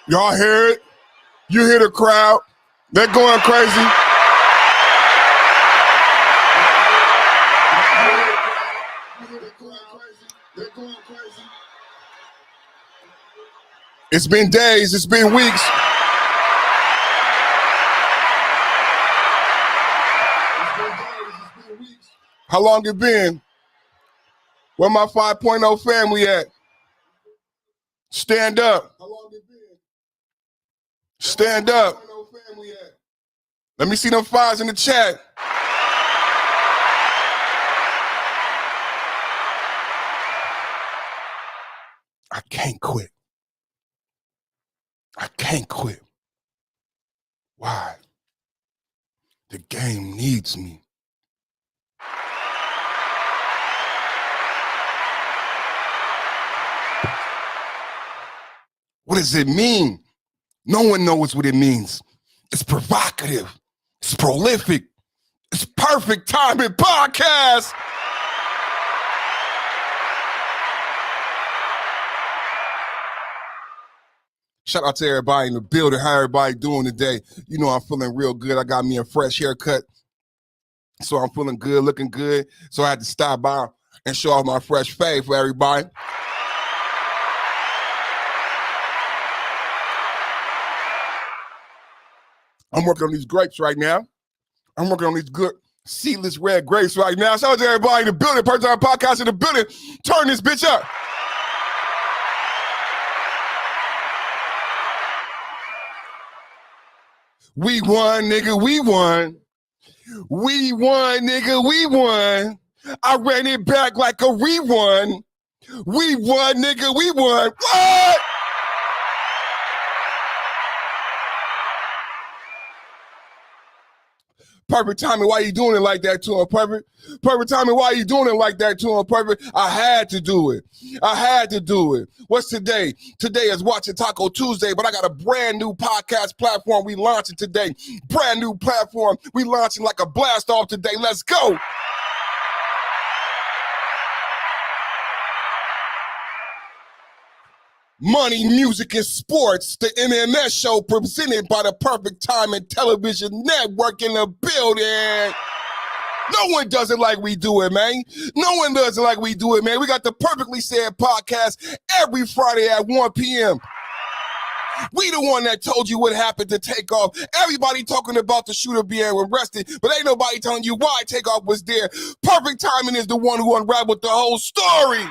Y'all hear it? You hear the crowd? They're going crazy. It's been days, it's been weeks. How long it been? Where my 5.0 family at? Stand up. How long it been? Stand up. Let me see them fives in the chat. I can't quit. I can't quit. Why? The game needs me. What does it mean? No one knows what it means. It's provocative. It's prolific. It's perfect timing podcast. Shout out to everybody in the building. How everybody doing today? You know I'm feeling real good. I got me a fresh haircut. So I'm feeling good, looking good. So I had to stop by and show off my fresh fade for everybody. I'm working on these grapes right now. I'm working on these good seedless red grapes right now. Shout out to everybody in the building. First time podcast in the building. Turn this bitch up. We won, nigga, we won. We won, nigga, we won. I ran it back like a rerun. We won, nigga, we won. What? Perfect timing, why you doing it like that to him, Perfect? Perfect timing, why you doing it like that to him, Perfect? I had to do it. I had to do it. What's today? Today is Watching Taco Tuesday, but I got a brand new podcast platform we launching today. Brand new platform. We launching like a blast off today. Let's go. Money, music, and sports, the MMS show presented by the Perfect Timing Television Network in the building. No one does it like we do it, man. No one does it like we do it, man. We got the Perfectly Said podcast every Friday at 1 p.m. We the one that told you what happened to Takeoff. Everybody talking about the shooter being arrested, but ain't nobody telling you why Takeoff was there. Perfect Timing is the one who unraveled the whole story.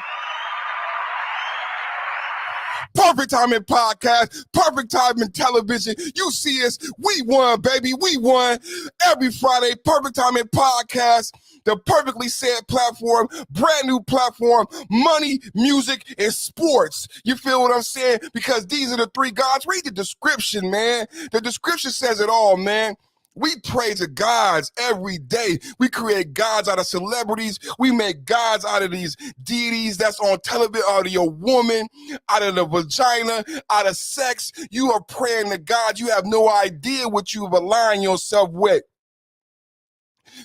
Perfect Timing podcast, Perfect Timing television. You see us, we won, baby, we won. Every Friday, Perfect Timing podcast, the Perfectly Said platform, brand new platform, money, music, and sports. You feel what I'm saying? Because these are the three gods. Read the description, man. The description says it all, man. We praise the gods every day. We create gods out of celebrities. We make gods out of these deities that's on television, out of your woman, out of the vagina, out of sex. You are praying to God. You have no idea what you've aligned yourself with.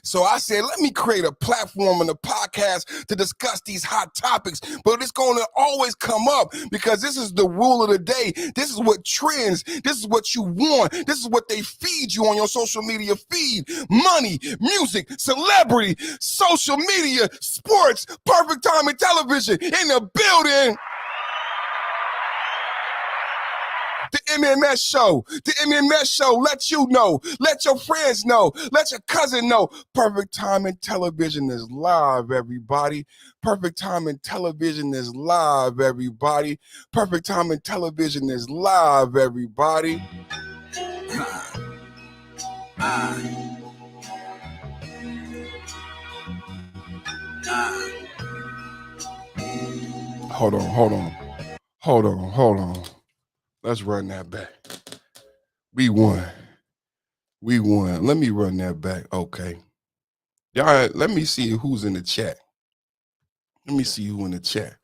So I said, let me create a platform and a podcast to discuss these hot topics, but it's going to always come up because this is the rule of the day. This is what trends. This is what you want. This is what they feed you on your social media feed. Money, music, celebrity, social media, sports, Perfect Timing television in the building. The MMS show. The MMS show lets you know. Let your friends know. Let your cousin know. Perfect Timing television is live, everybody. Perfect Timing television is live, everybody. Perfect Timing television is live, everybody. Hold on. Let's run that back. We won. We won. Let me run that back. Okay. Y'all, let me see who's in the chat. Let me see who in the chat.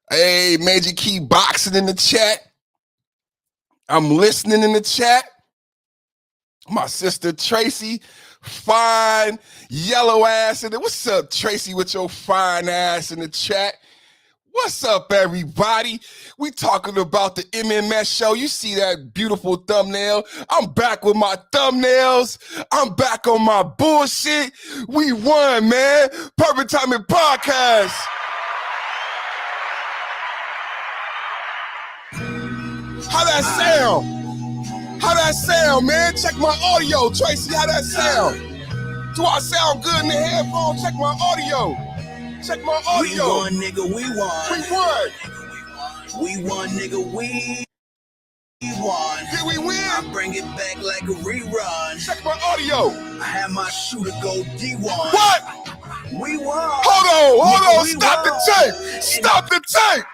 Hey, Major Key Boxing in the chat. I'm listening in the chat. My sister Tracy, fine yellow ass in it. What's up, Tracy, with your fine ass in the chat? What's up, everybody? We talking about the MMS show. You see that beautiful thumbnail? I'm back with my thumbnails. I'm back on my bullshit. We won, man. Perfect Timing Podcast. How that sound? How that sound, man? Check my audio, Tracy. How that sound? Do I sound good in the headphones? Check my audio. Check my audio. We won, nigga, we won. We won. We won, nigga, we won. Did we win? I bring it back like a rerun. Check my audio. I had my shooter go D1. What? We won. Hold on. Nigga, Stop the tape. Stop the tape.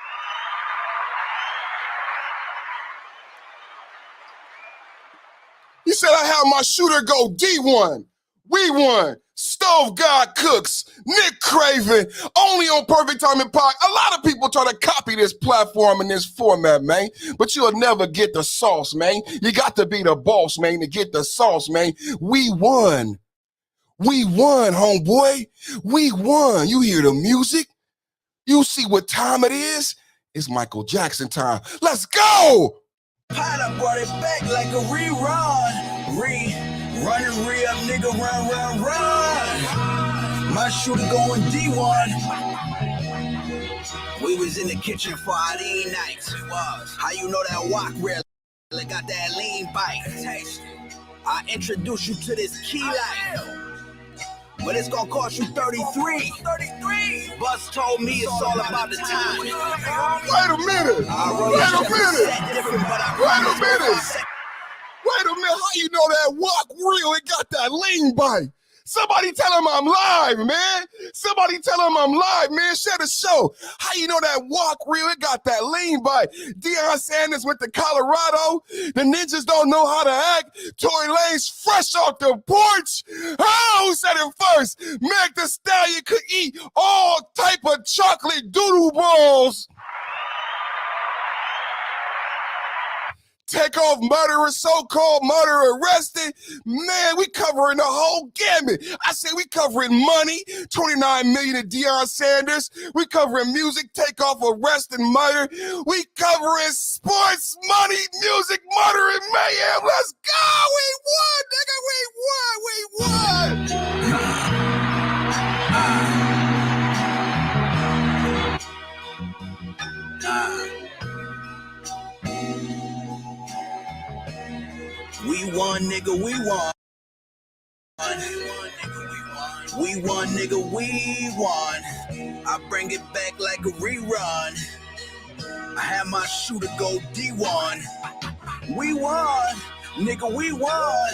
He said I had my shooter go D1. We won. Stove God Cooks, Nick Craven, only on Perfect Timing Pod. A lot of people try to copy this platform in this format, man, but you'll never get the sauce, man. You got to be the boss, man, to get the sauce, man. We won. We won, homeboy. We won. You hear the music? You see what time it is? It's Michael Jackson time. Let's go! I brought it back like a rerun. Run and re-up, nigga, run. My shooter going D1. We was in the kitchen for our lean nights. How you know that walk really got that lean bite? I introduce you to this key life, but it's gonna cost you 33. Bus told me it's all about the time. Wait a minute. Wait a minute, how you know that walk real? It got that lean bite. Somebody tell him I'm live, man. Somebody tell him I'm live, man. Share the show. How you know that walk real? It got that lean bite. Deion Sanders went to Colorado. The ninjas don't know how to act. Tory Lanez fresh off the porch. Oh, who said it first? Meg Thee Stallion could eat all type of chocolate doodle balls. Takeoff murderer, so-called murderer arrested. Man, we covering the whole gamut. I say we covering money, 29 million to Deion Sanders. We covering music, Takeoff, arrest, and murder. We covering sports, money, music, murder, and mayhem. Let's go! We won, nigga! We won! We won, nigga, we won. We won, nigga, we won. I bring it back like a rerun. I had my shooter go D1. We won, nigga, we won.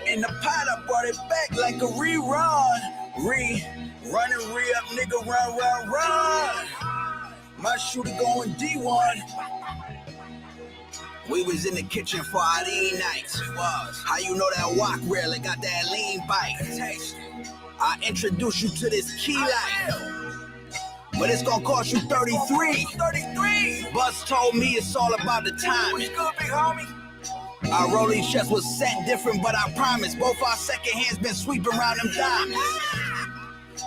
In the pot, I brought it back like a rerun. Run and re-up, nigga, run. My shooter going D1. We was in the kitchen for our lean nights. How you know that walk really got that lean bite? I introduce you to this key life, but it's gonna cost you 33. Bus told me it's all about the time. What's good, big homie? Our rolling chest was set different, but I promise both our second hands been sweeping around them dimes.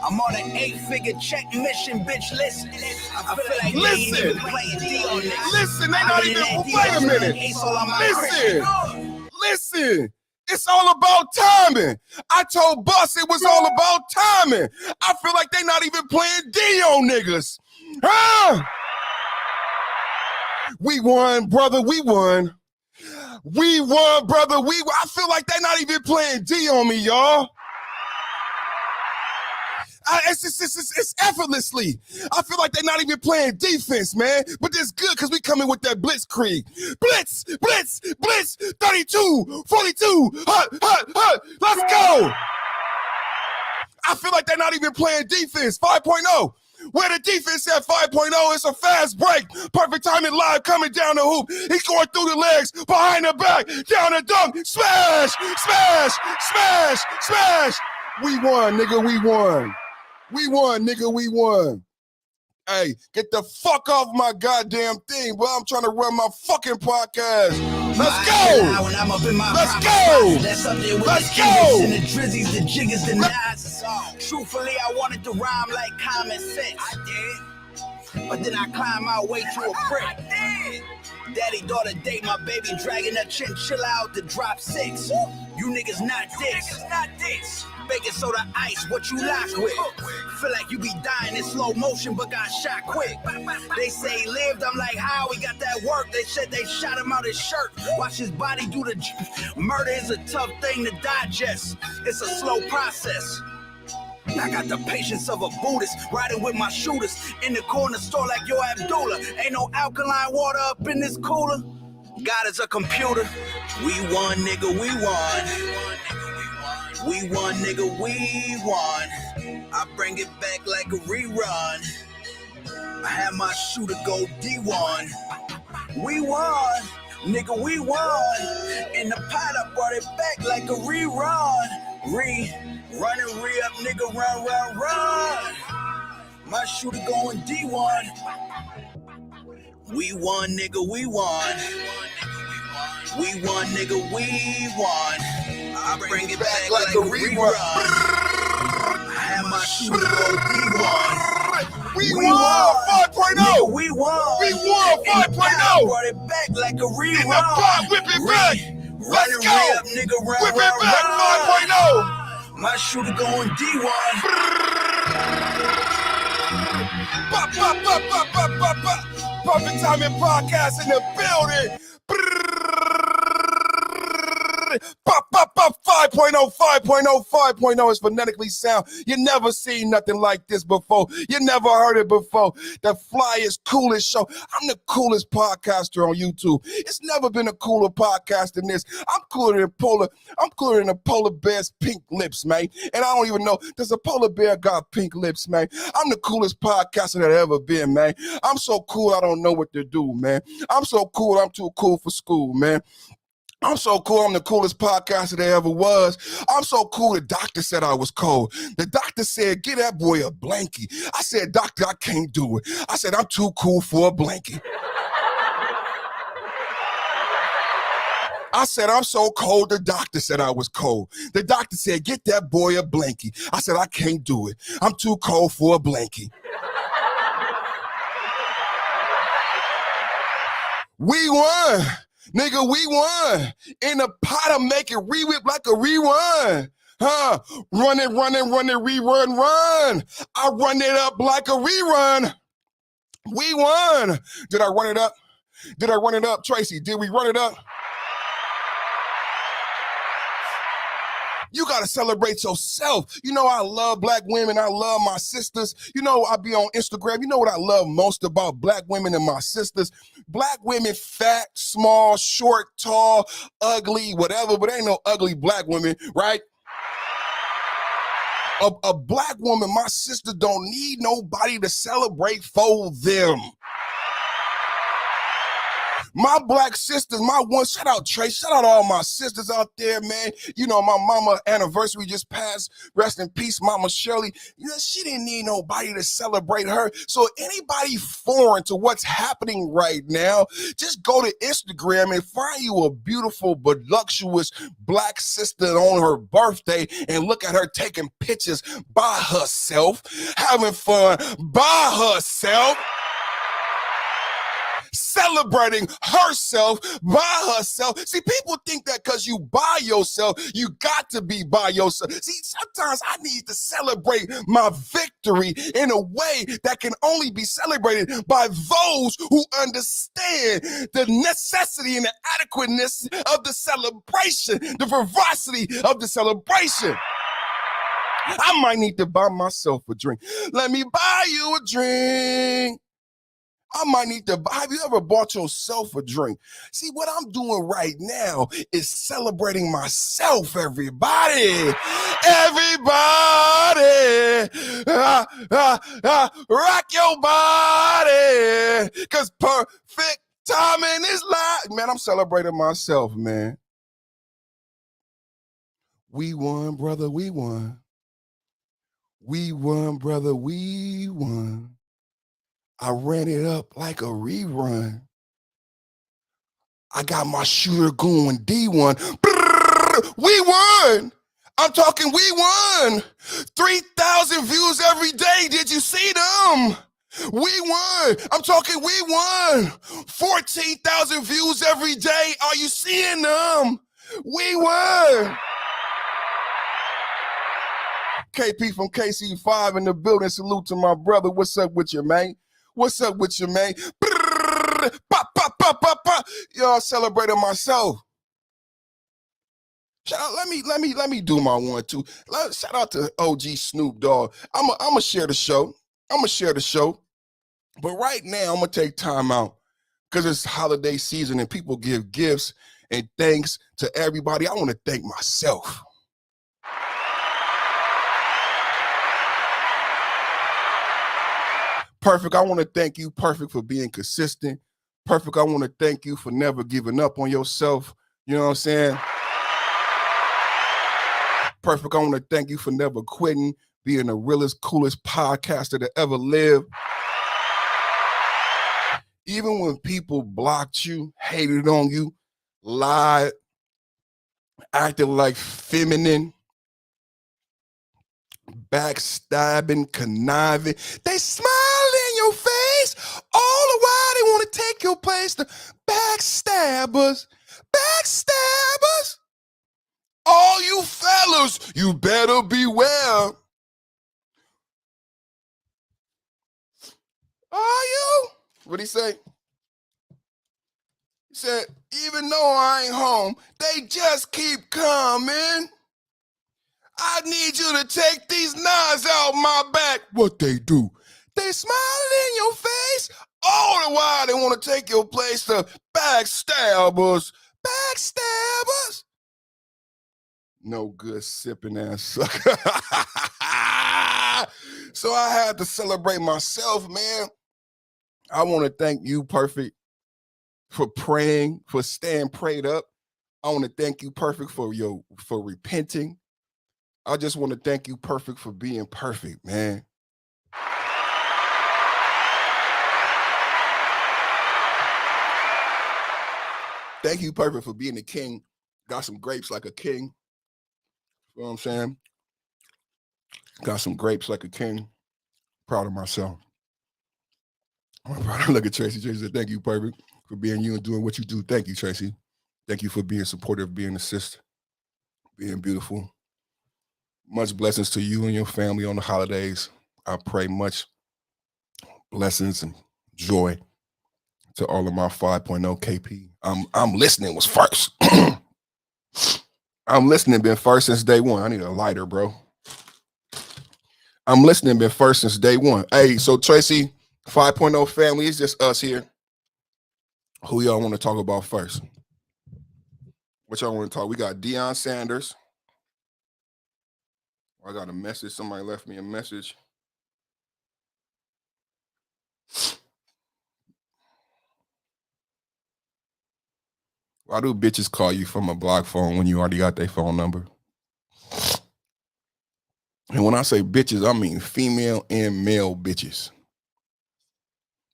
I'm on an 8-figure check mission, bitch. Listen. I feel like they ain't even playing Deion next. Listen, they not even. Wait a minute. Listen. It's all about timing. I told Bus it was all about timing. I feel like they not even playing Deion niggas. Huh? We won, brother. We won. We won, brother. I feel like they not even playing D on me, y'all. It's effortlessly. I feel like they're not even playing defense, man. But that's good because we coming with that blitzkrieg. Blitz, 32, 42, hut. Let's go. I feel like they're not even playing defense. 5.0. Where the defense at 5.0, it's a fast break. Perfect timing live coming down the hoop. He's going through the legs, behind the back, down the dunk, smash, smash, smash, smash. We won, nigga, we won. We won, nigga, we won. Hey, get the fuck off my goddamn thing, bro. I'm trying to run my fucking podcast. Let's go. Let's go. Let's go. The drizzies, the jiggers, the knives. Truthfully, I wanted to rhyme like common sense. I did. But then I climbed my way to a brick. I did. Daddy, daughter, date my baby, dragging a chinchilla out to drop 6. You niggas not this. Baking soda ice, what you locked with? Feel like you be dying in slow motion, but got shot quick. They say he lived, I'm like, how he got that work? They said they shot him out his shirt. Watch his body do the murder is a tough thing to digest. It's a slow process. I got the patience of a Buddhist, riding with my shooters in the corner store like yo Abdullah. Ain't no alkaline water up in this cooler. God is a computer. We won, nigga, we won. We won, nigga, we won. I bring it back like a rerun. I had my shooter go D1. We won, nigga, we won. In the pot, I brought it back like a rerun. Run and re-up, nigga, run. My shooter going D1. We won, nigga, we won. We won, nigga, we won. I bring it back like a rerun. I have my shooter go D1. We won 5.0. We won. We won 5.0. Brought it back like a rerun. In the pot, whip it back. Let's go. Re-up, nigga, run, whip it back 5.0. My shooter going D1. Perfect timing podcast in the building. 5.0 is phonetically sound. You never seen nothing like this before. You never heard it before. The flyest, coolest show. I'm the coolest podcaster on YouTube. It's never been a cooler podcast than this. I'm cooler than a polar bear's pink lips, man. And I don't even know, does a polar bear got pink lips, man? I'm the coolest podcaster that ever been, man. I'm so cool, I don't know what to do, man. I'm so cool, I'm too cool for school, man. I'm so cool, I'm the coolest podcaster there ever was. I'm so cool, the doctor said I was cold. The doctor said, get that boy a blankie. I said, doctor, I can't do it. I said, I'm too cool for a blankie. I said, I'm so cold, the doctor said I was cold. The doctor said, get that boy a blankie. I said, I can't do it. I'm too cold for a blankie. We won. Nigga, we won. In the pot, I make it re-whip like a rerun. Huh? Run it, rerun. I run it up like a rerun. We won. Did I run it up? Tracy, did we run it up? You got to celebrate yourself. You know, I love black women. I love my sisters. You know, I be on Instagram. You know what I love most about black women and my sisters? Black women, fat, small, short, tall, ugly, whatever, but ain't no ugly black women, right? A black woman, my sister, don't need nobody to celebrate for them. My black sisters, my one, shout out Trey, shout out all my sisters out there, man. You know, my mama anniversary just passed. Rest in peace, Mama Shirley. You know, she didn't need nobody to celebrate her. So anybody foreign to what's happening right now, just go to Instagram and find you a beautiful, voluptuous black sister on her birthday and look at her taking pictures by herself, having fun by herself. Celebrating herself by herself. See, people think that because you by yourself, you got to be by yourself. See, sometimes I need to celebrate my victory in a way that can only be celebrated by those who understand the necessity and the adequateness of the celebration, the vivacity of the celebration. I might need to buy myself a drink. Let me buy you a drink. I might need to. Have you ever bought yourself a drink? See, what I'm doing right now is celebrating myself, everybody. Everybody, rock your body, because perfect timing is live. Man, I'm celebrating myself, man. We won, brother, we won. We won, brother, we won. I ran it up like a rerun. I got my shooter going D1. We won. I'm talking we won. 3,000 views every day. Did you see them? We won. I'm talking we won. 14,000 views every day. Are you seeing them? We won. KP from KC5 in the building. Salute to my brother. What's up with you, man? What's up with you, man? Pop, pop, pop, pop, pop. Y'all celebrating myself. Shout out, let me do my one too. Shout out to OG Snoop Dogg. I'ma share the show. But right now, I'm gonna take time out because it's holiday season and people give gifts and thanks to everybody. I want to thank myself. Perfect, I want to thank you, Perfect, for being consistent. Perfect, I want to thank you for never giving up on yourself. You know what I'm saying? Perfect, I want to thank you for never quitting, being the realest, coolest podcaster to ever live. Even when people blocked you, hated on you, lied, acted like feminine, backstabbing, conniving, they smiled in your face all the while they want to take your place. The backstabbers. All you fellas, you better beware. Are you? What'd he say? He said, even though I ain't home, they just keep coming. I need you to take these knives out my back. What they do? They smiling in your face all the while they want to take your place. The backstabbers. No good sipping ass sucker. So I had to celebrate myself, man. I want to thank you, Perfect, for praying, for staying prayed up. I want to thank you, Perfect, for repenting. I just want to thank you, Perfect, for being perfect, man. Thank you, Perfect, for being the king. Got some grapes like a king. You know what I'm saying? Got some grapes like a king. Proud of myself. I'm proud to look at Tracy. Tracy said, thank you, Perfect, for being you and doing what you do. Thank you, Tracy. Thank you for being supportive, being a sister, being beautiful. Much blessings to you and your family on the holidays. I pray much blessings and joy to all of my 5.0 KP. I'm listening was first. I'm listening been first since day one. I need a lighter, bro. I'm listening been first since day one. Hey, so Tracy, 5.0 family, it's just us here. Who y'all want to talk about first? What y'all want to talk? We got Deion Sanders. I got a message. Somebody left me a message. Why do bitches call you from a block phone when you already got their phone number? And when I say bitches, I mean female and male bitches.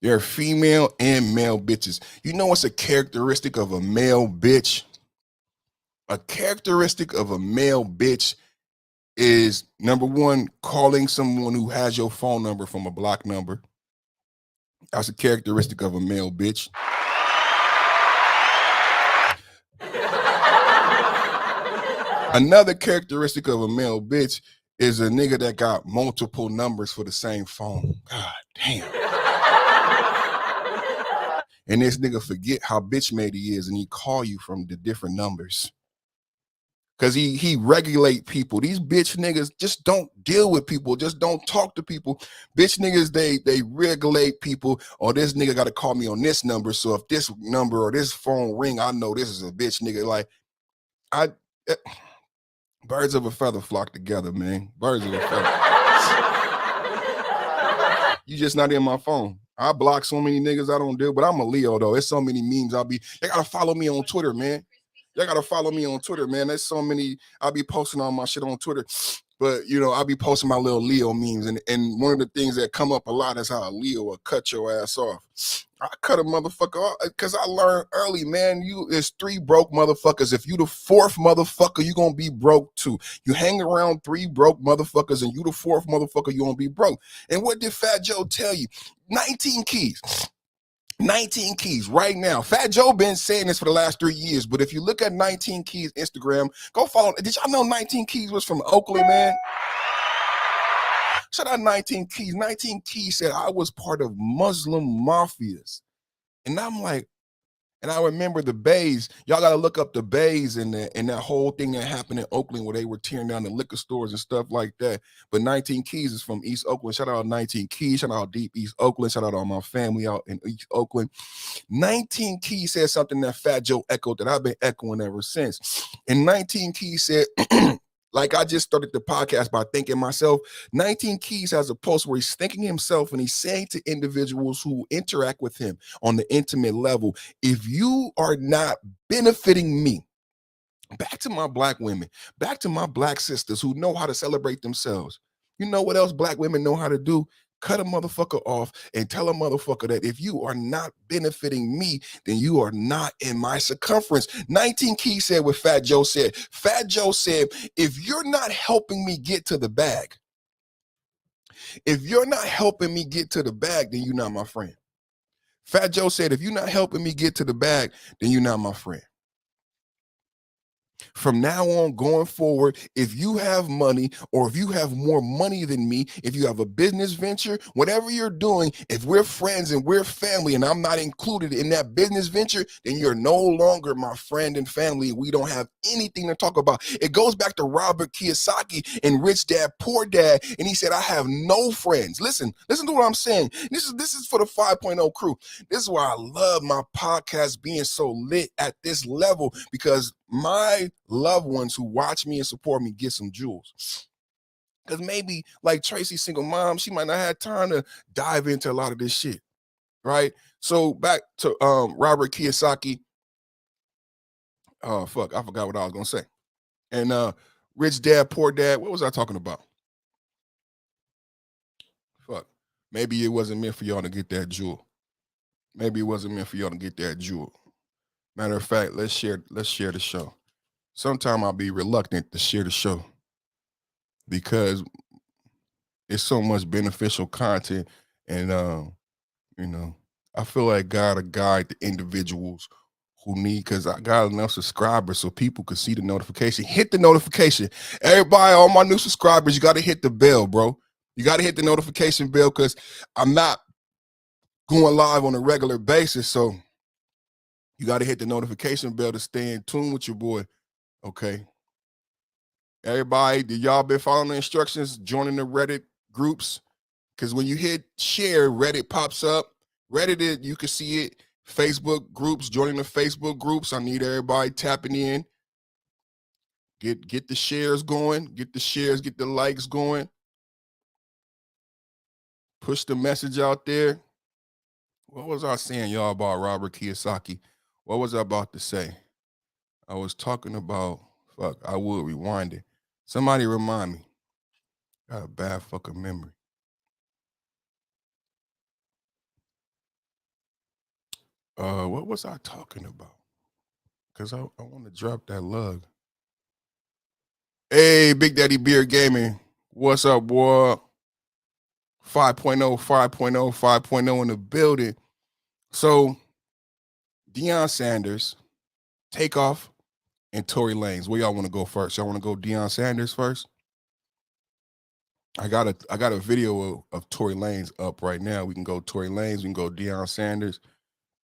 There are female and male bitches. You know what's a characteristic of a male bitch? A characteristic of a male bitch is, number one, calling someone who has your phone number from a block number. That's a characteristic of a male bitch. Another characteristic of a male bitch is a nigga that got multiple numbers for the same phone. God damn. And this nigga forget how bitch made he is and he call you from the different numbers. Cause he regulate people. These bitch niggas just don't deal with people. Just don't talk to people. Bitch niggas, they regulate people. Or this nigga got to call me on this number. So if this number or this phone ring, I know this is a bitch nigga. Like birds of a feather flock together, man. Birds of a feather. You just not in my phone. I block so many niggas I don't deal, but I'm a Leo though. There's so many memes. They gotta follow me on Twitter, man. Y'all gotta follow me on Twitter, man. There's so many. I'll be posting all my shit on Twitter, but I'll be posting my little Leo memes, and one of the things that come up a lot is how a Leo will cut your ass off. I cut a motherfucker off because I learned early, man. It's 3 broke motherfuckers. If you the 4th motherfucker, you gonna be broke too. You hang around 3 broke motherfuckers, and you the 4th motherfucker, you gonna be broke. And what did Fat Joe tell you? 19 keys. 19 Keys right now. Fat Joe been saying this for the last 3 years, but if you look at 19 Keys Instagram, go follow. Did y'all know 19 Keys was from Oakland, man? Shout out 19 Keys. 19 Keys said I was part of Muslim mafias. And I'm like, and I remember the Bays. Y'all got to look up the Bays and that whole thing that happened in Oakland where they were tearing down the liquor stores and stuff like that. But 19 Keys is from East Oakland. Shout out 19 Keys. Shout out Deep East Oakland. Shout out all my family out in East Oakland. 19 Keys said something that Fat Joe echoed that I've been echoing ever since. And 19 Keys said, like I just started the podcast by thanking myself. 19 Keys has a post where he's thanking himself and he's saying to individuals who interact with him on the intimate level, if you are not benefiting me, back to my black women, back to my black sisters who know how to celebrate themselves. You know what else black women know how to do? Cut a motherfucker off and tell a motherfucker that if you are not benefiting me, then you are not in my circumference. 19 Keys said what Fat Joe said. Fat Joe said, if you're not helping me get to the bag, if you're not helping me get to the bag, then you're not my friend. Fat Joe said, if you're not helping me get to the bag, then you're not my friend. From now on, going forward, if you have money or if you have more money than me, if you have a business venture, whatever you're doing, if we're friends and we're family and I'm not included in that business venture, then you're no longer my friend and family. We don't have anything to talk about. It goes back to Robert Kiyosaki and Rich Dad, Poor Dad. And he said, I have no friends. Listen to what I'm saying. This is for the 5.0 crew. This is why I love my podcast being so lit at this level, because my loved ones who watch me and support me get some jewels. Because maybe like Tracy, single mom, she might not have time to dive into a lot of this shit, right? So back to Robert Kiyosaki. Oh, fuck, I forgot what I was going to say. And Rich Dad, Poor Dad, what was I talking about? Fuck, maybe it wasn't meant for y'all to get that jewel. Maybe it wasn't meant for y'all to get that jewel. Matter of fact, let's share the show. Sometime I'll be reluctant to share the show because it's so much beneficial content, and I feel like God to guide the individuals who need, because I got enough subscribers so people can see the notification. Hit the notification. Everybody, all my new subscribers, you got to hit the bell, bro. You got to hit the notification bell because I'm not going live on a regular basis, so you got to hit the notification bell to stay in tune with your boy, okay? Everybody, did y'all been following the instructions, joining the Reddit groups? Because when you hit share, Reddit pops up. Reddit, you can see it. Facebook groups, joining the Facebook groups. I need everybody tapping in. Get the shares going. Get the shares, get the likes going. Push the message out there. What was I saying, y'all, about Robert Kiyosaki? What was I about to say? I was talking about, fuck, I would rewind it. Somebody remind me. Got a bad fucking memory. What was I talking about? Because I want to drop that lug. Hey, Big Daddy Beer Gaming. What's up, boy? 5.0, 5.0, 5.0 in the building. So, Deion Sanders, Takeoff, and Tory Lanez. Where y'all want to go first? Y'all want to go Deion Sanders first? I got a video of Tory Lanez up right now. We can go Tory Lanez. We can go Deion Sanders.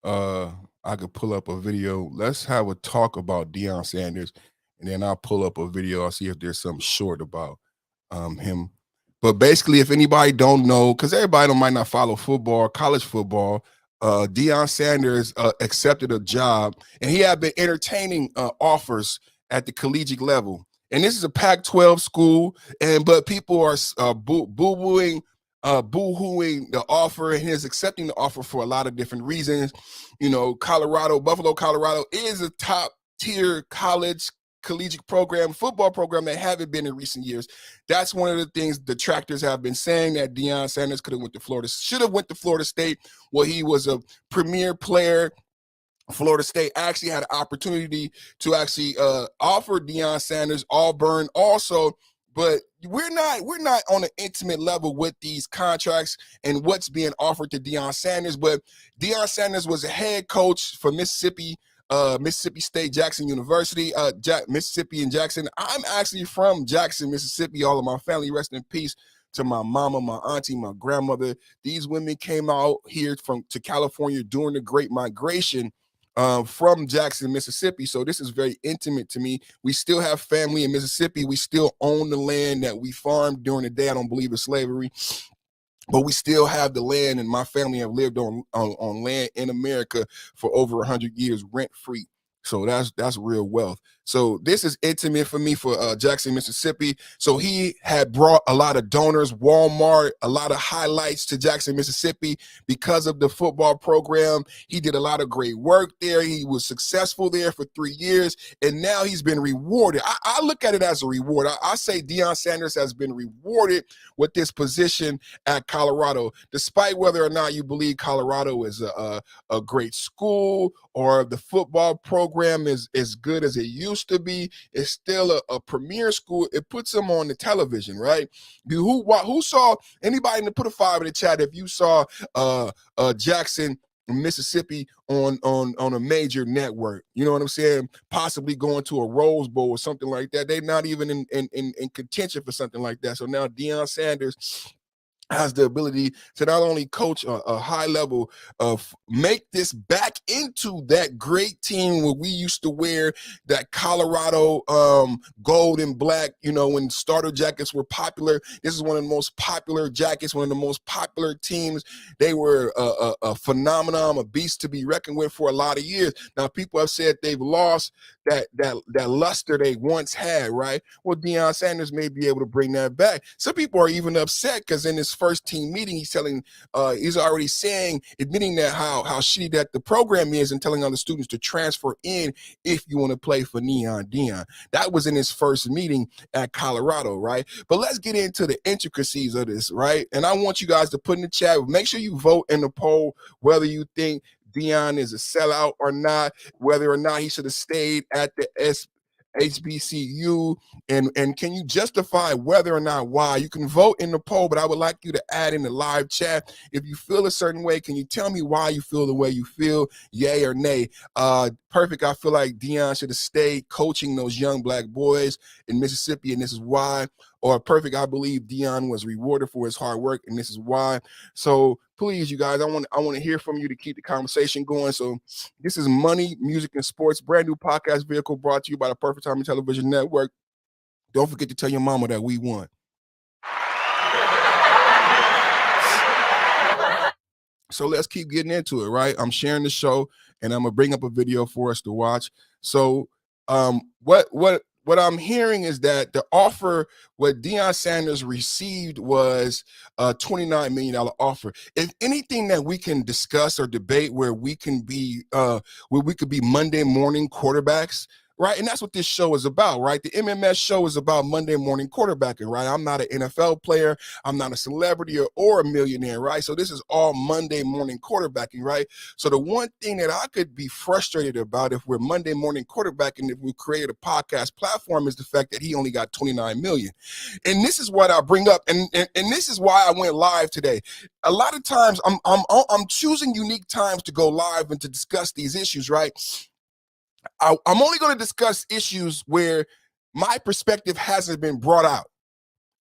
I could pull up a video. Let's have a talk about Deion Sanders, and then I'll pull up a video. I'll see if there's something short about him. But basically, if anybody don't know, because everybody might not follow football, college football, Deion Sanders accepted a job, and he had been entertaining offers at the collegiate level. And this is a Pac-12 school, but people are boo-hooing the offer, and he's accepting the offer for a lot of different reasons. You know, Buffalo, Colorado is a top-tier college collegiate program, football program that haven't been in recent years. That's one of the things detractors have been saying, that Deion Sanders should have went to Florida State, where he was a premier player. Florida State actually had an opportunity to actually offer Deion Sanders Auburn also, but we're not on an intimate level with these contracts and what's being offered to Deion Sanders. But Deion Sanders was a head coach for Mississippi State, Jackson University, Mississippi and Jackson. I'm actually from Jackson, Mississippi. All of my family, rest in peace to my mama, my auntie, my grandmother. These women came out here to California during the Great Migration from Jackson, Mississippi. So this is very intimate to me. We still have family in Mississippi. We still own the land that we farmed during the day. I don't believe in slavery, but we still have the land, and my family have lived on land in America for over 100 years, rent-free. So that's real wealth. So this is intimate for me for Jackson, Mississippi. So he had brought a lot of donors, Walmart, a lot of highlights to Jackson, Mississippi because of the football program. He did a lot of great work there. He was successful there for 3 years, and now he's been rewarded. I look at it as a reward. I say Deion Sanders has been rewarded with this position at Colorado, despite whether or not you believe Colorado is a great school or the football program is as good as it used to be. It's still a premier school. It puts them on the television, right? Who saw, anybody to put a 5 in the chat if you saw Jackson, Mississippi on a major network? You know what I'm saying? Possibly going to a Rose Bowl or something like that. They're not even in contention for something like that. So now Deion Sanders has the ability to not only coach a high level of make this back into that great team where we used to wear that Colorado gold and black, you know, when starter jackets were popular. This is one of the most popular jackets, one of the most popular teams. They were a phenomenon, a beast to be reckoned with for a lot of years. Now, people have said they've lost that luster they once had, right? Well, Deion Sanders may be able to bring that back. Some people are even upset because in his first team meeting, he's already admitting that how shitty that the program is, and telling other students to transfer in if you want to play for Deion. That was in his first meeting at Colorado, right? But let's get into the intricacies of this, right? And I want you guys to put in the chat, make sure you vote in the poll whether you think Deion is a sellout or not, whether or not he should have stayed at the HBCU, and can you justify whether or not why? You can vote in the poll, but I would like you to add in the live chat. If you feel a certain way, can you tell me why you feel the way you feel, yay or nay? Perfect, I feel like Deion should have stayed coaching those young black boys in Mississippi, and this is why. Or Perfect, I believe Deion was rewarded for his hard work, and this is why. So please, you guys, I want to hear from you to keep the conversation going. So this is Money, Music, and Sports, brand new podcast vehicle brought to you by the Perfect Timing Television Network. Don't forget to tell your mama that we won. So let's keep getting into it, right? I'm sharing the show, and I'm gonna bring up a video for us to watch. So what I'm hearing is that the offer, what Deion Sanders received was a $29 million offer. If anything that we can discuss or debate where we can be Monday morning quarterbacks, right? And that's what this show is about, right? The MMS show is about Monday morning quarterbacking, right? I'm not an NFL player. I'm not a celebrity or a millionaire, right? So this is all Monday morning quarterbacking, right? So the one thing that I could be frustrated about if we're Monday morning quarterbacking, if we create a podcast platform, is the fact that he only got $29 million. And this is what I bring up. And this is why I went live today. A lot of times I'm choosing unique times to go live and to discuss these issues, right? I'm only going to discuss issues where my perspective hasn't been brought out.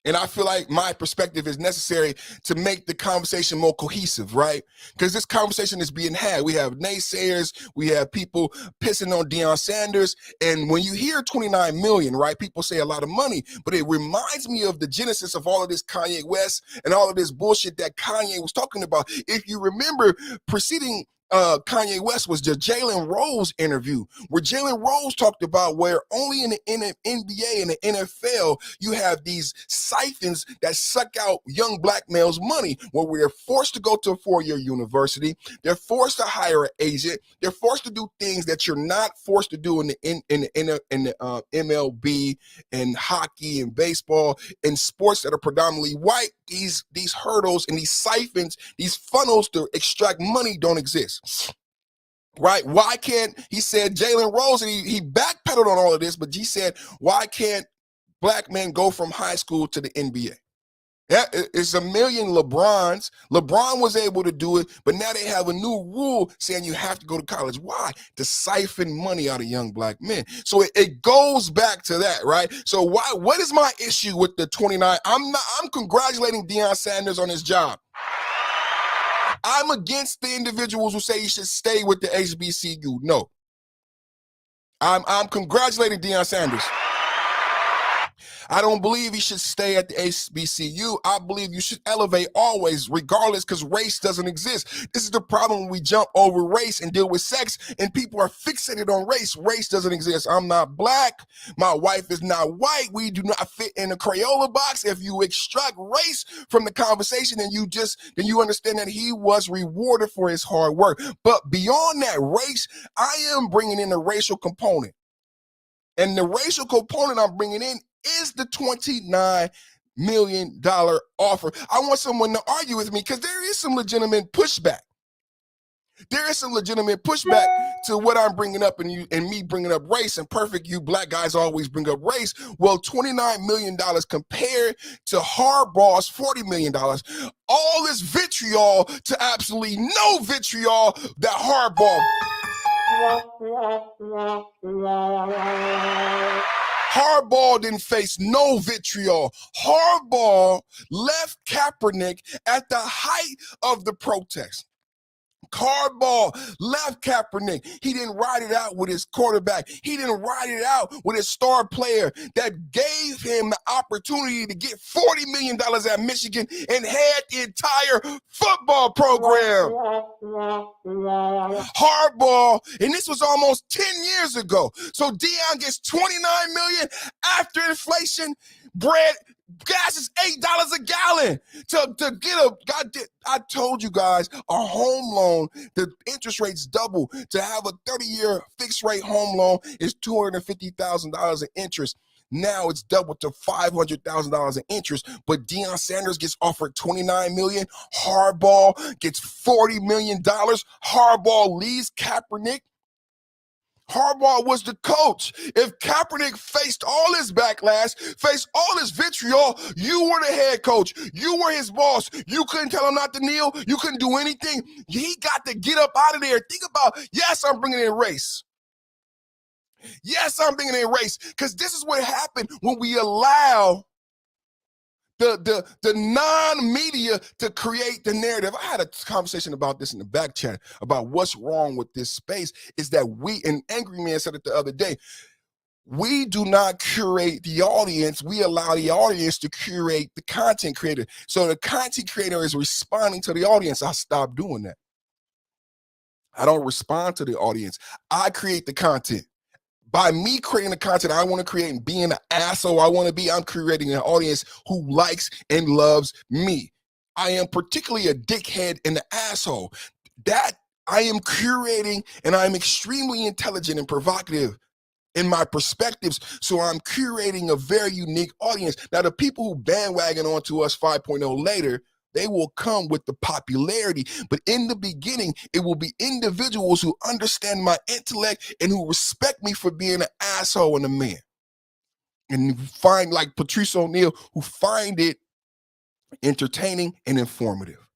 And I feel like my perspective is necessary to make the conversation more cohesive, right? Because this conversation is being had. We have naysayers, we have people pissing on Deion Sanders. And when you hear 29 million, right, people say a lot of money, but it reminds me of the genesis of all of this Kanye West and all of this bullshit that Kanye was talking about. If you remember, preceding Kanye West was the Jalen Rose interview, where Jalen Rose talked about where only in the NBA and the NFL you have these siphons that suck out young black males' money, where we're forced to go to a 4-year university, they're forced to hire an agent, they're forced to do things that you're not forced to do in the MLB and hockey and baseball and sports that are predominantly white. These hurdles and these siphons, these funnels to extract money don't exist. Right? Why can't, he said, Jalen Rose, and he backpedaled on all of this, but he said, why can't black men go from high school to the NBA? Yeah, it's a million LeBrons. LeBron was able to do it, but now they have a new rule saying you have to go to college. Why? To siphon money out of young black men. So it goes back to that, right? So what is my issue with the 29? I'm congratulating Deion Sanders on his job. I'm against the individuals who say he should stay with the HBCU. No. I'm congratulating Deion Sanders. I don't believe he should stay at the HBCU. I believe you should elevate always, regardless, because race doesn't exist. This is the problem when we jump over race and deal with sex, and people are fixated on race. Race doesn't exist. I'm not black. My wife is not white. We do not fit in a Crayola box. If you extract race from the conversation, then you understand that he was rewarded for his hard work. But beyond that race, I am bringing in a racial component. And the racial component I'm bringing in is the $29 million offer. I want someone to argue with me because there is some legitimate pushback. There is some legitimate pushback to what I'm bringing up and me bringing up race. And perfect, you black guys always bring up race. Well, $29 million compared to Harbaugh's $40 million. All this vitriol to absolutely no vitriol that Harbaugh didn't face no vitriol. Harbaugh left Kaepernick at the height of the protest. Harbaugh left Kaepernick. He didn't ride it out with his quarterback. He didn't ride it out with his star player that gave him the opportunity to get $40 million at Michigan and had the entire football program. Harbaugh, and this was almost 10 years ago. So Deion gets $29 million after inflation, bread. Gas is $8 a gallon to get I told you guys, a home loan, the interest rates double. To have a 30-year fixed rate home loan is $250,000 in interest. Now it's doubled to $500,000 in interest, but Deion Sanders gets offered $29 million. Harbaugh gets $40 million. Harbaugh leaves Kaepernick. Harbaugh was the coach. If Kaepernick faced all this backlash, faced all this vitriol, you were the head coach. You were his boss. You couldn't tell him not to kneel. You couldn't do anything. He got to get up out of there. Think about, yes, I'm bringing in race. Yes, I'm bringing in race, because this is what happened when we allow the non-media to create the narrative. I had a conversation about this in the back chat about what's wrong with this space is that and Angry Man said it the other day, we do not curate the audience. We allow the audience to curate the content creator. So the content creator is responding to the audience. I stopped doing that. I don't respond to the audience. I create the content. By me creating the content I want to create and being the asshole I want to be, I'm creating an audience who likes and loves me. I am particularly a dickhead and an asshole. That I am curating, and I'm extremely intelligent and provocative in my perspectives, so I'm curating a very unique audience. Now, the people who bandwagon onto us 5.0 later, they will come with the popularity, but in the beginning, it will be individuals who understand my intellect and who respect me for being an asshole and a man. And find, like Patrice O'Neal, who find it entertaining and informative.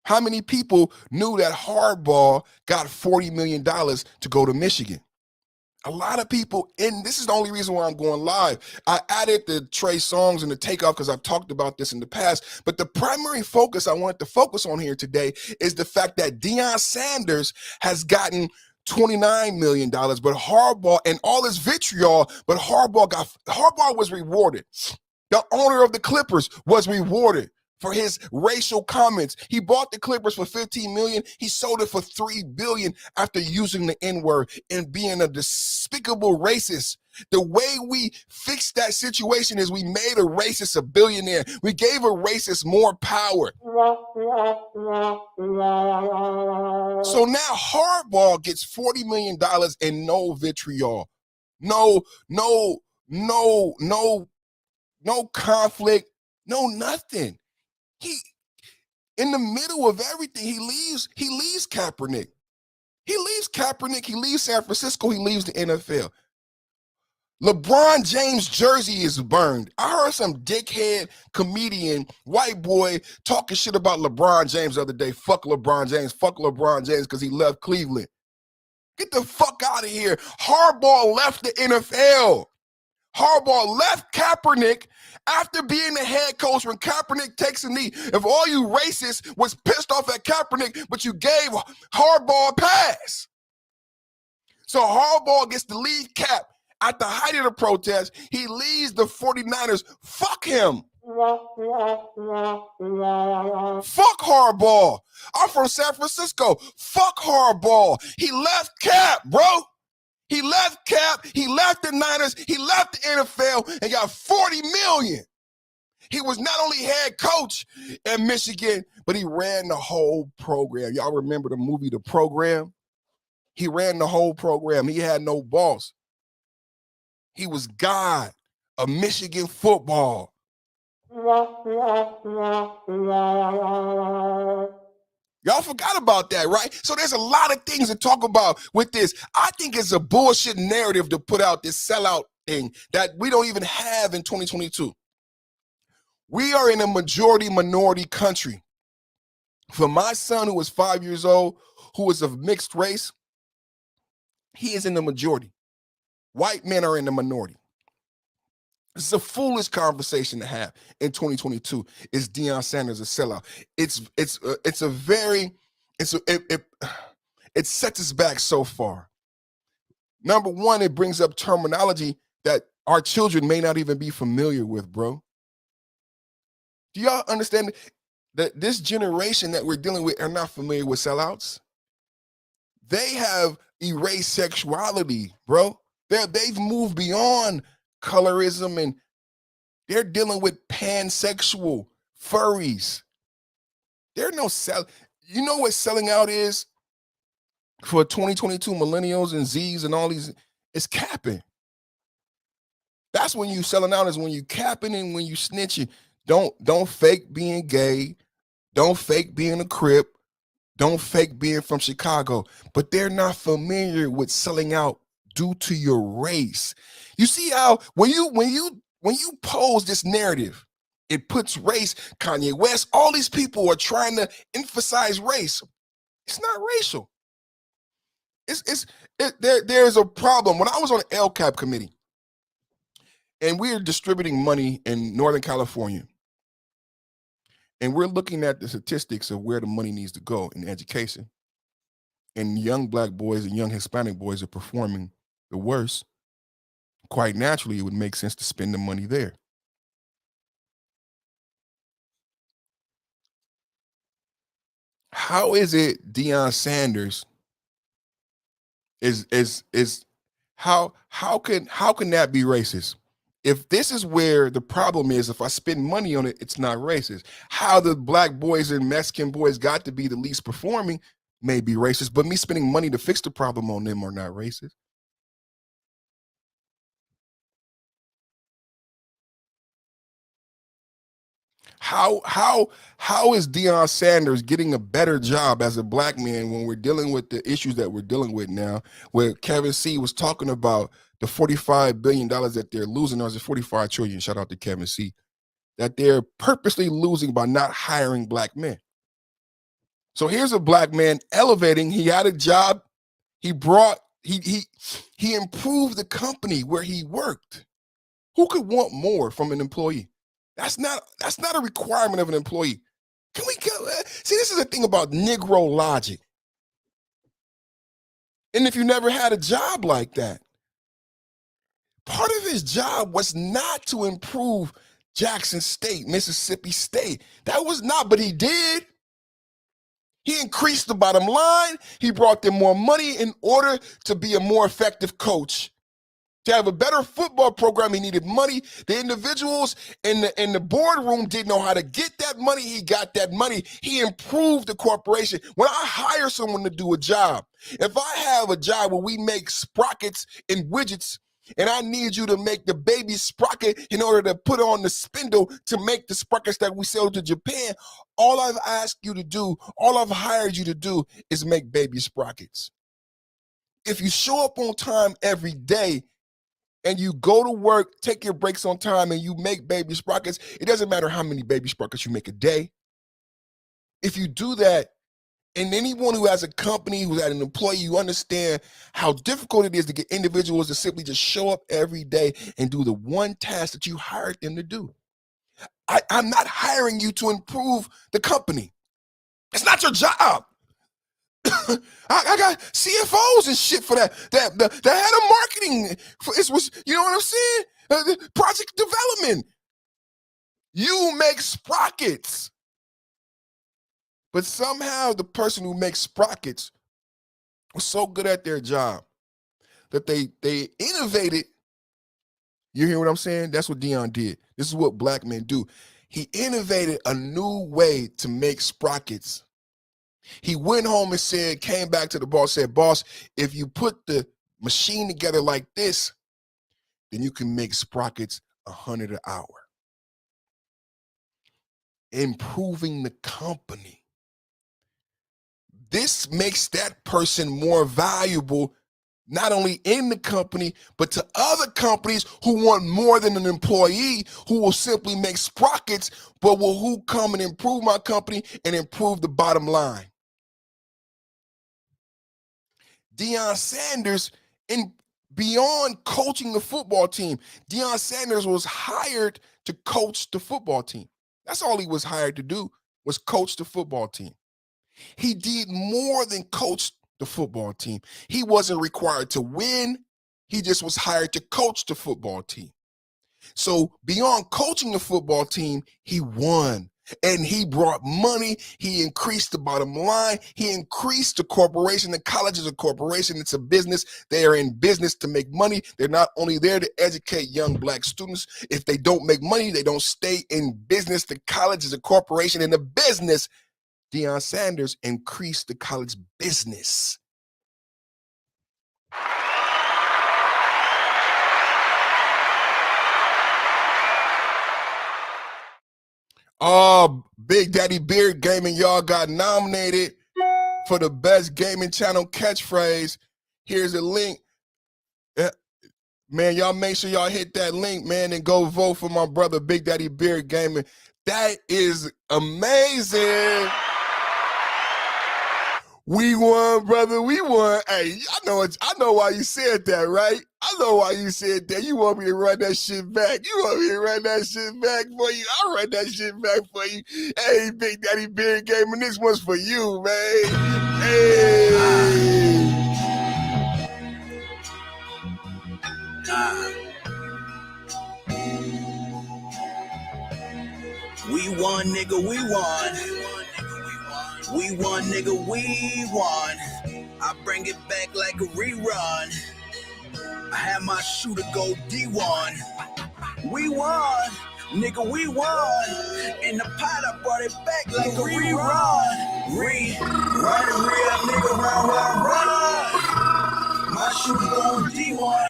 How many people knew that Harbaugh got $40 million to go to Michigan? A lot of people, and this is the only reason why I'm going live. I added the Trey songs and the Takeoff because I've talked about this in the past. But the primary focus I wanted to focus on here today is the fact that Deion Sanders has gotten $29 million, but Harbaugh and all this vitriol, but Harbaugh was rewarded. The owner of the Clippers was rewarded for his racial comments. He bought the Clippers for $15 million. He sold it for $3 billion after using the N-word and being a despicable racist. The way we fixed that situation is we made a racist a billionaire. We gave a racist more power. So now Harbaugh gets $40 million and no vitriol. No conflict, no nothing. He, in the middle of everything, he leaves Kaepernick. He leaves San Francisco, he leaves the NFL. LeBron James' jersey is burned. I heard some dickhead comedian, white boy, talking shit about LeBron James the other day. Fuck LeBron James because he left Cleveland. Get the fuck out of here. Harbaugh left the NFL. Harbaugh left Kaepernick after being the head coach when Kaepernick takes a knee. If all you racists was pissed off at Kaepernick, but you gave Harbaugh a pass. So Harbaugh gets to leave Cap at the height of the protest. He leaves the 49ers. Fuck him. Fuck Harbaugh. I'm from San Francisco. Fuck Harbaugh. He left Cap, bro. He left Cap, he left the Niners, he left the NFL and got $40 million. He was not only head coach at Michigan, but he ran the whole program. Y'all remember the movie The Program? He ran the whole program. He had no boss. He was God of Michigan football. Y'all forgot about that, right? So there's a lot of things to talk about with this. I think it's a bullshit narrative to put out this sellout thing that we don't even have in 2022. We are in a majority-minority country. For my son, who is 5 years old, who is of mixed race, he is in the majority. White men are in the minority. It's a foolish conversation to have in 2022. Is Deion Sanders a sellout? It sets us back so far. Number one, it brings up terminology that our children may not even be familiar with, bro. Do y'all understand that this generation that we're dealing with are not familiar with sellouts? They have erased sexuality, bro. They've moved beyond colorism and they're dealing with pansexual furries. They're no sell. You know what selling out is for 2022 millennials and Z's and all these? It's capping. That's when you selling out, is when you capping and when you snitching. Don't fake being gay. Don't fake being a Crip. Don't fake being from Chicago. But they're not familiar with selling out due to your race. You see how when you pose this narrative, it puts race. Kanye West, all these people are trying to emphasize race. It's not racial. There's a problem. When I was on the LCAP committee, and we are distributing money in Northern California, and we're looking at the statistics of where the money needs to go in education, and young Black boys and young Hispanic boys are performing the worst, quite naturally, it would make sense to spend the money there. How is it Deion Sanders how can that be racist? If this is where the problem is, if I spend money on it, it's not racist. How the Black boys and Mexican boys got to be the least performing may be racist, but me spending money to fix the problem on them are not racist. How is Deion Sanders getting a better job as a Black man when we're dealing with the issues that we're dealing with now, where Kevin C was talking about the $45 billion that they're losing, or is it 45 trillion? Shout out to Kevin C. That they're purposely losing by not hiring Black men. So here's a Black man elevating. He had a job. He brought He improved the company where he worked. Who could want more from an employee? That's not a requirement of an employee. Can we go? See, this is the thing about Negro logic. And if you never had a job like that, part of his job was not to improve Jackson State, Mississippi State. That was not, but he did. He increased the bottom line. He brought them more money in order to be a more effective coach. To have a better football program, he needed money. The individuals in the boardroom didn't know how to get that money. He got that money. He improved the corporation. When I hire someone to do a job, if I have a job where we make sprockets and widgets, and I need you to make the baby sprocket in order to put on the spindle to make the sprockets that we sell to Japan, all I've asked you to do, all I've hired you to do is make baby sprockets. If you show up on time every day, and you go to work, take your breaks on time, and you make baby sprockets, it doesn't matter how many baby sprockets you make a day. If you do that, and anyone who has a company, who's had an employee, you understand how difficult it is to get individuals to simply just show up every day and do the one task that you hired them to do. I'm not hiring you to improve the company. It's not your job. I got CFOs and shit for that. That had a marketing. You know what I'm saying? Project development. You make sprockets. But somehow the person who makes sprockets was so good at their job that they innovated. You hear what I'm saying? That's what Deion did. This is what black men do. He innovated a new way to make sprockets. He went home and came back to the boss, said, boss, if you put the machine together like this, then you can make sprockets 100 an hour. Improving the company. This makes that person more valuable, not only in the company, but to other companies who want more than an employee who will simply make sprockets, but who come and improve my company and improve the bottom line. Deion Sanders, beyond coaching the football team, Deion Sanders was hired to coach the football team. That's all he was hired to do, was coach the football team. He did more than coach the football team. He wasn't required to win. He just was hired to coach the football team. So beyond coaching the football team, he won. And he brought money. He increased the bottom line. He increased the corporation. The college is a corporation. It's a business. They are in business to make money. They're not only there to educate young black students. If they don't make money, they don't stay in business. The college is a corporation and a business. Deion Sanders increased the college business. Big Daddy Beard Gaming, y'all got nominated for the best gaming channel catchphrase. Here's a link. Man, y'all make sure y'all hit that link, man, and go vote for my brother, Big Daddy Beard Gaming. That is amazing. We won, brother. We won. Hey, I know why you said that, right? I know why you said that. You want me to run that shit back. You want me to run that shit back for you. I'll run that shit back for you. Hey, Big Daddy Beard Gaming, this one's for you, man. Hey. We won, nigga, we won. We won, nigga, we won. I bring it back like a rerun. I had my shooter go D1. We won, nigga, we won. In the pot, I brought it back like a rerun. Run and real, nigga, run. My shooter go D1.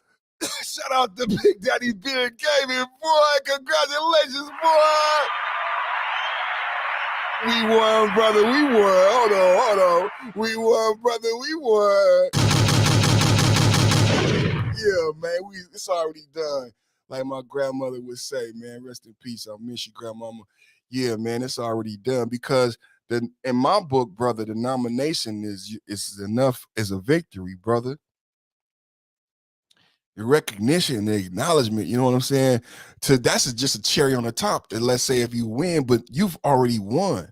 Shout out to Big Daddy Beard Gaming, boy. Congratulations, boy. We won, brother. We won. Hold on. We won, brother. We won. Yeah, man. It's already done. Like my grandmother would say, man, rest in peace. I miss you, grandmama. Yeah, man, it's already done because in my book, brother, the nomination is enough as a victory, brother. the recognition, the acknowledgement, you know what I'm saying? That's just a cherry on the top. And let's say if you win, but you've already won.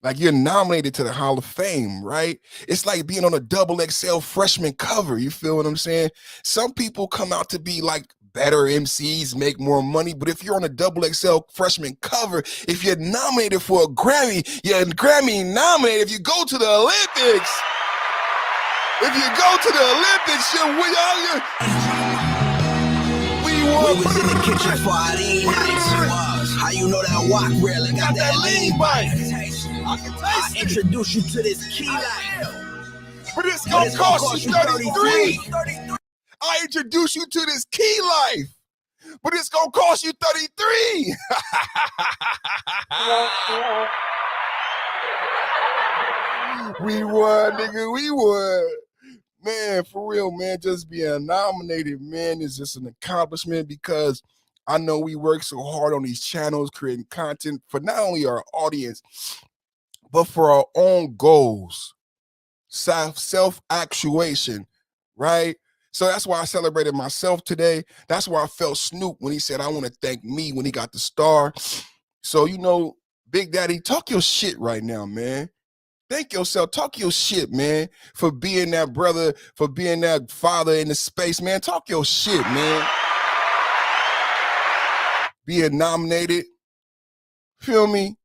Like you're nominated to the Hall of Fame, right? It's like being on a XXL freshman cover. You feel what I'm saying? Some people come out to be like better MCs, make more money. But if you're on a XXL freshman cover, if you're nominated for a Grammy, you're Grammy nominated. If you go to the Olympics, We was in the kitchen Friday nights. How you know that walk really got that lean bite? I introduce you to this key life, but it's gonna cost you 33. I introduce you to this key life, but it's gonna cost you 33. We won, nigga. We won. Man, for real, man, just being nominated, man, is just an accomplishment because I know we work so hard on these channels, creating content for not only our audience, but for our own goals, self-actuation, right? So that's why I celebrated myself today. That's why I felt Snoop when he said, I want to thank me when he got the star. So, you know, Big Daddy, talk your shit right now, man. Thank yourself. Talk your shit, man, for being that brother, for being that father in the space, man. Talk your shit, man. Being nominated. Feel me?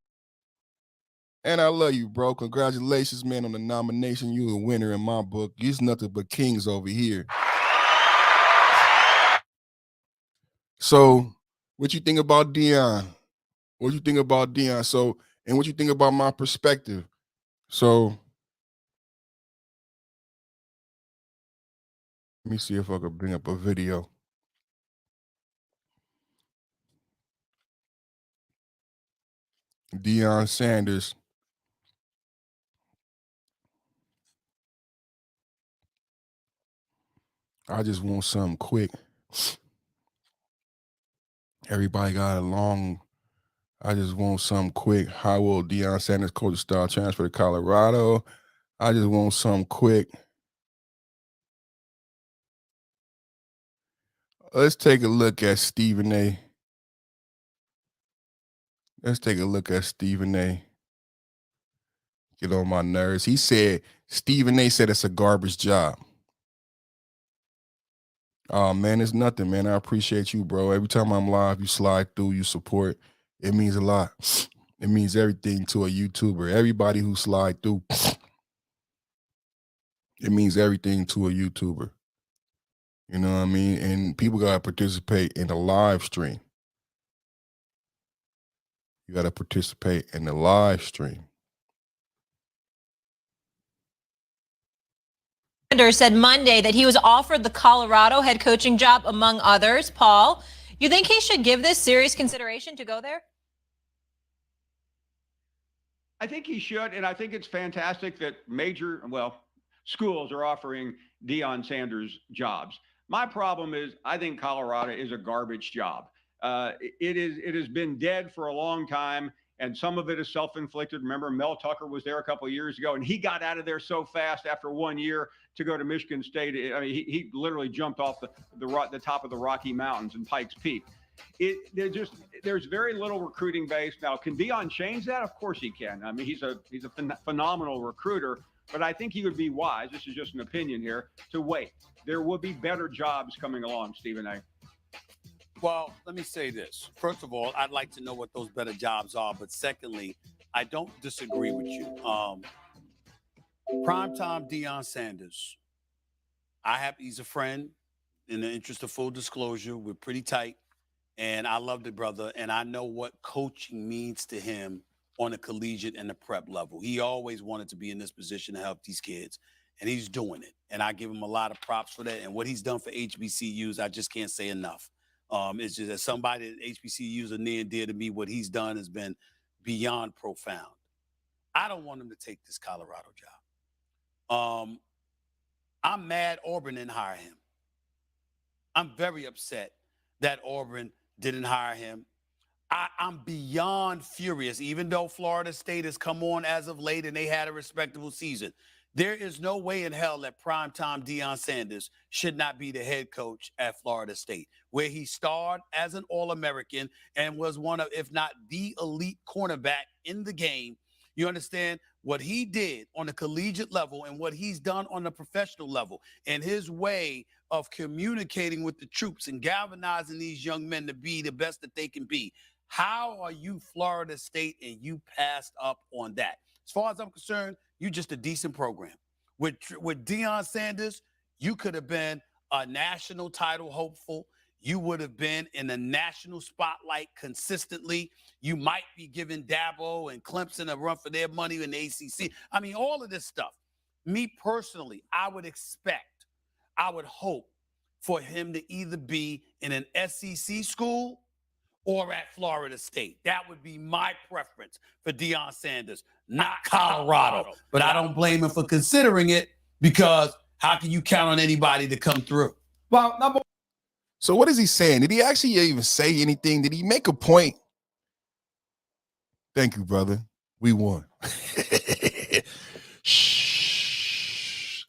And I love you, bro. Congratulations, man, on the nomination. You a winner in my book. You's nothing but kings over here. So, what you think about Deion? What you think about Deion? So, and what you think about my perspective? So, let me see if I can bring up a video. Deion Sanders. I just want something quick. Everybody got along. I just want something quick. How will Deion Sanders coach style transfer to Colorado? I just want something quick. Let's take a look at Stephen A. Let's take a look at Stephen A. Get on my nerves. He said, Stephen A said it's a garbage job. Oh, man, it's nothing, man. I appreciate you, bro. Every time I'm live, you slide through, you support. It means a lot. It means everything to a YouTuber. Everybody who slide through, it means everything to a YouTuber. You know what I mean? And people got to participate in the live stream. You got to participate in the live stream. Said Monday that he was offered the Colorado head coaching job, among others. Paul, you think he should give this serious consideration to go there? I think he should, and I think it's fantastic that schools are offering Deion Sanders jobs. My problem is I think Colorado is a garbage job. It has been dead for a long time, and some of it is self-inflicted. Remember, Mel Tucker was there a couple of years ago, and he got out of there so fast after 1 year to go to Michigan State. I mean, he literally jumped off the top of the Rocky Mountains in Pikes Peak. There's very little recruiting base. Now, can Deion change that? Of course he can. I mean, he's a phenomenal recruiter, but I think he would be wise, this is just an opinion here, to wait. There will be better jobs coming along, Stephen A. Well, let me say this. First of all, I'd like to know what those better jobs are. But secondly, I don't disagree with you. Primetime Deion Sanders. He's a friend. In the interest of full disclosure, we're pretty tight. And I love the brother. And I know what coaching means to him on a collegiate and a prep level. He always wanted to be in this position to help these kids. And he's doing it. And I give him a lot of props for that. And what he's done for HBCUs, I just can't say enough. It's just as somebody at HBCUs are near and dear to me, what he's done has been beyond profound. I don't want him to take this Colorado job. I'm mad Auburn didn't hire him. I'm very upset that Auburn didn't hire him. I'm beyond furious, even though Florida State has come on as of late and they had a respectable season. There is no way in hell that primetime Deion Sanders should not be the head coach at Florida State, where he starred as an All-American and was one of, if not the elite cornerback in the game. You understand what he did on the collegiate level and what he's done on the professional level, and his way of communicating with the troops and galvanizing these young men to be the best that they can be. How are you Florida State and you passed up on that? As far as I'm concerned, you're just a decent program. With Deion Sanders, you could have been a national title hopeful. You would have been in the national spotlight consistently. You might be giving Dabo and Clemson a run for their money in the ACC. I mean, all of this stuff. Me personally, I would hope for him to either be in an SEC school or at Florida State. That would be my preference for Deion Sanders, not Colorado. But I don't blame him for considering it, because how can you count on anybody to come through? Well, so what is he saying? Did he actually even say anything? Did he make a point? Thank you, brother. We won. Shh.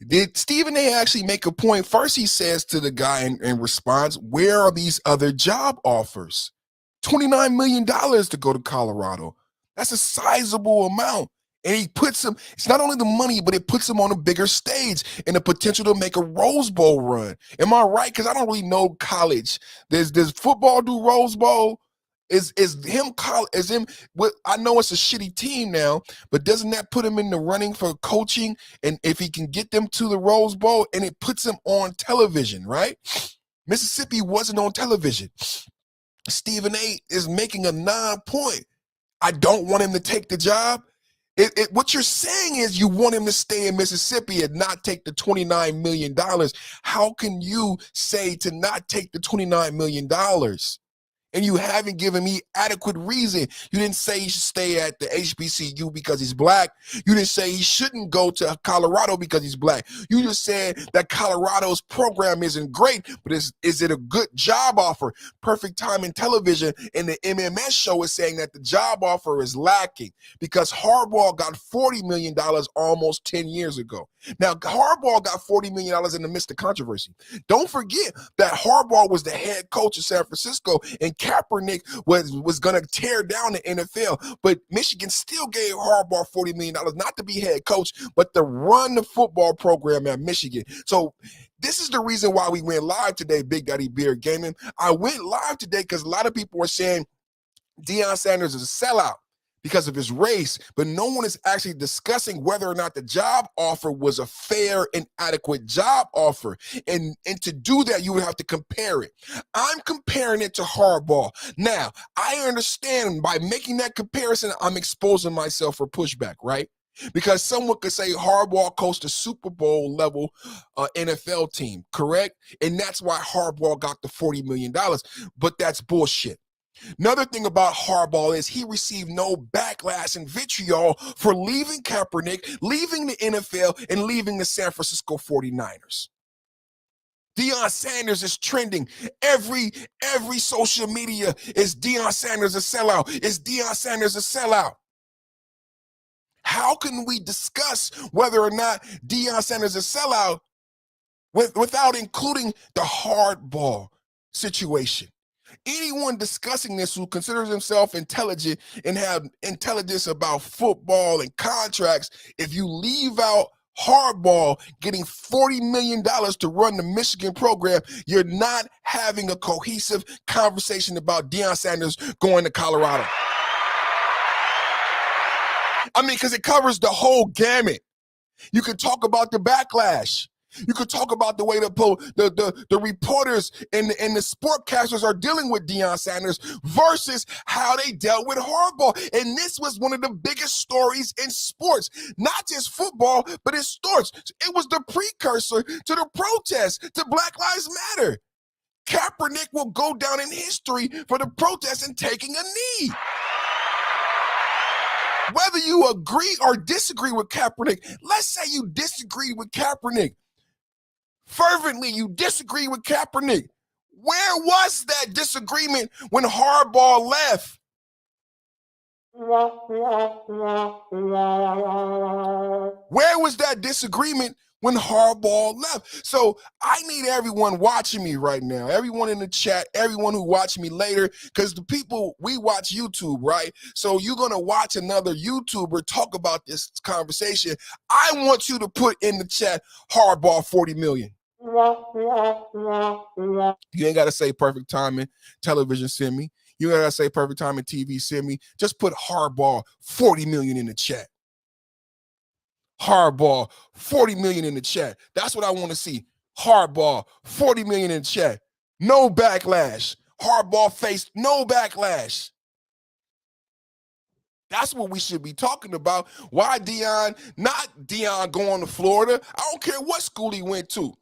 Did Stephen A actually make a point? First, he says to the guy in response, where are these other job offers? $29 million to go to Colorado. That's a sizable amount. And he puts him, it's not only the money, but it puts him on a bigger stage and the potential to make a Rose Bowl run. Am I right? Because I don't really know college. Does football do Rose Bowl? Is him? I know it's a shitty team now, but doesn't that put him in the running for coaching? And if he can get them to the Rose Bowl, and it puts him on television, right? Mississippi wasn't on television. Stephen A is making a non-point. I don't want him to take the job. What you're saying is you want him to stay in Mississippi and not take the $29 million. How can you say to not take the $29 million? And you haven't given me adequate reason. You didn't say he should stay at the HBCU because he's black. You didn't say he shouldn't go to Colorado because he's black. You just said that Colorado's program isn't great, but is it a good job offer? Perfect Time in Television and the MMS show is saying that the job offer is lacking because Harbaugh got $40 million almost 10 years ago. Now, Harbaugh got $40 million in the midst of controversy. Don't forget that Harbaugh was the head coach of San Francisco, and Kaepernick was going to tear down the NFL. But Michigan still gave Harbaugh $40 million, not to be head coach, but to run the football program at Michigan. So this is the reason why we went live today, Big Daddy Beard Gaming. I went live today because a lot of people are saying Deion Sanders is a sellout because of his race, but no one is actually discussing whether or not the job offer was a fair and adequate job offer. And to do that, you would have to compare it. I'm comparing it to Harbaugh. Now, I understand by making that comparison, I'm exposing myself for pushback, right? Because someone could say Harbaugh coached a Super Bowl level NFL team, correct? And that's why Harbaugh got the $40 million, but that's bullshit. Another thing about Harbaugh is he received no backlash and vitriol for leaving Kaepernick, leaving the NFL, and leaving the San Francisco 49ers. Deion Sanders is trending. Every social media is Deion Sanders a sellout. Is Deion Sanders a sellout? How can we discuss whether or not Deion Sanders is a sellout without including the hardball situation? Anyone discussing this who considers himself intelligent and have intelligence about football and contracts, if you leave out Harbaugh getting $40 million to run the Michigan program, you're not having a cohesive conversation about Deion Sanders going to Colorado. I mean, because it covers the whole gamut. You can talk about the backlash. You could talk about the way the reporters and the sportcasters are dealing with Deion Sanders versus how they dealt with Harbaugh. And this was one of the biggest stories in sports, not just football, but in sports. It was the precursor to the protest, to Black Lives Matter. Kaepernick will go down in history for the protest and taking a knee. Whether you agree or disagree with Kaepernick, let's say you disagree with Kaepernick. Fervently, you disagree with Kaepernick. Where was that disagreement when Harbaugh left? Where was that disagreement when Harbaugh left? So I need everyone watching me right now, everyone in the chat, everyone who watch me later, because the people, we watch YouTube, right? So you're going to watch another YouTuber talk about this conversation. I want you to put in the chat, Harbaugh 40 million. You ain't got to say perfect timing, television send me. You got to say perfect timing, TV send me. Just put Harbaugh 40 million in the chat. Harbaugh 40 million in the chat. That's what I want to see. Harbaugh 40 million in the chat. No backlash. Harbaugh faced no backlash. That's what we should be talking about. Why Deion, not Deion going to Florida. I don't care what school he went to.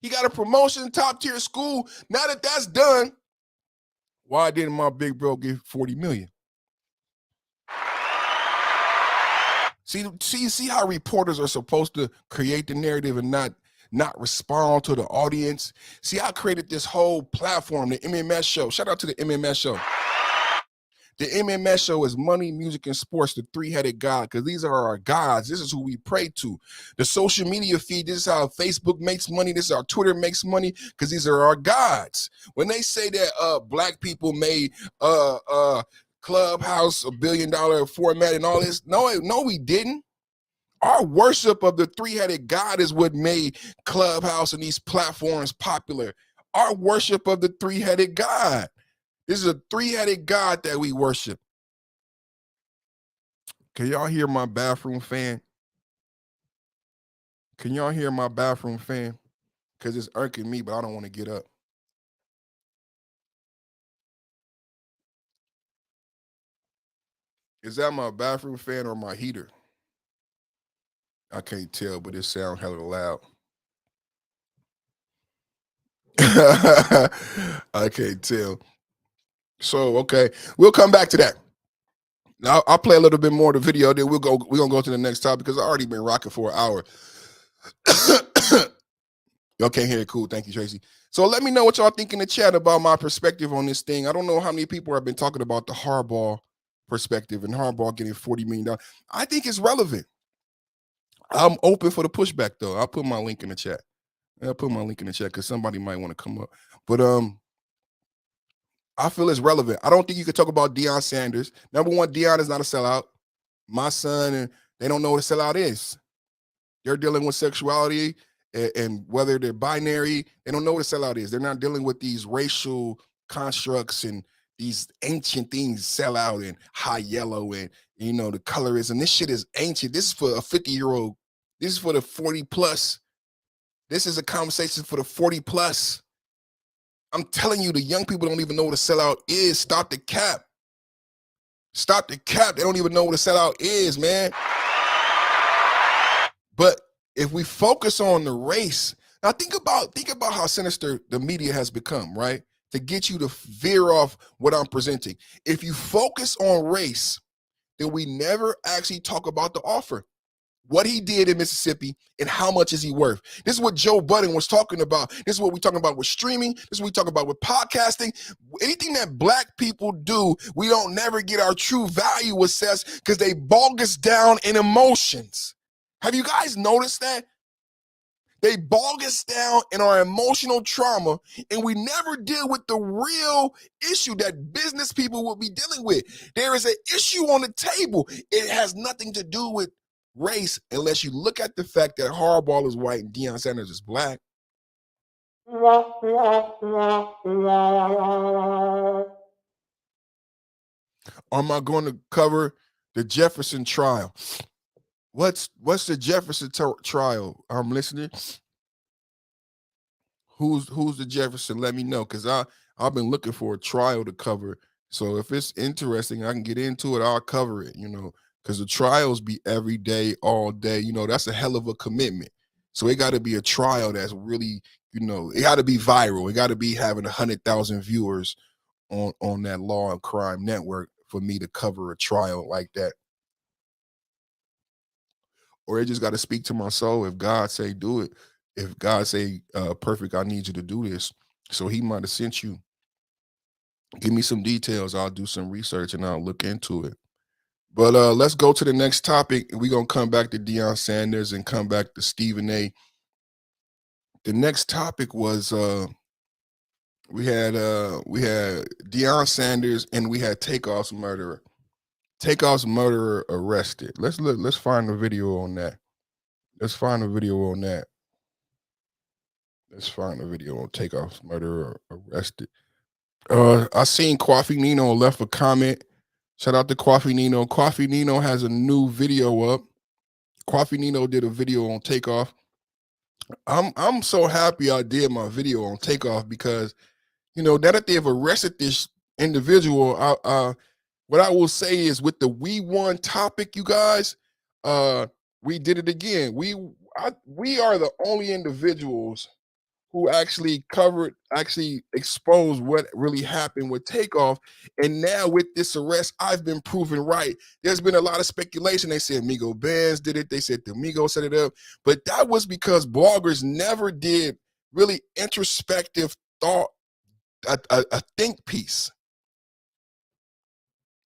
He got a promotion, top tier school. Now that that's done, why didn't my big bro get 40 million? See how reporters are supposed to create the narrative and not respond to the audience. See, I created this whole platform, the MMS show. Shout out to the MMS show. The MMS show is money, music, and sports, the three-headed God, because these are our gods. This is who we pray to. The social media feed, this is how Facebook makes money. This is how Twitter makes money, because these are our gods. When they say that black people made Clubhouse $1 billion format and all this, no, we didn't. Our worship of the three-headed God is what made Clubhouse and these platforms popular. Our worship of the three-headed God. This is a three-headed God that we worship. Can y'all hear my bathroom fan? Can y'all hear my bathroom fan? Because it's irking me, but I don't want to get up. Is that my bathroom fan or my heater? I can't tell, but it sounds hella loud. I can't tell. So, okay, we'll come back to that. Now, I'll play a little bit more of the video, then we're gonna go to the next topic because I've already been rocking for an hour. Y'all can't hear it. Cool. Thank you, Tracy. So let me know what y'all think in the chat about my perspective on this thing. I don't know how many people have been talking about the Harbaugh perspective and Harbaugh getting $40 million. I think it's relevant. I'm open for the pushback, though. I'll put my link in the chat. I'll put my link in the chat because somebody might want to come up. But I feel it's relevant. I don't think you could talk about Deion Sanders. Number one, Deion is not a sellout. My son, and they don't know what a sellout is. They're dealing with sexuality and whether they're binary, they don't know what a sellout is. They're not dealing with these racial constructs and these ancient things, sellout and high yellow and, you know, the colorism. This shit is ancient. This is for a 50-year-old. This is for the 40 plus. This is a conversation for the 40 plus. I'm telling you, the young people don't even know what a sellout is. Stop the cap. Stop the cap. They don't even know what a sellout is, man. But if we focus on the race, now think about how sinister the media has become, right? To get you to veer off what I'm presenting. If you focus on race, then we never actually talk about the offer. What he did in Mississippi and how much is he worth? This is what Joe Budden was talking about. This is what we're talking about with streaming. This is what we talk about with podcasting. Anything that black people do, we don't never get our true value assessed because they bog us down in emotions. Have you guys noticed that? They bog us down in our emotional trauma, and we never deal with the real issue that business people will be dealing with. There is an issue on the table. It has nothing to do with race unless you look at the fact that Harbaugh is white and Deion Sanders is black. Am I going to cover the Jefferson trial? What's the Jefferson trial? I'm listening. Who's the Jefferson? Let me know, because I've been looking for a trial to cover. So if it's interesting, I can get into it. I'll cover it, you know, because the trials be every day, all day. You know, that's a hell of a commitment. So it got to be a trial that's really, you know, it got to be viral. It got to be having 100,000 viewers on that Law and Crime Network for me to cover a trial like that. Or it just got to speak to my soul. If God say do it, if God say, perfect, I need you to do this. So he might have sent you Give me some details. I'll do some research and I'll look into it. But let's go to the next topic. We're going to come back to Deion Sanders and come back to Stephen A. The next topic was we had Deion Sanders and we had Takeoff's murderer. Takeoff's murderer arrested. Let's find the video on that. Let's find a video on that. Let's find a video on Takeoff's murderer arrested. I seen Coffee Nino left a comment. Shout out to Coffee Nino. Coffee Nino has a new video up. Coffee Nino did a video on Takeoff. I'm so happy I did my video on Takeoff because, you know, now that they've arrested this individual, what I will say is with the We Won topic, you guys, we did it again. We are the only individuals who actually exposed what really happened with Takeoff. And now with this arrest, I've been proven right. There's been a lot of speculation. They said Migo Benz did it. They said the Migo set it up. But that was because bloggers never did really introspective thought, a think piece,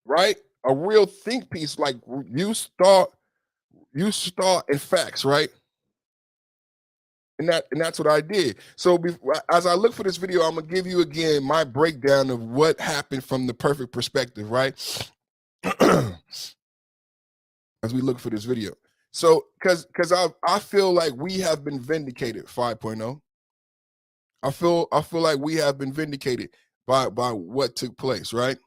right? A real think piece, like use thought and facts, right? And that's what I did. So as I look for this video, I'm gonna give you again my breakdown of what happened from the perfect perspective, right? As we look for this video. So because I feel like we have been vindicated, 5.0. I feel like we have been vindicated by what took place, right?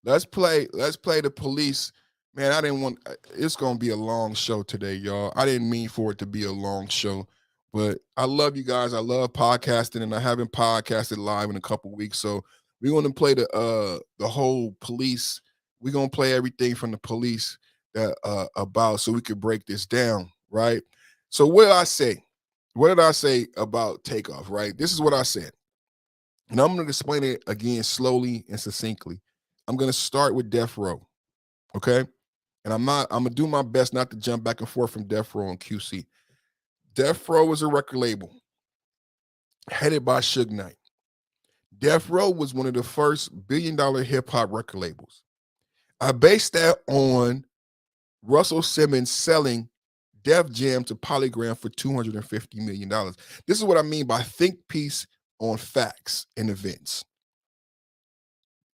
Let's play the police. Man, I didn't want, it's going to be a long show today, y'all. I didn't mean for it to be a long show, but I love you guys. I love podcasting, and I haven't podcasted live in a couple weeks. So we're going to play the whole police. We're going to play everything from the police that about, so we could break this down, right? So what did I say? What did I say about Takeoff, right? This is what I said. And I'm going to explain it again slowly and succinctly. I'm going to start with Death Row, okay? And I'm going to do my best not to jump back and forth from Death Row and QC. Death Row is a record label headed by Suge Knight. Death Row was one of the first billion-dollar hip-hop record labels. I based that on Russell Simmons selling Def Jam to Polygram for $250 million. This is what I mean by think piece on facts and events.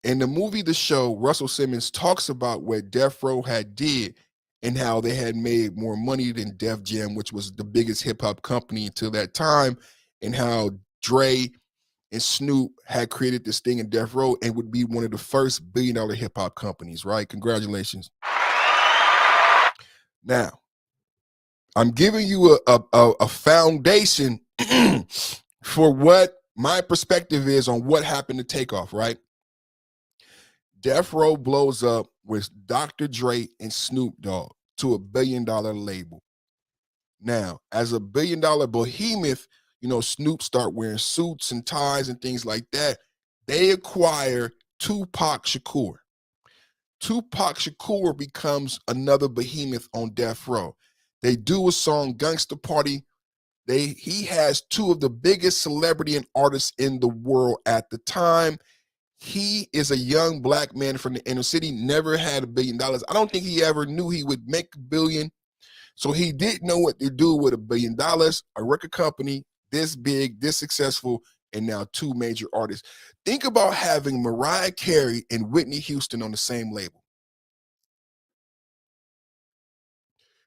In the movie The Show, Russell Simmons talks about what Death Row had did and how they had made more money than Def Jam, which was the biggest hip-hop company until that time, and how Dre and Snoop had created this thing in Death Row and would be one of the first billion-dollar hip-hop companies, right? Congratulations. Now, I'm giving you a foundation for what my perspective is on what happened to Takeoff, right? Death Row blows up with Dr. Dre and Snoop Dogg to $1 billion label. Now, as a $1 billion behemoth, you know, Snoop start wearing suits and ties and things like that. They acquire Tupac Shakur. Tupac Shakur becomes another behemoth on Death Row. They do a song, Gangsta Party. He has two of the biggest celebrity and artists in the world at the time. He is a young black man from the inner city, never had $1 billion. I don't think he ever knew he would make $1 billion. So he didn't know what to do with $1 billion, a record company this big, this successful, and now two major artists. Think about having Mariah Carey and Whitney Houston on the same label.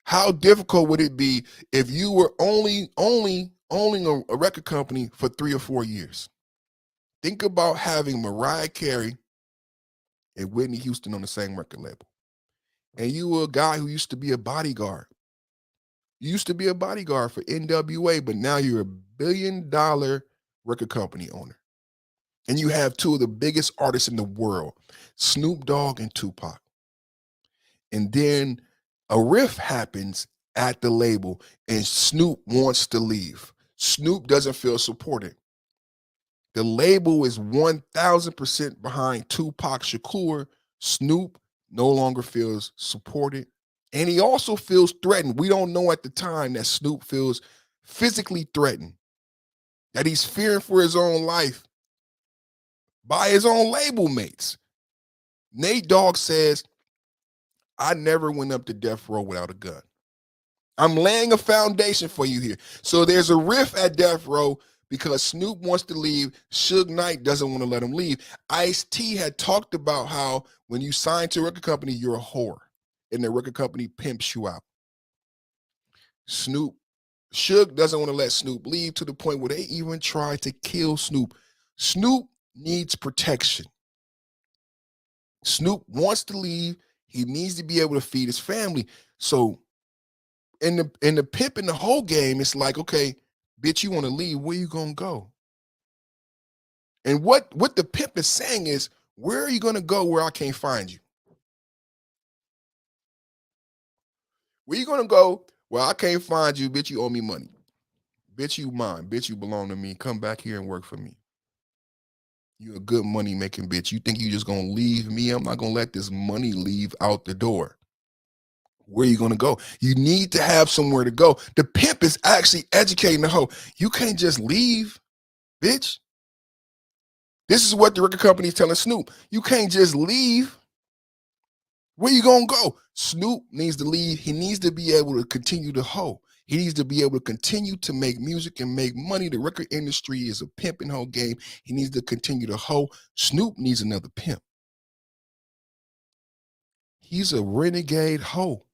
How difficult would it be if you were only owning a record company for 3 or 4 years? Think about having Mariah Carey and Whitney Houston on the same record label. And you were a guy who used to be a bodyguard. You used to be a bodyguard for NWA, but now you're $1 billion record company owner. And you have two of the biggest artists in the world, Snoop Dogg and Tupac. And then a rift happens at the label and Snoop wants to leave. Snoop doesn't feel supported. The label is 1,000% behind Tupac Shakur. Snoop no longer feels supported. And he also feels threatened. We don't know at the time that Snoop feels physically threatened, that he's fearing for his own life. by his own label mates. Nate Dogg says, I never went up to death row without a gun. I'm laying a foundation for you here. So there's a riff at death row because Snoop wants to leave. Suge Knight doesn't want to let him leave. Ice-T had talked about how when you sign to a record company, you're a whore, and the record company pimps you out. Suge doesn't want to let Snoop leave to the point where they even try to kill Snoop. Snoop needs protection. Snoop wants to leave. He needs to be able to feed his family. So in the pimp and the whole game, it's like, okay, bitch, you want to leave, where you gonna go? And what the pimp is saying is, where are you gonna go where I can't find you? Where you gonna go where I can't find you, bitch, you owe me money. Bitch, you mine. Bitch, you belong to me. Come back here and work for me. You a good money-making bitch. You think you just gonna leave me? I'm not gonna let this money leave out the door. Where are you gonna go? You need to have somewhere to go. The pimp is actually educating the hoe. You can't just leave, bitch. This is what the record company is telling Snoop. You can't just leave. Where you gonna go? Snoop needs to leave. He needs to be able to continue to hoe. He needs to be able to continue to make music and make money. The record industry is a pimp and hoe game. He needs to continue to hoe. Snoop needs another pimp. He's a renegade hoe.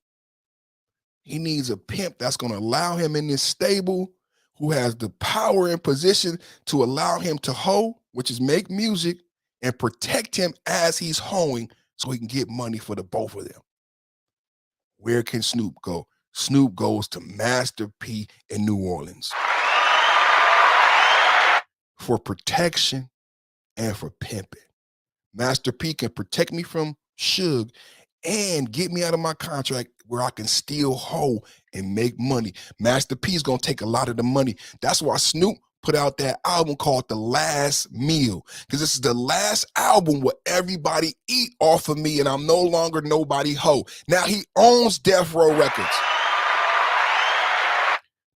He needs a pimp that's going to allow him in this stable, who has the power and position to allow him to hoe, which is make music, and protect him as he's hoeing so he can get money for the both of them. Where can Snoop go? Snoop goes to Master P in New Orleans for protection and for pimping. Master P can protect me from Suge and get me out of my contract where I can still hoe and make money. Master P is going to take a lot of the money. That's why Snoop put out that album called The Last Meal, because this is the last album where everybody eat off of me and I'm no longer nobody hoe. Now he owns Death Row Records.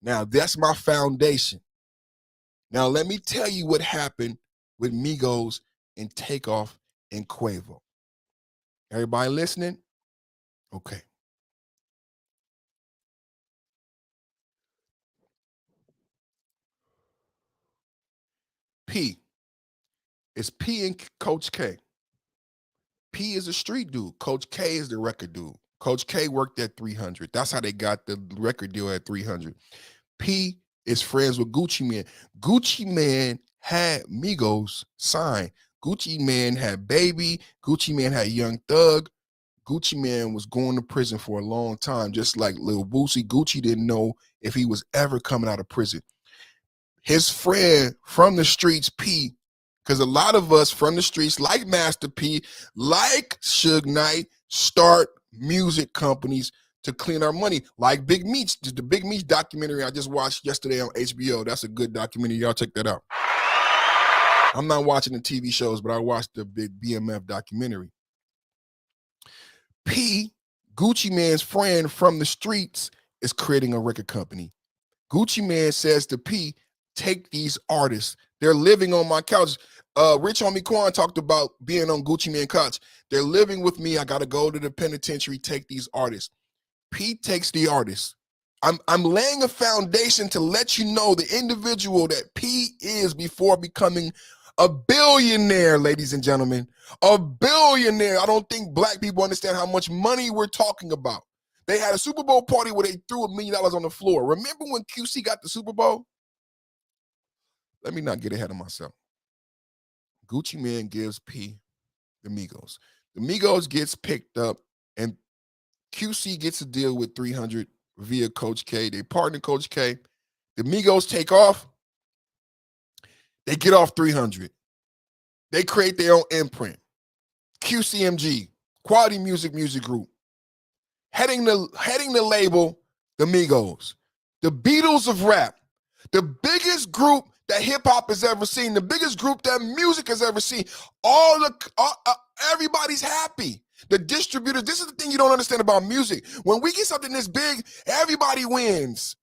Now that's my foundation. Now let me tell you what happened with Migos and Takeoff and Quavo. Everybody listening? Okay. P. It's P and Coach K. P is a street dude. Coach K is the record dude. Coach K worked at 300. That's how they got the record deal at 300. P is friends with Gucci Mane. Gucci Mane had Migos signed. Gucci Mane had Baby. Gucci Mane had Young Thug. Gucci Mane was going to prison for a long time, just like Lil Boosie. Gucci didn't know if he was ever coming out of prison. His friend from the streets, P, because a lot of us from the streets, like Master P, like Suge Knight, start music companies to clean our money, like Big Meech. The Big Meech documentary I just watched yesterday on HBO. That's a good documentary. Y'all check that out. I'm not watching the TV shows, but I watched the big BMF documentary. P, Gucci Mane's friend from the streets, is creating a record company. Gucci Mane says to P, take these artists. They're living on my couch. Rich Homie Quan talked about being on Gucci Mane couch. They're living with me. I got to go to the penitentiary, take these artists. P takes the artists. I'm laying a foundation to let you know the individual that P is before becoming a billionaire, ladies and gentlemen. A billionaire. I don't think black people understand how much money we're talking about. They had a Super Bowl party where they threw $1 million on the floor. Remember when QC got the Super Bowl? Let me not get ahead of myself. Gucci Mane gives P the Migos. The Migos gets picked up, and QC gets a deal with 300 via Coach K. They partner Coach K. The Migos take off. They get off 300. They create their own imprint. QCMG, Quality Music Group. Heading the label, the Migos. The Beatles of rap. The biggest group that hip-hop has ever seen. The biggest group that music has ever seen. Everybody's happy. The distributors, this is the thing you don't understand about music. When we get something this big, everybody wins.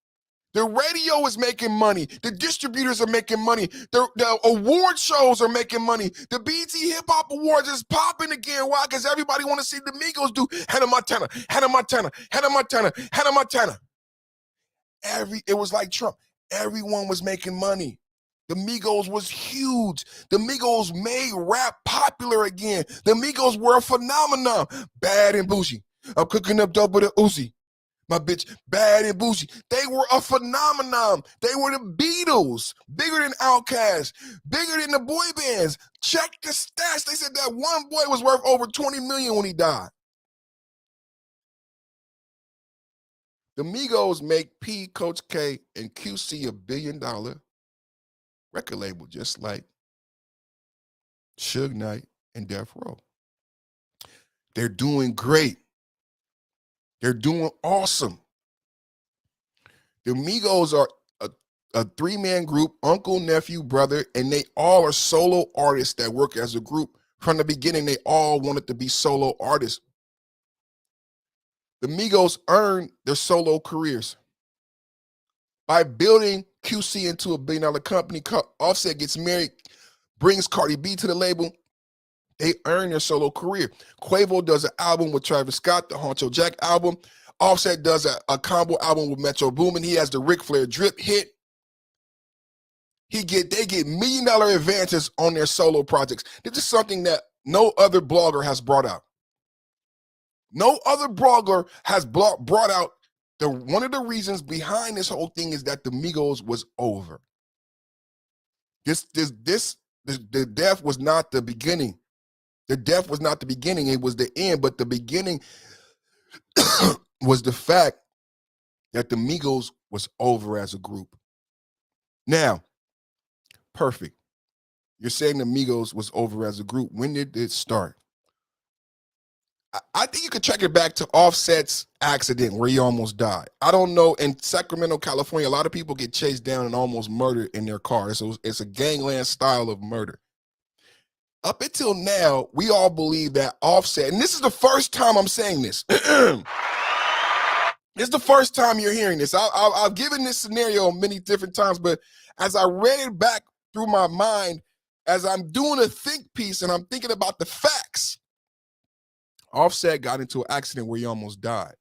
The radio is making money. The distributors are making money. The award shows are making money. The BT Hip Hop Awards is popping again. Why? Because everybody want to see the Migos do Hannah Montana, Hannah Montana, Hannah Montana, Hannah Montana. It was like Trump. Everyone was making money. The Migos was huge. The Migos made rap popular again. The Migos were a phenomenon. Bad and bougie. I'm cooking up dope with a Uzi. My bitch, bad and bougie. They were a phenomenon. They were the Beatles. Bigger than Outkast. Bigger than the boy bands. Check the stats. They said that one boy was worth over 20 million when he died. The Migos make P, Coach K, and QC $1 billion record label, just like Suge Knight and Death Row. They're doing great. They're doing awesome. The Migos are a three-man group, uncle, nephew, brother, and they all are solo artists that work as a group. From the beginning, they all wanted to be solo artists. The Migos earned their solo careers by building QC into a $1 billion company. Offset gets married, brings Cardi B to the label. They earn their solo career. Quavo does an album with Travis Scott, the Honcho Jack album. Offset does a combo album with Metro Boomin. He has the Ric Flair drip hit. They get $1 million advances on their solo projects. This is something that no other blogger has brought out. No other blogger has brought out one of the reasons behind this whole thing is that the Migos was over. The death was not the beginning. The death was not the beginning. It was the end. But the beginning was the fact that the Migos was over as a group. Now, perfect. You're saying the Migos was over as a group. When did it start? I think you could track it back to Offset's accident where he almost died. I don't know. In Sacramento, California, a lot of people get chased down and almost murdered in their car. It's a gangland style of murder. Up until now, we all believe that Offset, and this is the first time I'm saying this. This is the first time you're hearing this. I've given this scenario many different times, but as I read it back through my mind, as I'm doing a think piece and I'm thinking about the facts, Offset got into an accident where he almost died.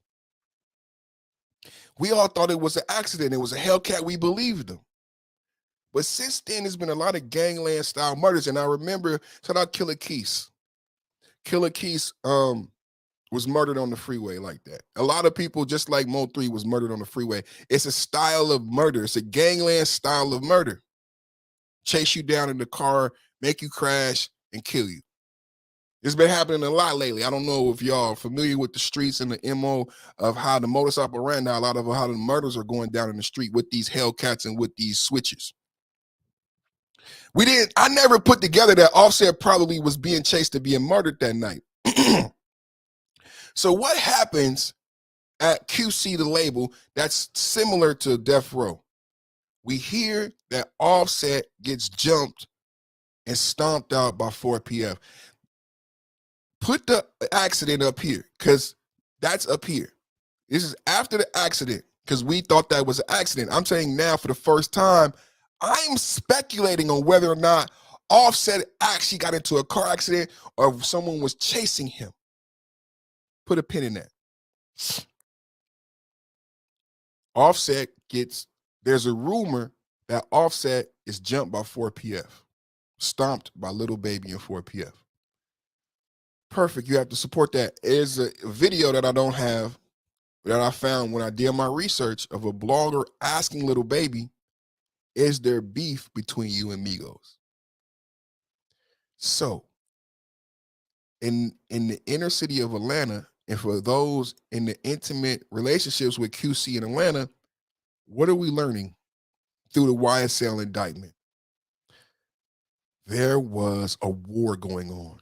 We all thought it was an accident. It was a Hellcat. We believed him. But since then, there's been a lot of gangland style murders. And I remember, shout out Killer Keith. Killer Keith was murdered on the freeway like that. A lot of people, just like Mo 3, was murdered on the freeway. It's a style of murder. It's a gangland style of murder. Chase you down in the car, make you crash, and kill you. It's been happening a lot lately. I don't know if y'all are familiar with the streets and the MO of how the modus operandi, a lot of how the murders are going down in the street with these Hellcats and with these switches. I never put together that Offset probably was being chased to being murdered that night. So what happens at QC, the label, that's similar to Death Row? We hear that Offset gets jumped and stomped out by 4PF. Put the accident up here, because that's up here. This is after the accident, because we thought that was an accident. I'm saying now for the first time, I'm speculating on whether or not Offset actually got into a car accident or if someone was chasing him. Put a pin in that. Offset there's a rumor that Offset is jumped by 4PF, stomped by Lil Baby and 4PF. Perfect. You have to support that. There's a video that I don't have that I found when I did my research of a blogger asking Lil Baby, is there beef between you and Migos? So, in the inner city of Atlanta, and for those in the intimate relationships with QC in Atlanta, what are we learning through the YSL indictment? There was a war going on.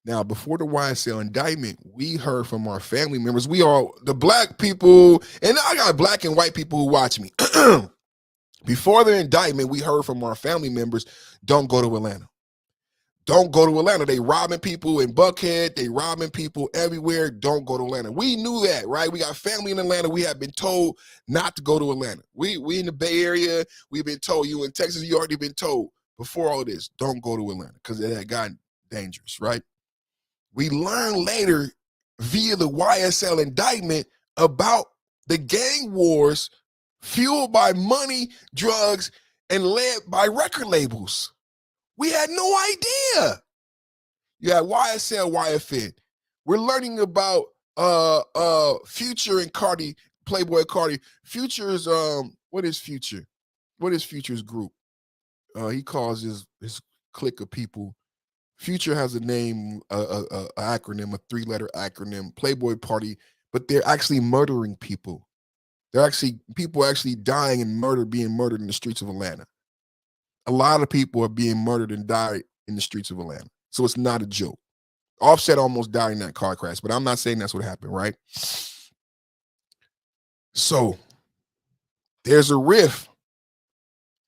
Now, before the YSL indictment, we heard from our family members. The black people, and I got black and white people who watch me. Before the indictment, we heard from our family members, don't go to Atlanta. Don't go to Atlanta. They robbing people in Buckhead. They robbing people everywhere. Don't go to Atlanta. We knew that, right? We got family in Atlanta. We have been told not to go to Atlanta. We in the Bay Area. We've been told. You in Texas, you already been told before all this, don't go to Atlanta because it had gotten dangerous, right? We learned later via the YSL indictment about the gang wars fueled by money, drugs, and led by record labels. We had no idea. You had YSL, YFN. We're learning about Future and Cardi, Playboy Cardi. Future's what is Future? What is Future's group? He calls his clique of people. Future has a name, a acronym, a 3-letter acronym, Playboy Party, but they're actually murdering people. People actually dying and being murdered in the streets of Atlanta. A lot of people are being murdered and died in the streets of Atlanta. So it's not a joke. Offset almost died in that car crash, but I'm not saying that's what happened, right? So there's a riff.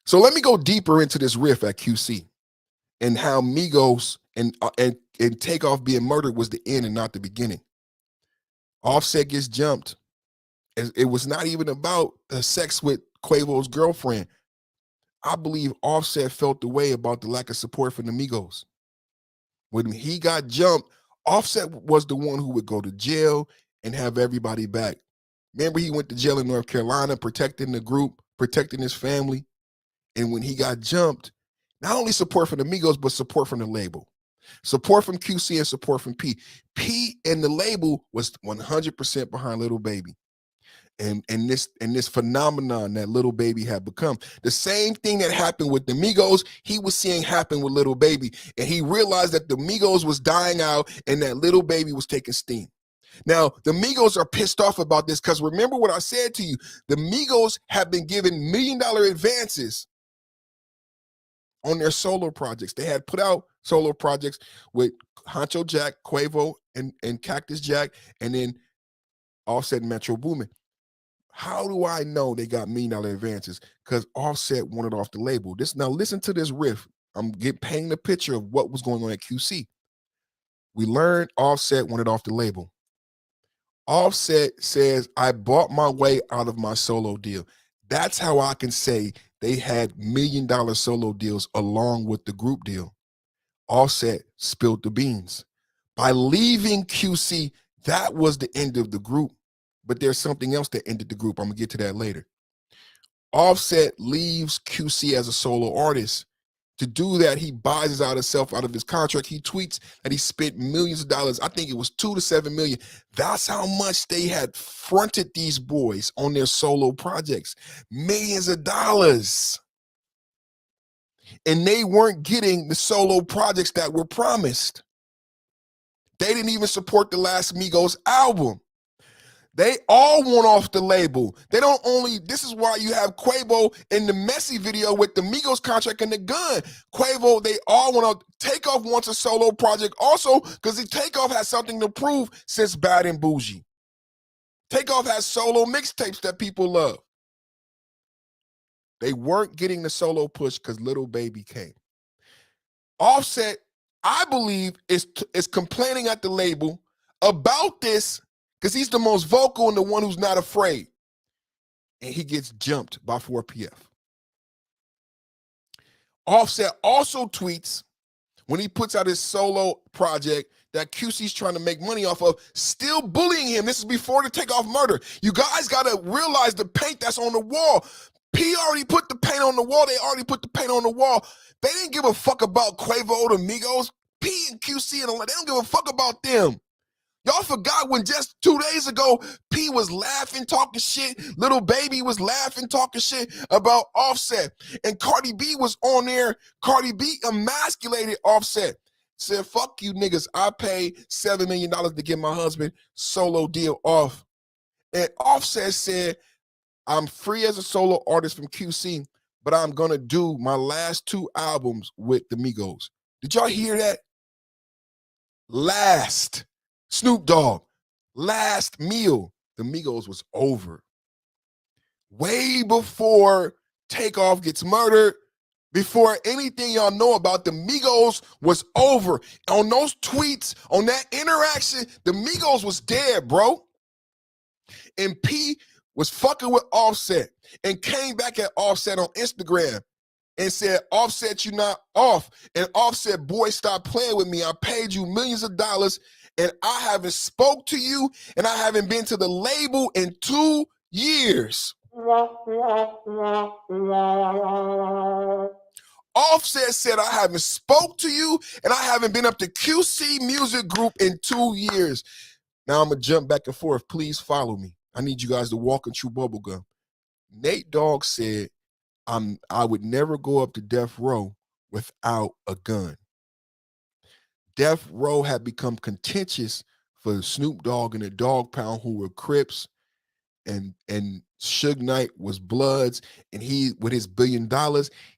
So let me go deeper into this riff at QC and how Migos and Takeoff being murdered was the end and not the beginning. Offset gets jumped. It was not even about the sex with Quavo's girlfriend. I believe Offset felt the way about the lack of support from the Migos. When he got jumped, Offset was the one who would go to jail and have everybody back. Remember, he went to jail in North Carolina, protecting the group, protecting his family. And when he got jumped, not only support from the Migos, but support from the label. Support from QC and support from P. P and the label was 100% behind Lil Baby. And this phenomenon that Lil Baby had become. The same thing that happened with the Migos, he was seeing happen with Lil Baby. And he realized that the Migos was dying out and that Lil Baby was taking steam. Now, the Migos are pissed off about this because remember what I said to you. The Migos have been given $1 million advances on their solo projects. They had put out solo projects with Honcho Jack, Quavo, and Cactus Jack, and then Offset and Metro Boomin. How do I know they got $1 million advances? Because Offset wanted off the label. Now listen to this riff. I'm painting the picture of what was going on at QC. We learned Offset wanted off the label. Offset says, I bought my way out of my solo deal. That's how I can say they had $1 million solo deals along with the group deal. Offset spilled the beans. By leaving QC, that was the end of the group. But there's something else that ended the group. I'm going to get to that later. Offset leaves QC as a solo artist. To do that, he buys himself out of his contract. He tweets that he spent millions of dollars. I think it was $2 to $7 million. That's how much they had fronted these boys on their solo projects. Millions of dollars. And they weren't getting the solo projects that were promised. They didn't even support the last Migos album. They all want off the label. They don't only, this is why you have Quavo in the Messy video with the Migos contract and the gun. Quavo, they all want to, Takeoff wants a solo project also because the Takeoff has something to prove since Bad and Bougie. Takeoff has solo mixtapes that people love. They weren't getting the solo push because Lil Baby came. Offset, I believe, is complaining at the label about this because he's the most vocal and the one who's not afraid. And he gets jumped by 4PF. Offset also tweets when he puts out his solo project that QC's trying to make money off of, still bullying him. This is before the Takeoff murder. You guys got to realize the paint that's on the wall. P already put the paint on the wall. They already put the paint on the wall. They didn't give a fuck about Quavo, the Migos. P and QC, and they don't give a fuck about them. Y'all forgot when just 2 days ago, P was laughing, talking shit. Lil Baby was laughing, talking shit about Offset. And Cardi B was on there. Cardi B emasculated Offset. Said, fuck you niggas. I paid $7 million to get my husband solo deal off. And Offset said, I'm free as a solo artist from QC, but I'm going to do my last 2 albums with the Migos. Did y'all hear that? Last. Snoop Dogg, last meal, the Migos was over. Way before Takeoff gets murdered, Before anything y'all know about, the Migos was over. On those tweets, on that interaction, the Migos was dead, bro. And P was fucking with Offset and came back at Offset on Instagram and said, Offset, you not off. And Offset, boy, stop playing with me. I paid you millions of dollars and I haven't spoke to you and I haven't been to the label in 2 years. Offset said, I haven't spoke to you and I haven't been up to QC Music Group in 2 years. Now I'm going to jump back and forth. Please follow me. I need you guys to walk and chew bubblegum. Nate Dogg said, I would never go up to Death Row without a gun. Death Row had become contentious for Snoop Dogg and the Dogg Pound, who were Crips, and Suge Knight was Bloods, and he, with his $1 billion,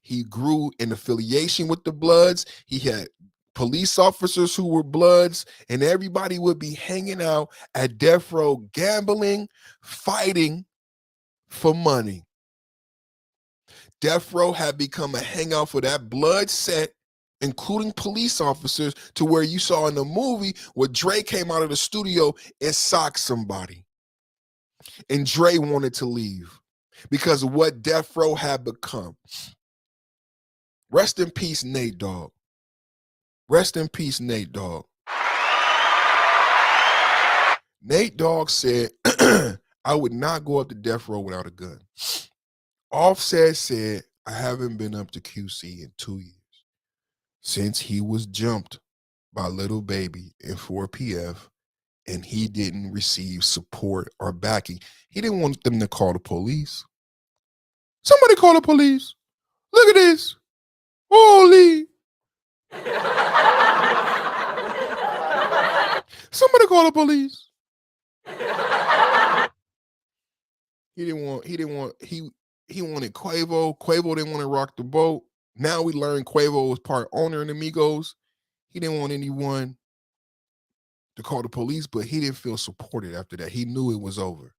he grew in affiliation with the Bloods. He had police officers who were Bloods, and everybody would be hanging out at Death Row, gambling, fighting for money. Death Row had become a hangout for that Blood set, including police officers, to where you saw in the movie where Dre came out of the studio and socked somebody. And Dre wanted to leave because of what Death Row had become. Rest in peace, Nate Dogg. Rest in peace, Nate Dogg. Nate Dogg said, I would not go up to Death Row without a gun. Offset said, I haven't been up to QC in 2 years since he was jumped by Lil Baby in 4PF and he didn't receive support or backing. He didn't want them to call the police. Somebody call the police. Look at this. Holy. Somebody call the police. He wanted Quavo. Quavo didn't want to rock the boat. Now we learned Quavo was part owner in the Migos. He didn't want anyone to call the police, but he didn't feel supported after that. He knew it was over.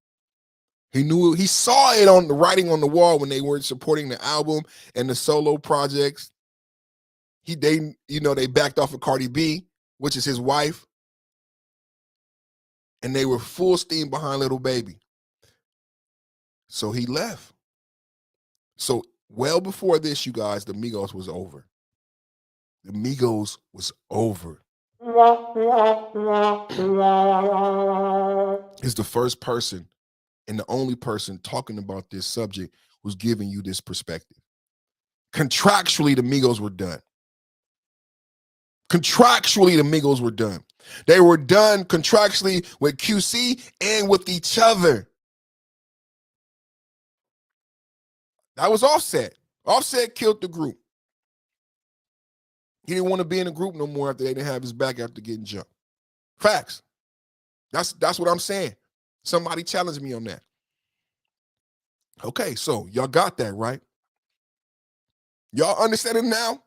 He saw it on the writing on the wall when they weren't supporting the album and the solo projects. They backed off of Cardi B, which is his wife, and they were full steam behind Lil Baby. So he left. So well before this, you guys, the Migos was over. The Migos was over. It's the first person and the only person talking about this subject who's giving you this perspective. Contractually, the Migos were done. Contractually, the Migos were done. They were done contractually with QC and with each other. That was Offset. Offset killed the group. He didn't want to be in the group no more after they didn't have his back after getting jumped. Facts. That's what I'm saying. Somebody challenged me on that. Okay, so y'all got that, right? Y'all understand it now?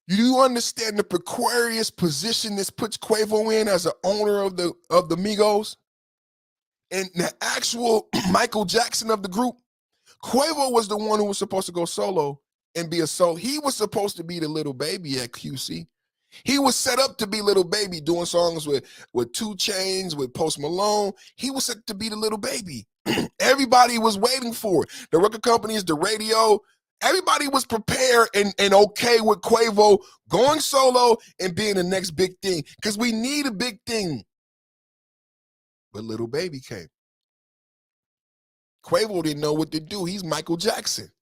Do you understand the precarious position this puts Quavo in as an owner of the Migos? And the actual Michael Jackson of the group? Quavo was the one who was supposed to go solo and be a solo. He was supposed to be the Lil Baby at QC. He was set up to be Lil Baby, doing songs with 2 Chainz, with Post Malone. He was set to be the Lil Baby. Everybody was waiting for it. The record companies, the radio, everybody was prepared and okay with Quavo going solo and being the next big thing, because we need a big thing. But Lil Baby came. Quavo didn't know what to do. He's Michael Jackson.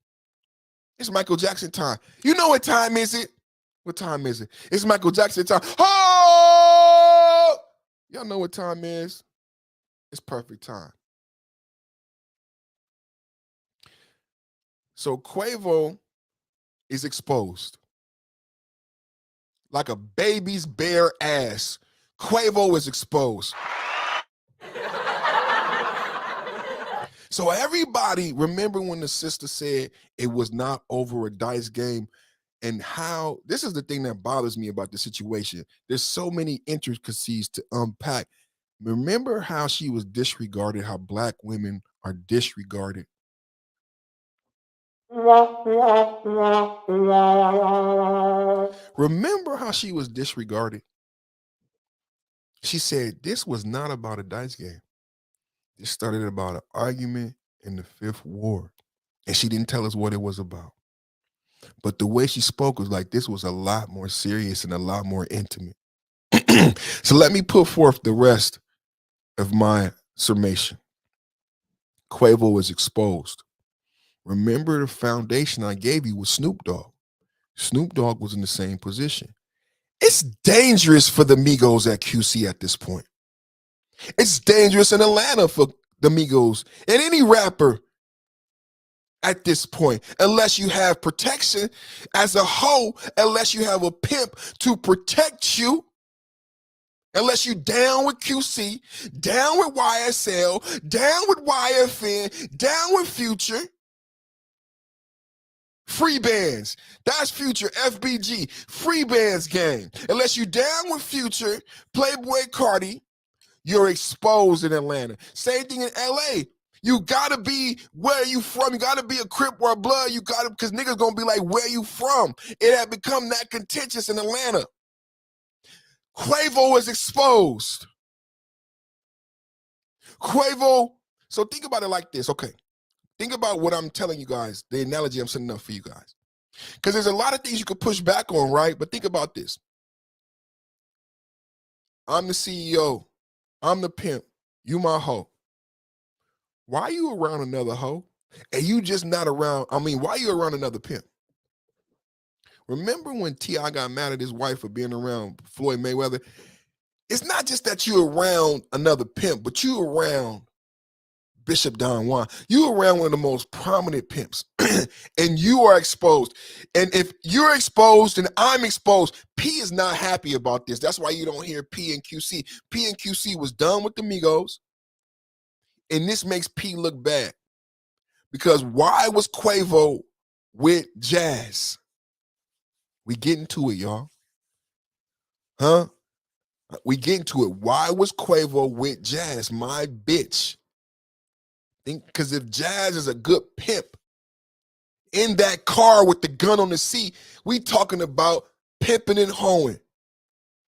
It's Michael Jackson time. You know what time is it? What time is it? It's Michael Jackson time. Oh! Y'all know what time is? It's perfect time. So Quavo is exposed. Like a baby's bare ass. Quavo is exposed. So everybody, remember when the sister said it was not over a dice game, and how, this is the thing that bothers me about the situation. There's so many intricacies to unpack. Remember how she was disregarded, how Black women are disregarded. Remember how she was disregarded? She said this was not about a dice game. This started about an argument in the Fifth Ward. And she didn't tell us what it was about. But the way she spoke was like this was a lot more serious and a lot more intimate. So let me put forth the rest of my summation. Quavo was exposed. Remember the foundation I gave you was Snoop Dogg. Snoop Dogg was in the same position. It's dangerous for the Migos at QC at this point. It's dangerous in Atlanta for the Migos and any rapper at this point, unless you have protection as a hoe, unless you have a pimp to protect you, unless you down with QC, down with YSL, down with YFN, down with Future. Free bands. That's Future, FBG, free bands gang. Unless you down with Future, Playboy Cardi, you're exposed in Atlanta. Same thing in LA. You gotta be where you from. You gotta be a Crip or a Blood. You gotta, because niggas gonna be like, where you from? It had become that contentious in Atlanta. Quavo is exposed. Quavo, so think about it like this, okay. Think about what I'm telling you guys, the analogy I'm setting up for you guys. Because there's a lot of things you could push back on, right? But think about this. I'm the CEO. I'm the pimp. You my hoe. Why are you around another hoe? And you just not around, why are you around another pimp? Remember when T.I. got mad at his wife for being around Floyd Mayweather? It's not just that you're around another pimp, but you around Bishop Don Juan. You around one of the most prominent pimps, and you are exposed. And if you're exposed and I'm exposed, P is not happy about this. That's why you don't hear P and QC. P and QC was done with the Migos, and this makes P look bad. Because why was Quavo with Jazz? We get into it, y'all. Huh? We get into it. Why was Quavo with Jazz? My bitch. Because if Jazz is a good pimp in that car with the gun on the seat, we talking about pimping and hoeing.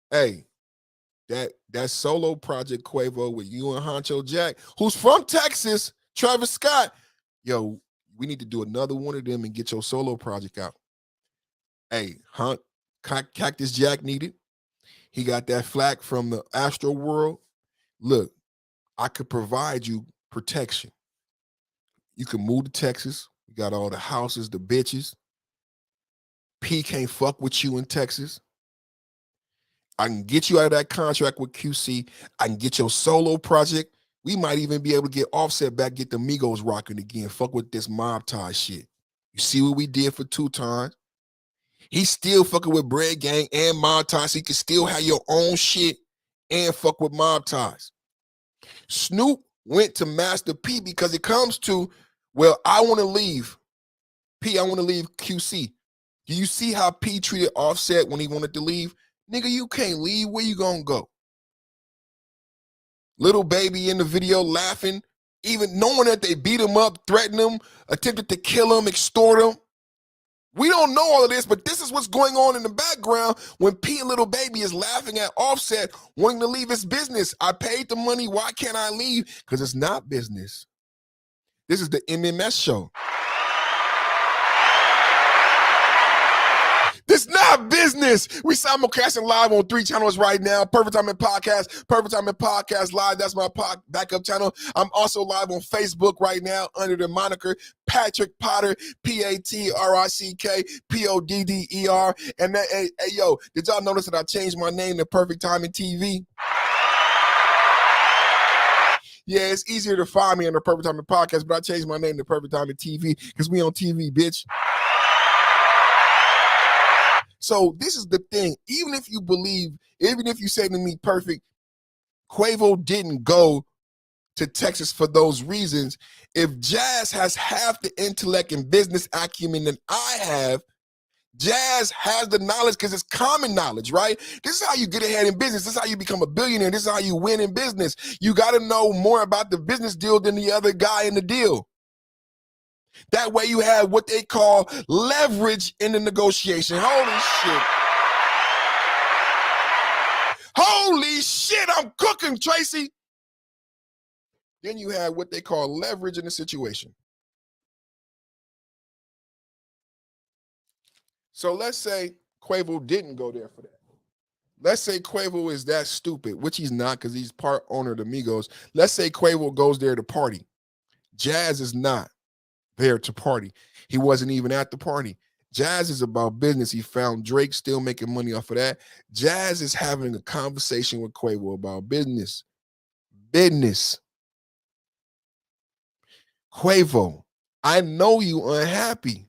Hey, that solo project Quavo with you and Honcho Jack, who's from Texas, Travis Scott. Yo, we need to do another one of them and get your solo project out. Hey, Cactus Jack needed. He got that flack from the Astro World. Look, I could provide you protection. You can move to Texas. You got all the houses, the bitches. P can't fuck with you in Texas. I can get you out of that contract with QC. I can get your solo project. We might even be able to get Offset back, get the Migos rocking again. Fuck with this mob tie shit. You see what we did for 2 times? He's still fucking with Bread Gang and mob ties, so you can still have your own shit and fuck with mob ties. Snoop went to Master P because it comes to, well, I want to leave. P, I want to leave QC. Do you see how P treated Offset when he wanted to leave? Nigga, you can't leave. Where you gonna go? Little Baby in the video laughing, even knowing that they beat him up, threatened him, attempted to kill him, extort him. We don't know all of this, but this is what's going on in the background when P and Little Baby is laughing at Offset, wanting to leave his business. I paid the money. Why can't I leave? Because it's not business. This is the MMS show. This not business. We simulcasting live on 3 channels right now. Perfect Timing Podcast, Perfect Timing Podcast Live. That's my backup channel. I'm also live on Facebook right now under the moniker Patrick Potter, PATRICK PODDER. And that, hey, yo, did y'all notice that I changed my name to Perfect Timing TV? Yeah, it's easier to find me on the Perfect Timing Podcast, but I changed my name to Perfect Timing TV because we on TV, bitch. So this is the thing. Even if you believe, even if you say to me, Perfect, Quavo didn't go to Texas for those reasons. If Jazz has half the intellect and business acumen that I have, Jazz has the knowledge because it's common knowledge, right? This is how you get ahead in business. This is how you become a billionaire. This is how you win in business. You got to know more about the business deal than the other guy in the deal. That way you have what they call leverage in the negotiation. Holy shit. Holy shit, I'm cooking, Tracy. Then you have what they call leverage in the situation. So let's say Quavo didn't go there for that. Let's say Quavo is that stupid, which he's not because he's part owner of the Migos. Let's say Quavo goes there to party. Jazz is not there to party. He wasn't even at the party. Jazz is about business. He found Drake still making money off of that. Jazz is having a conversation with Quavo about business. Business. Quavo, I know you unhappy.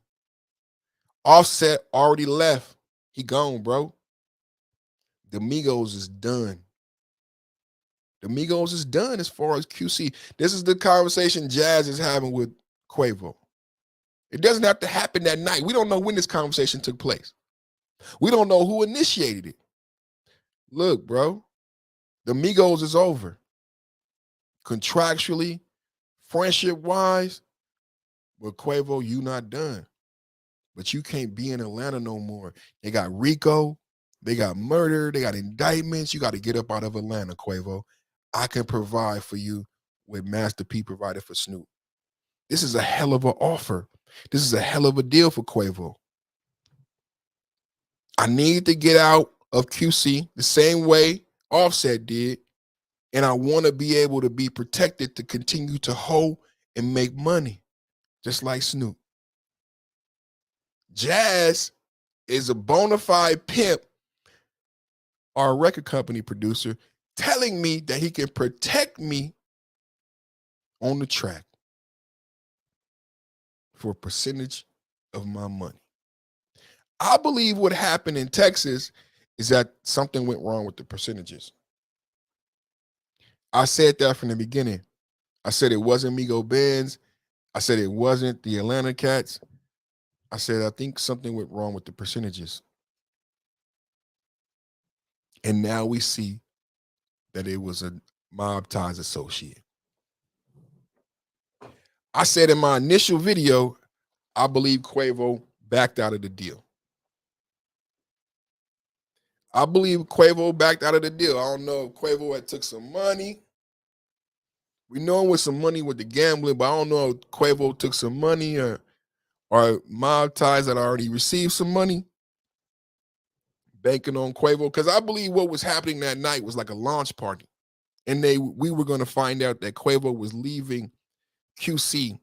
Offset already left. He gone, bro. The Migos is done. The Migos is done as far as QC. This is the conversation Jazz is having with Quavo. It doesn't have to happen that night. We don't know when this conversation took place. We don't know who initiated it. Look, bro, the Migos is over. Contractually, friendship-wise, with Quavo, you not done. But you can't be in Atlanta no more. They got RICO. They got murder. They got indictments. You got to get up out of Atlanta, Quavo. I can provide for you what Master P provided for Snoop. This is a hell of an offer. This is a hell of a deal for Quavo. I need to get out of QC the same way Offset did, and I want to be able to be protected to continue to hold and make money, just like Snoop. Jazz is a bona fide pimp or a record company producer telling me that he can protect me on the track for a percentage of my money. I believe what happened in Texas is that something went wrong with the percentages. I said that from the beginning. I said it wasn't Migo Benz. I said it wasn't the Atlanta Cats. I said I think something went wrong with the percentages. And now we see that it was a Mob Ties associate. I said in my initial video, I believe Quavo backed out of the deal. I believe Quavo backed out of the deal. I don't know if Quavo had took some money. We know it was some money with the gambling, but I don't know if Quavo took some money or Mob Ties had already received some money banking on Quavo. Because I believe what was happening that night was like a launch party. And we were going to find out that Quavo was leaving QC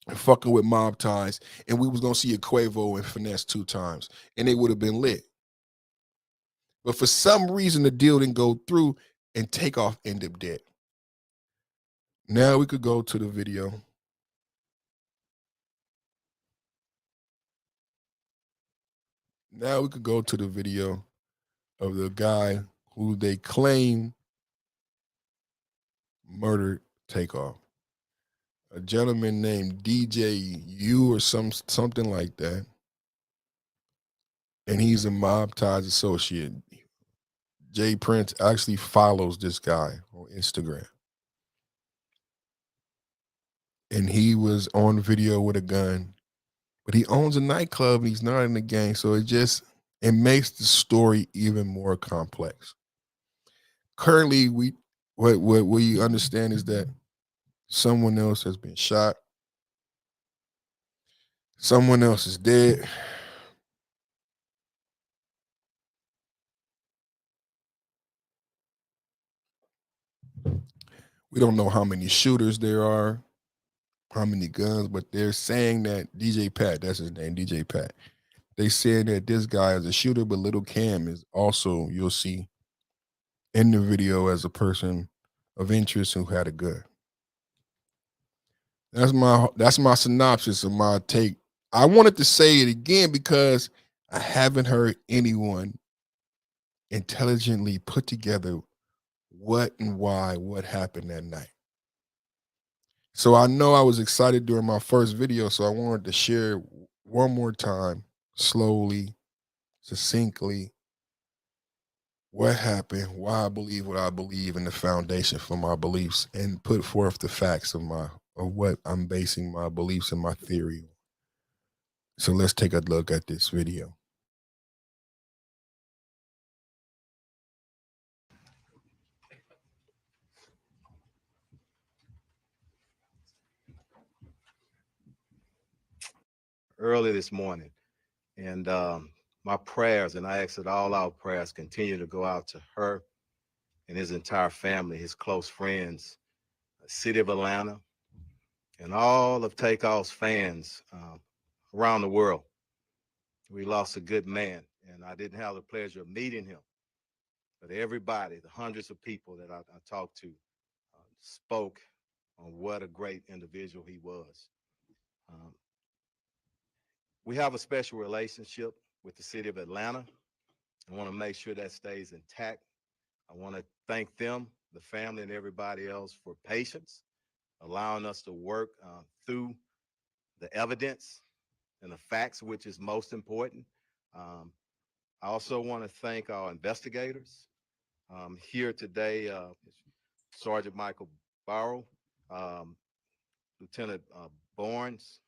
and fucking with Mob Ties, and we was going to see a Quavo and Finesse 2 times, and they would have been lit. But for some reason, the deal didn't go through, and Takeoff ended up dead. Now we could go to the video. Now we could go to the video of the guy who they claim murdered Takeoff. A gentleman named DJ U or something like that. And he's a Mob Ties associate. Jay Prince actually follows this guy on Instagram. And he was on video with a gun. But he owns a nightclub and he's not in the gang. So it makes the story even more complex. Currently, what we understand is that someone else has been shot. Someone else is dead. We don't know how many shooters there are, how many guns, but they're saying that DJ Pat, that's his name, DJ Pat. They said that this guy is a shooter, but Little Cam is also, you'll see in the video, as a person of interest who had a gun. That's my synopsis of my take. I wanted to say it again because I haven't heard anyone intelligently put together what and why, what happened that night. So I know I was excited during my first video, so I wanted to share one more time, slowly, succinctly, what happened, why I believe what I believe, and the foundation for my beliefs, and put forth the facts of of what I'm basing my beliefs and my theory on. So let's take a look at this video. Early this morning, and my prayers, and I ask that all our prayers continue to go out to her and his entire family, his close friends, the city of Atlanta, and all of Takeoff's fans around the world. We lost a good man, and I didn't have the pleasure of meeting him, but everybody, the hundreds of people that I talked to, spoke on what a great individual he was. We have a special relationship with the city of Atlanta. I want to make sure that stays intact. I want to thank them, the family, and everybody else for patience, allowing us to work through the evidence and the facts, which is most important. I also want to thank our investigators. Here today, Sergeant Michael Barrow, Lieutenant Barnes,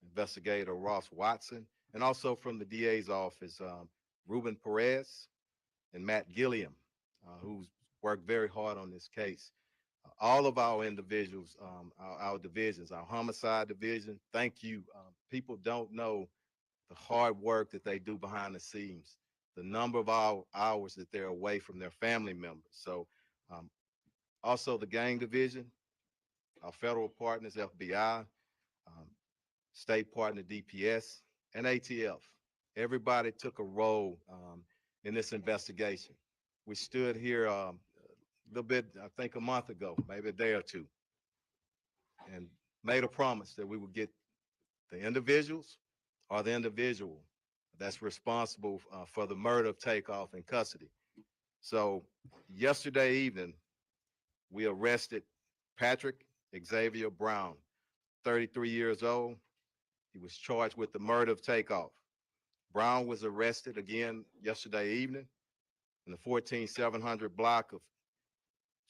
Investigator Ross Watson, and also from the DA's office, Ruben Perez and Matt Gilliam, who's worked very hard on this case. All of our individuals, our divisions, our homicide division, thank you. People don't know the hard work that they do behind the scenes, the number of hours that they're away from their family members. So also the gang division, our federal partners, FBI, state partner DPS, and ATF. Everybody took a role in this investigation. We stood here a little bit, I think a month ago, maybe a day or two, and made a promise that we would get the individuals or the individual that's responsible for the murder of Takeoff in custody. So yesterday evening, we arrested Patrick Xavier Brown, 33 years old. He was charged with the murder of Takeoff. Brown was arrested again yesterday evening in the 14700 block of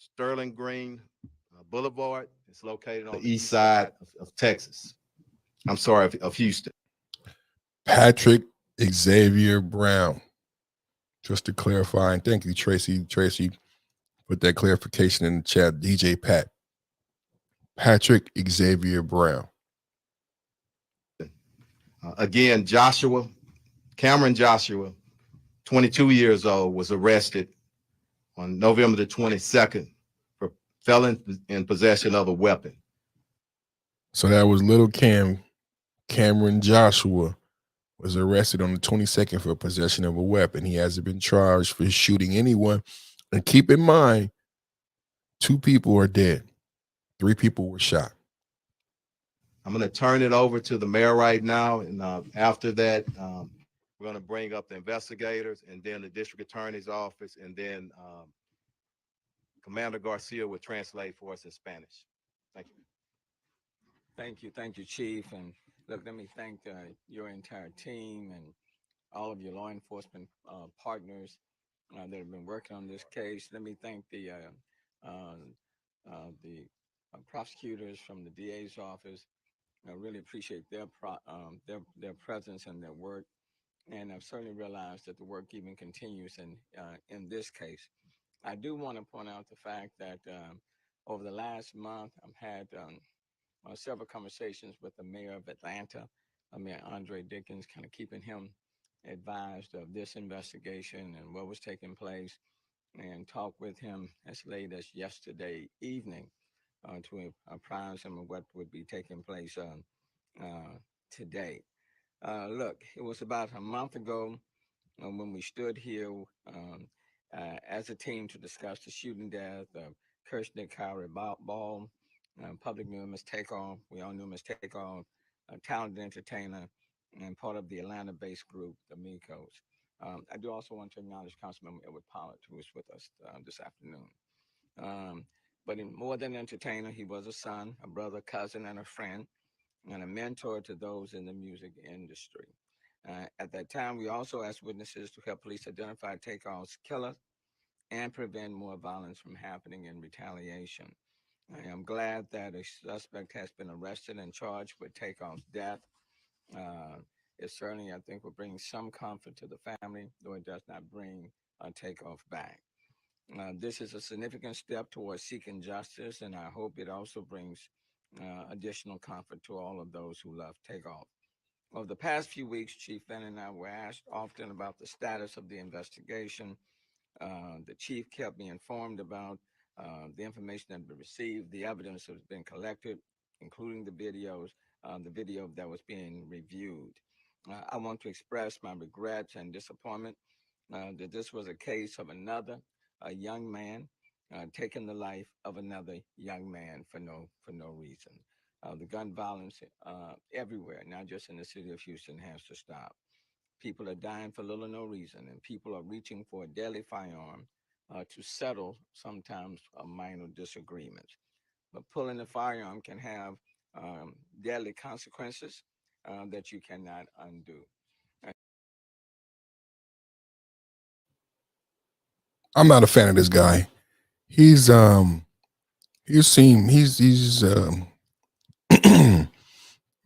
Sterling Green Boulevard. It's located on the east side of Texas. I'm sorry, of Houston. Patrick Xavier Brown. Just to clarify, and thank you, Tracy. Tracy put that clarification in the chat. DJ Pat. Patrick Xavier Brown. Again, Cameron Joshua, 22 years old, was arrested on November the 22nd for felon in possession of a weapon. So that was little Cameron Joshua was arrested on the 22nd for possession of a weapon. He hasn't been charged for shooting anyone. And keep in mind, 2 people are dead. 3 people were shot. I'm going to turn it over to the mayor right now. And after that, we're going to bring up the investigators and then the district attorney's office. And then Commander Garcia will translate for us in Spanish. Thank you. Thank you, Chief. And look, let me thank your entire team and all of your law enforcement partners that have been working on this case. Let me thank the prosecutors from the DA's office. I really appreciate their presence and their work, and I've certainly realized that the work even continues in this case. I do want to point out the fact that over the last month, I've had several conversations with the mayor of Atlanta, Mayor Andre Dickens, kind of keeping him advised of this investigation and what was taking place, and talked with him as late as yesterday evening to apprise him of what would be taking place today. Look, it was about a month ago when we stood here as a team to discuss the shooting death of Kirshnick Kyrie Ball. Public knew him as Takeoff. We all knew him as Takeoff, a talented entertainer and part of the Atlanta-based group, the Migos. I do also want to acknowledge Councilmember Edward Pollard, who is with us this afternoon. But more than an entertainer, he was a son, a brother, cousin, and a friend, and a mentor to those in the music industry. At that time, we also asked witnesses to help police identify Takeoff's killer and prevent more violence from happening in retaliation. I am glad that a suspect has been arrested and charged with Takeoff's death. Uh, it certainly, I think, will bring some comfort to the family, though it does not bring Takeoff back. This is a significant step towards seeking justice, and I hope it also brings additional comfort to all of those who love Takeoff. Over the past few weeks, Chief Ben and I were asked often about the status of the investigation. The chief kept me informed about the information that had been received, the evidence that has been collected, including the video that was being reviewed. I want to express my regrets and disappointment that this was a case of a young man, taking the life of another young man for no reason. The gun violence everywhere, not just in the city of Houston, has to stop. People are dying for little or no reason, and people are reaching for a deadly firearm to settle sometimes minor disagreements. But pulling a firearm can have deadly consequences that you cannot undo. I'm not a fan of this guy. He's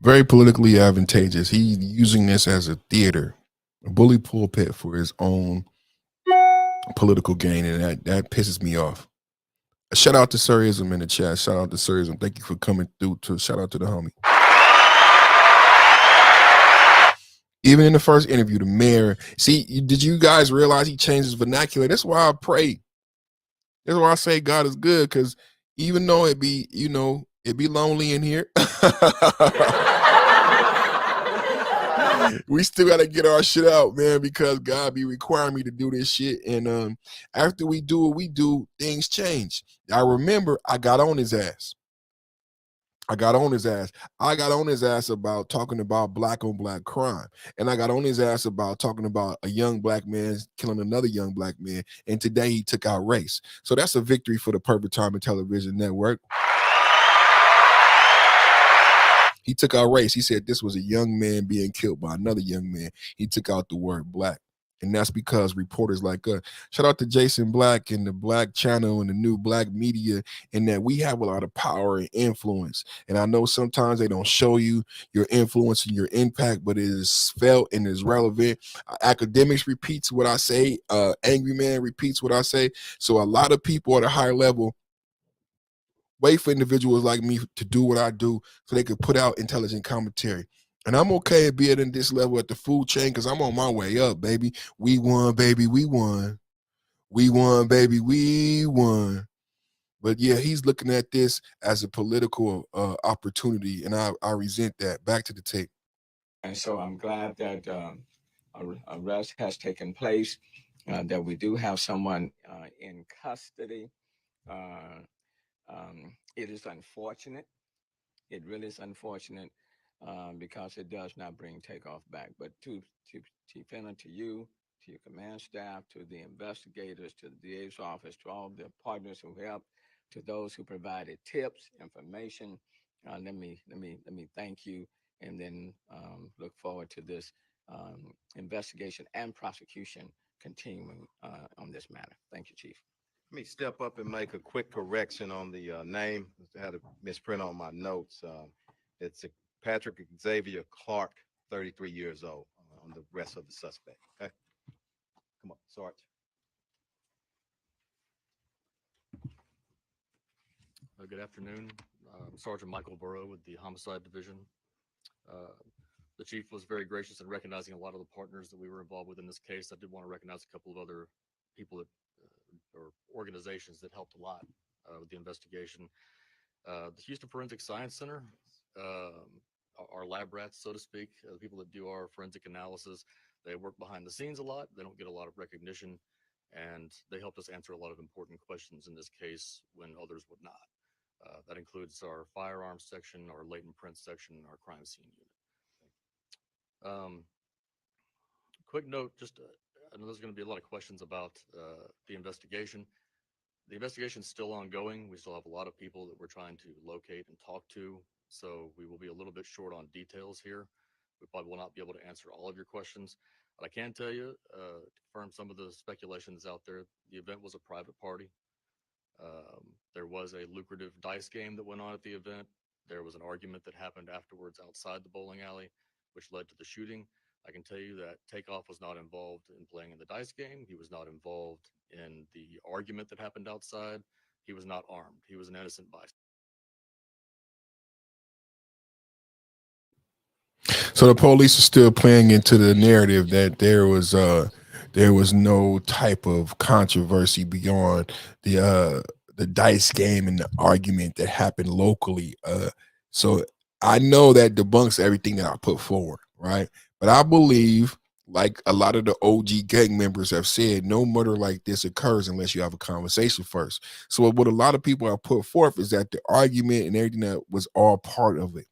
very politically advantageous. He's using this as a theater, a bully pulpit for his own political gain, and that pisses me off. Shout out to Surrealism in the chat. Shout out to Surrealism. Thank you for coming through. To shout out to the homie. Even in the first interview, the mayor. See, did you guys realize he changed his vernacular? That's why I pray. That's why I say God is good, because even though it be lonely in here, we still gotta get our shit out, man, because God be requiring me to do this shit. And after we do what we do, things change. I remember I got on his ass. I got on his ass about talking about black on black crime. And I got on his ass about talking about a young black man killing another young black man. And today he took out race. So that's a victory for the Perfect Timing Television Network. He took out race. He said this was a young man being killed by another young man. He took out the word black. And that's because reporters like us. Shout out to Jason Black and the Black Channel and the new Black Media, in that we have a lot of power and influence. And I know sometimes they don't show you your influence and your impact, but it is felt and is relevant. Academics repeats what I say. Angry Man repeats what I say. So a lot of people at a higher level wait for individuals like me to do what I do so they could put out intelligent commentary. And I'm okay at being in this level at the food chain because I'm on my way up, baby. We won, baby. We won. We won, baby. We won. But yeah, he's looking at this as a political opportunity, and I resent that. Back to the tape. And so I'm glad that arrest has taken place, that we do have someone in custody. Uh, it is unfortunate. It really is unfortunate because it does not bring Takeoff back. But to Chief Henry, to you, to your command staff, to the investigators, to the DA's office, to all the partners who helped, to those who provided tips, information, let me thank you, and then look forward to this investigation and prosecution continuing on this matter. Thank you, Chief. Let me step up and make a quick correction on the name. I had a misprint on my notes. It's Patrick Xavier Clark, 33 years old, on the rest of the suspect. Okay, come on, Sarge. Good afternoon. Sergeant Michael Burrow with the Homicide Division. The chief was very gracious in recognizing a lot of the partners that we were involved with in this case. I did want to recognize a couple of other people that or organizations that helped a lot with the investigation. The Houston Forensic Science Center, our lab rats, so to speak, the people that do our forensic analysis, they work behind the scenes a lot. They don't get a lot of recognition, and they helped us answer a lot of important questions in this case when others would not. That includes our firearms section, our latent print section, and our crime scene unit. Quick note, I know there's going to be a lot of questions about the investigation. The investigation is still ongoing. We still have a lot of people that we're trying to locate and talk to, so we will be a little bit short on details here. We probably will not be able to answer all of your questions, but I can tell you, to confirm some of the speculation that's out there, the event was a private party. There was a lucrative dice game that went on at the event. There was an argument that happened afterwards outside the bowling alley, which led to the shooting. I can tell you that Takeoff was not involved in playing in the dice game. He was not involved in the argument that happened outside. He was not armed. He was an innocent bystander. So the police are still playing into the narrative that there was no type of controversy beyond the dice game and the argument that happened locally. So I know that debunks everything that I put forward, right? But I believe, like a lot of the OG gang members have said, no murder like this occurs unless you have a conversation first. So what a lot of people have put forth is that the argument and everything that was all part of it,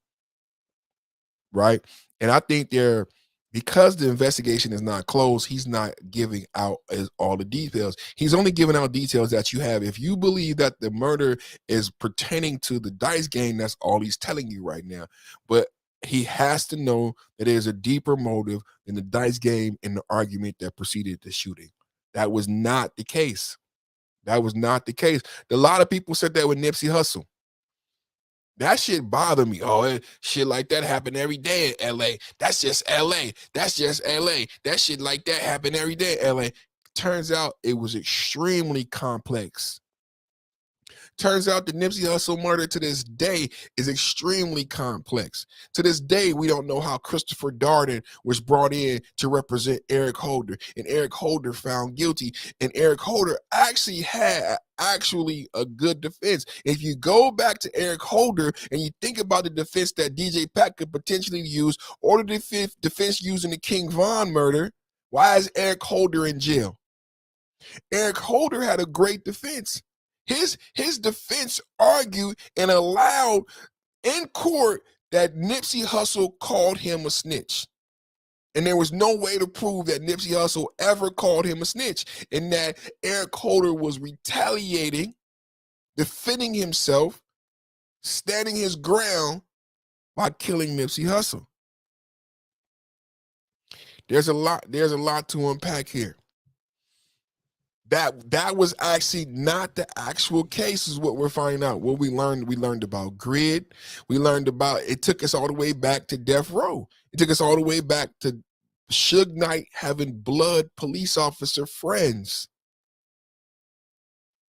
right? And I think because the investigation is not closed, he's not giving out all the details. He's only giving out details that you have. If you believe that the murder is pertaining to the dice game, that's all he's telling you right now. But he has to know that there's a deeper motive in the dice game and the argument that preceded the shooting. That was not the case. That was not the case. A lot of people said that with Nipsey Hussle. That shit bothered me. Oh, shit like that happen every day in LA. That's just LA. That's just LA. That shit like that happen every day in LA. Turns out it was extremely complex. Turns out the Nipsey Hussle murder to this day is extremely complex. To this day, we don't know how Christopher Darden was brought in to represent Eric Holder, and Eric Holder found guilty, and Eric Holder actually had a good defense. If you go back to Eric Holder and you think about the defense that DJ Pat could potentially use, or the defense using the King Von murder, why is Eric Holder in jail? Eric Holder had a great defense. His defense argued and allowed in court that Nipsey Hussle called him a snitch. And there was no way to prove that Nipsey Hussle ever called him a snitch, and that Eric Holder was retaliating, defending himself, standing his ground by killing Nipsey Hussle. There's a lot to unpack here. That was actually not the actual case, is what we're finding out. What we learned about grid. We learned about, it took us all the way back to death row. It took us all the way back to Suge Knight having blood police officer friends.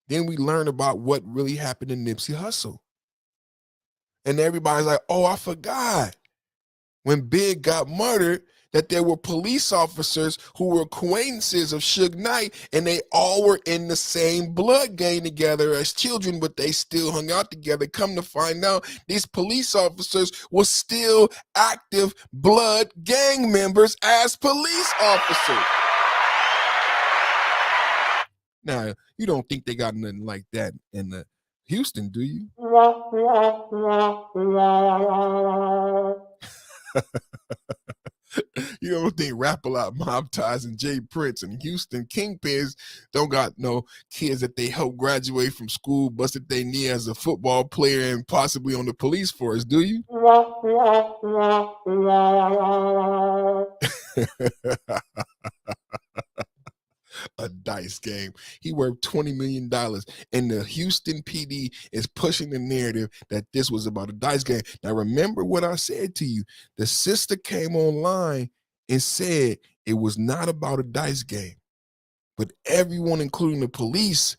Then we learned about what really happened to Nipsey Hussle. And everybody's like, oh, I forgot. When Big got murdered, that there were police officers who were acquaintances of Suge Knight, and they all were in the same blood gang together as children, but they still hung out together. Come to find out, these police officers were still active blood gang members as police officers. Now, you don't think they got nothing like that in Houston, do you? You don't think Rap-A-Lot, Mob Ties, and Jay Prince and Houston Kingpins don't got no kids that they helped graduate from school, busted their knee as a football player and possibly on the police force, do you? A dice game. He worth $20 million, and the Houston PD is pushing the narrative that this was about a dice game. Now, remember what I said to you. The sister came online and said it was not about a dice game, but everyone, including the police,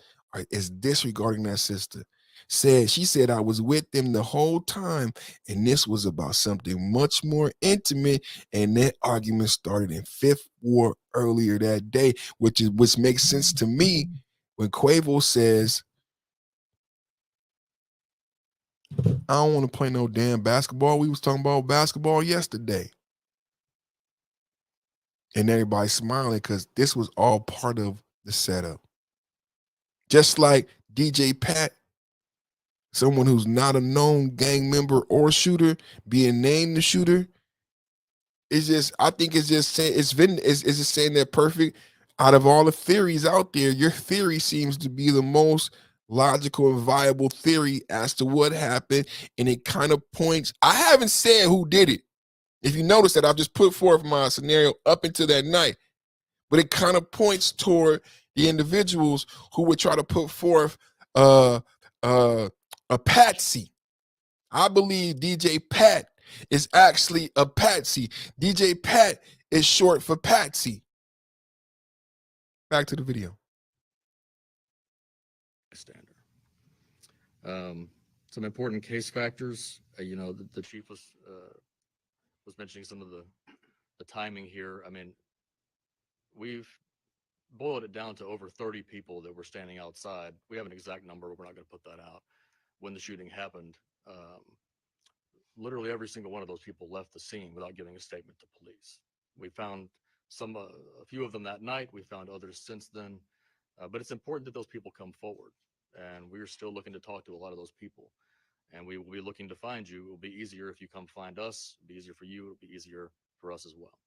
is disregarding that sister. She said, I was with them the whole time, and this was about something much more intimate, and that argument started in Fifth Ward earlier that day, which makes sense to me when Quavo says, I don't want to play no damn basketball. We was talking about basketball yesterday. And everybody's smiling because this was all part of the setup. Just like DJ Pat, someone who's not a known gang member or shooter, being named the shooter, I think it's just saying that perfect. Out of all the theories out there, your theory seems to be the most logical and viable theory as to what happened. And it kind of points, I haven't said who did it. If you notice that, I've just put forth my scenario up until that night, but it kind of points toward the individuals who would try to put forth a patsy. I believe DJ Pat is actually a patsy. DJ Pat is short for Patsy. Back to the video. Standard. Some important case factors. The chief was mentioning some of the timing here. I mean, we've boiled it down to over 30 people that were standing outside. We have an exact number. We're not going to put that out. When the shooting happened, literally every single one of those people left the scene without giving a statement to police. We found a few of them that night. We found others since then. But it's important that those people come forward. And we're still looking to talk to a lot of those people. And we will be looking to find you. It will be easier if you come find us. It'll be easier for you. It'll be easier for us as well.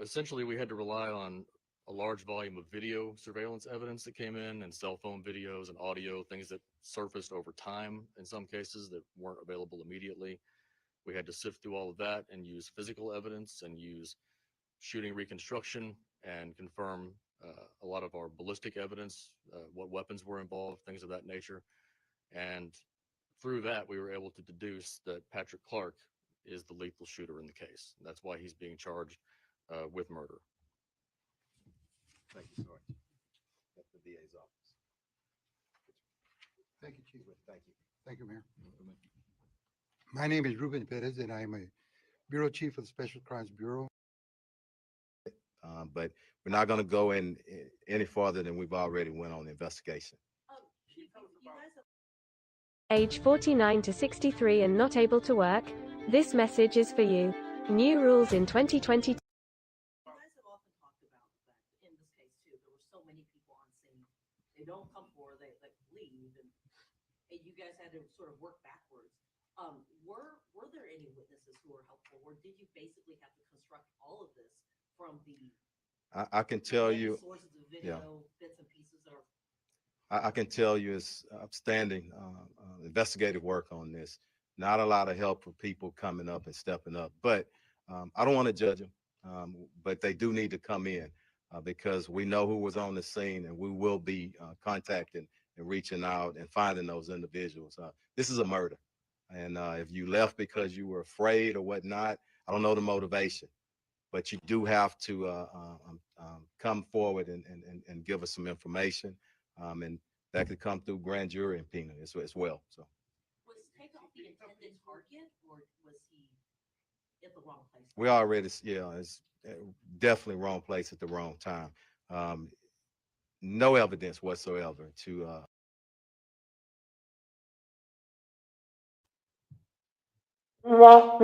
Essentially, we had to rely on a large volume of video surveillance evidence that came in, and cell phone videos and audio, things that surfaced over time in some cases that weren't available immediately. We had to sift through all of that and use physical evidence and use shooting reconstruction and confirm a lot of our ballistic evidence, what weapons were involved, things of that nature. And through that, we were able to deduce that Patrick Clark is the lethal shooter in the case. That's why he's being charged with murder. Thank you, Sergeant. That's the DA's office. Thank you, Chief. Thank you. Thank you, Mayor. My name is Ruben Perez, and I'm a Bureau Chief of the Special Crimes Bureau. But we're not going to go in any farther than we've already went on the investigation. Age 49 to 63 and not able to work? This message is for you. New rules in 2022. They don't come forward, they leave, and you guys had to sort of work backwards. Were there any witnesses who were helpful, or did you basically have to construct all of this from the I can tell you, sources of video, bits and pieces of? I can tell you it's outstanding investigative work on this. Not a lot of help for people coming up and stepping up, but I don't want to judge them, but they do need to come in. Because we know who was on the scene, and we will be contacting and reaching out and finding those individuals. This is a murder. And if you left because you were afraid or whatnot, I don't know the motivation, but you do have to come forward and give us some information. And that could come through grand jury subpoena as well. So. Was Takeoff the intended target, or was he at the wrong place? We already, it's definitely wrong place at the wrong time. No evidence whatsoever to Wrong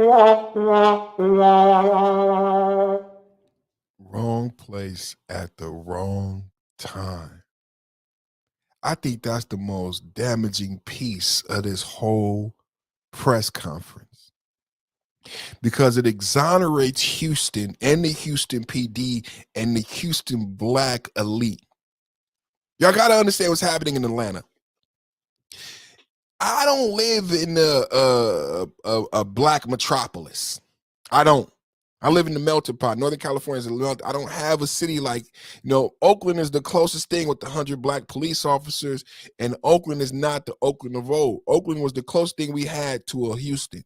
place at the wrong time. I think that's the most damaging piece of this whole press conference, because it exonerates Houston and the Houston PD and the Houston black elite. Y'all got to understand what's happening in Atlanta. I don't live in a black metropolis. I don't. I live in the melting pot. Northern California is a melting. I don't have a city like, Oakland is the closest thing with 100 black police officers, and Oakland is not the Oakland of old. Oakland was the closest thing we had to a Houston,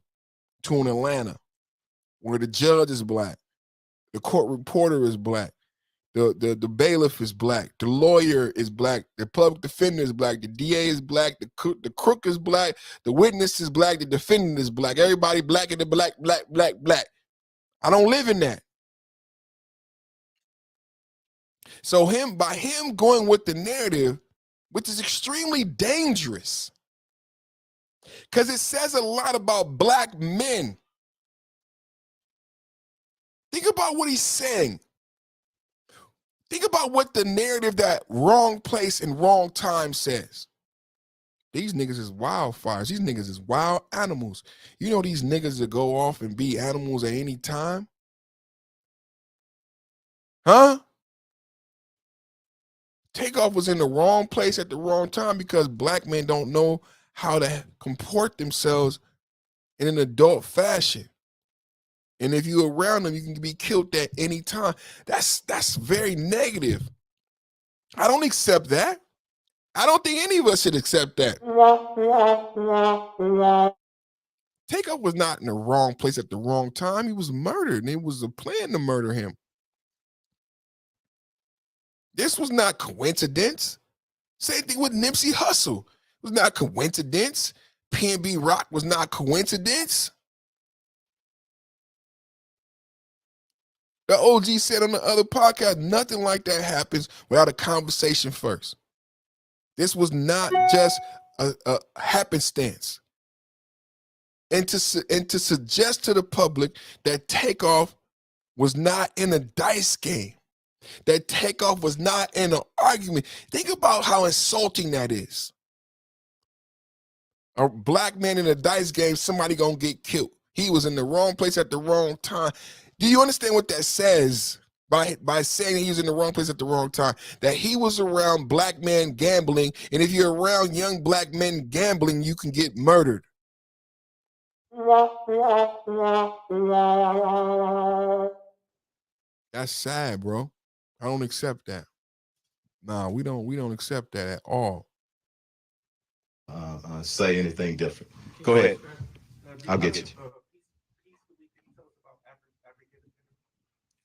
to an Atlanta, where the judge is black, the court reporter is black, the bailiff is black, the lawyer is black, the public defender is black, the DA is black, the crook is black, the witness is black, the defendant is black. Everybody black and the black. I don't live in that. So by him going with the narrative, which is extremely dangerous, because it says a lot about black men. Think about what he's saying. Think about what the narrative that wrong place and wrong time says. These niggas is wildfires. These niggas is wild animals. You know these niggas that go off and be animals at any time? Huh? Takeoff was in the wrong place at the wrong time because black men don't know how to comport themselves in an adult fashion. And if you're around them, you can be killed at any time. That's very negative. I don't accept that. I don't think any of us should accept that. Takeoff was not in the wrong place at the wrong time. He was murdered, and it was a plan to murder him. This was not coincidence. Same thing with Nipsey Hussle. It was not coincidence. PNB Rock was not coincidence. The OG said on the other podcast, nothing like that happens without a conversation first. This was not just a happenstance. And to suggest to the public that Takeoff was not in a dice game, that Takeoff was not in an argument. Think about how insulting that is. A black man in a dice game, somebody gonna get killed. He was in the wrong place at the wrong time. Do you understand what that says by saying he was in the wrong place at the wrong time? That he was around black men gambling, and if you're around young black men gambling, you can get murdered. That's sad, bro. I don't accept that. Nah, we don't accept that at all. Say anything different. Go ahead. I'll get you.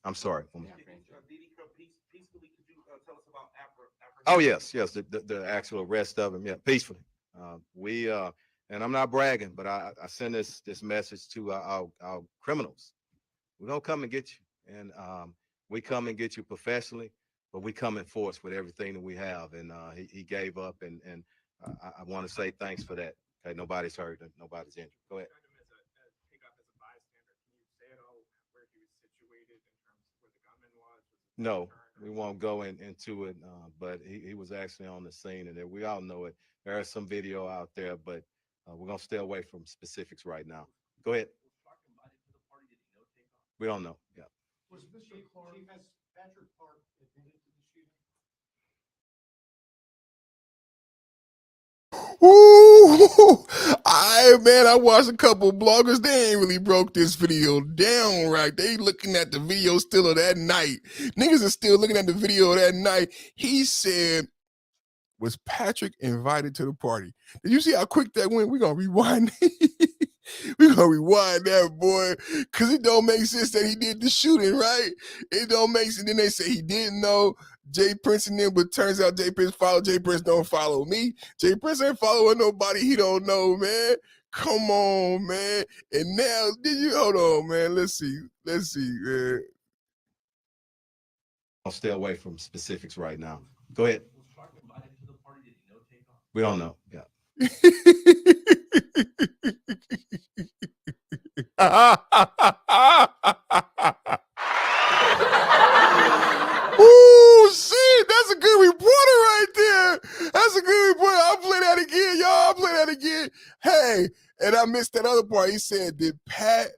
I'm sorry. Oh, yes. The actual arrest of him. Yeah, peacefully. And I'm not bragging, but I send this message to our criminals. We don't come and get you, and we come and get you professionally, but we come in force with everything that we have. And he gave up, and I want to say thanks for that. Okay, nobody's hurt and nobody's injured. Go ahead. No, we won't go into it, but he was actually on the scene, and we all know it. There is some video out there, but we're going to stay away from specifics right now. Go ahead. We don't know. Yeah. Was Mr. Clark, has Patrick Clark admitted to the shooting? Ooh, I watched a couple bloggers. They ain't really broke this video down right. They looking at the video still of that night. Niggas are still looking at the video of that night. He said, was Patrick invited to the party? Did you see how quick that went? We're going to rewind. We're going to rewind that, boy, because it don't make sense that he did the shooting, right? It don't make sense. Then they say he didn't know Jay Prince and them, but turns out Jay Prince followed. Jay Prince don't follow me. Jay Prince ain't following nobody he don't know, man. Come on, man. And now, hold on, man. Let's see, man. I'll stay away from specifics right now. Go ahead. We don't know. Yeah. Ooh, shit, that's a good reporter right there. That's a good reporter. I'll play that again, y'all. I'll play that again. Hey, and I missed that other part. He said, did Pat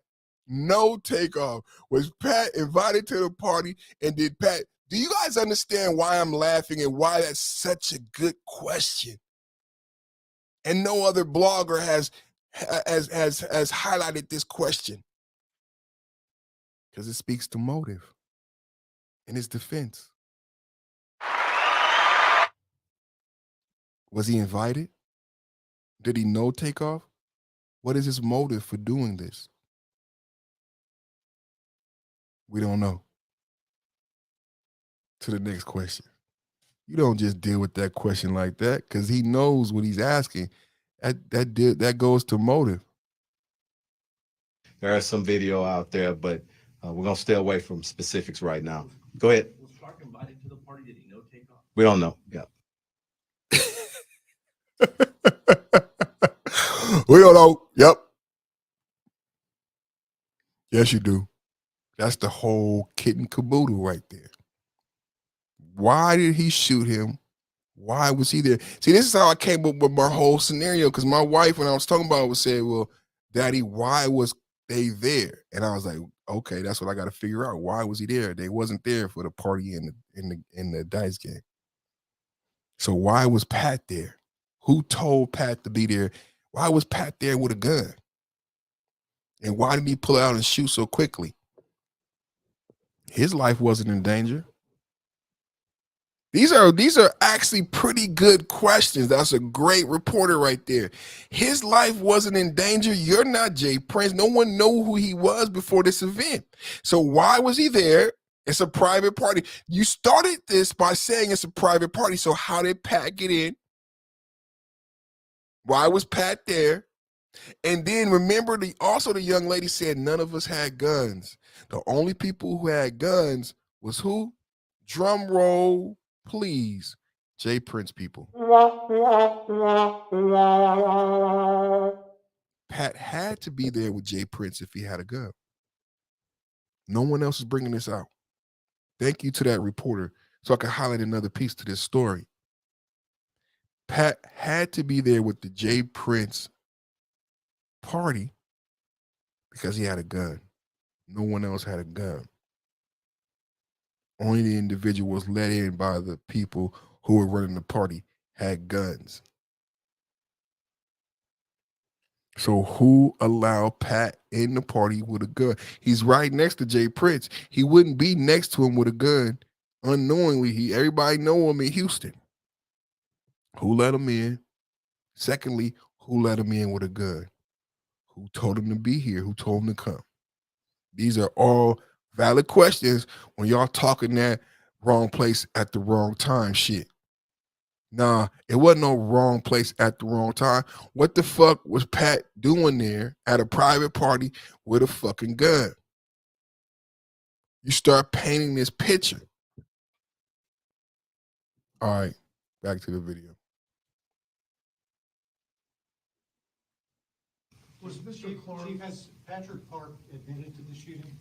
know Takeoff? Was Pat invited to the party? And did Pat, do you guys understand why I'm laughing and why that's such a good question? And no other blogger has highlighted this question. Because it speaks to motive in his defense. Was he invited? Did he know Takeoff? What is his motive for doing this? We don't know. To the next question. You don't just deal with that question like that because he knows what he's asking. That goes to motive. There is some video out there, but we're going to stay away from specifics right now. Go ahead. Was Clark invited to the party? Did he know Takeoff? We don't know. Yeah. We don't know. Yep. Yes, you do. That's the whole kit and caboodle right there. Why did he shoot him? Why was he there? See, this is how I came up with my whole scenario, because my wife, when I was talking about it, would say, well, Daddy, why was they there? And I was like, okay, that's what I got to figure out. Why was he there? They wasn't there for the party in the dice game. So why was Pat there? Who told Pat to be there? Why was Pat there with a gun? And why did he pull out and shoot so quickly? His life wasn't in danger. These are actually pretty good questions. That's a great reporter right there. His life wasn't in danger. You're not Jay Prince. No one knew who he was before this event. So why was he there? It's a private party. You started this by saying it's a private party. So how did Pat get in? Why was Pat there? And then remember, the young lady said none of us had guns. The only people who had guns was who? Drum roll, please. Jay Prince people. Pat had to be there with Jay Prince if he had a gun. No one else is bringing this out. Thank you to that reporter so I can highlight another piece to this story. Pat had to be there with the Jay Prince party because he had a gun. No one else had a gun. Only the individuals let in by the people who were running the party had guns. So who allowed Pat in the party with a gun? He's right next to Jay Prince. He wouldn't be next to him with a gun unknowingly. Everybody know him in Houston. Who let him in? Secondly, who let him in with a gun? Who told him to be here? Who told him to come? These are all valid questions when y'all talking that wrong place at the wrong time shit. Nah, it wasn't no wrong place at the wrong time. What the fuck was Pat doing there at a private party with a fucking gun? You start painting this picture. All right, back to the video. Was Mr. Clark, has Patrick Clark admitted to the shooting?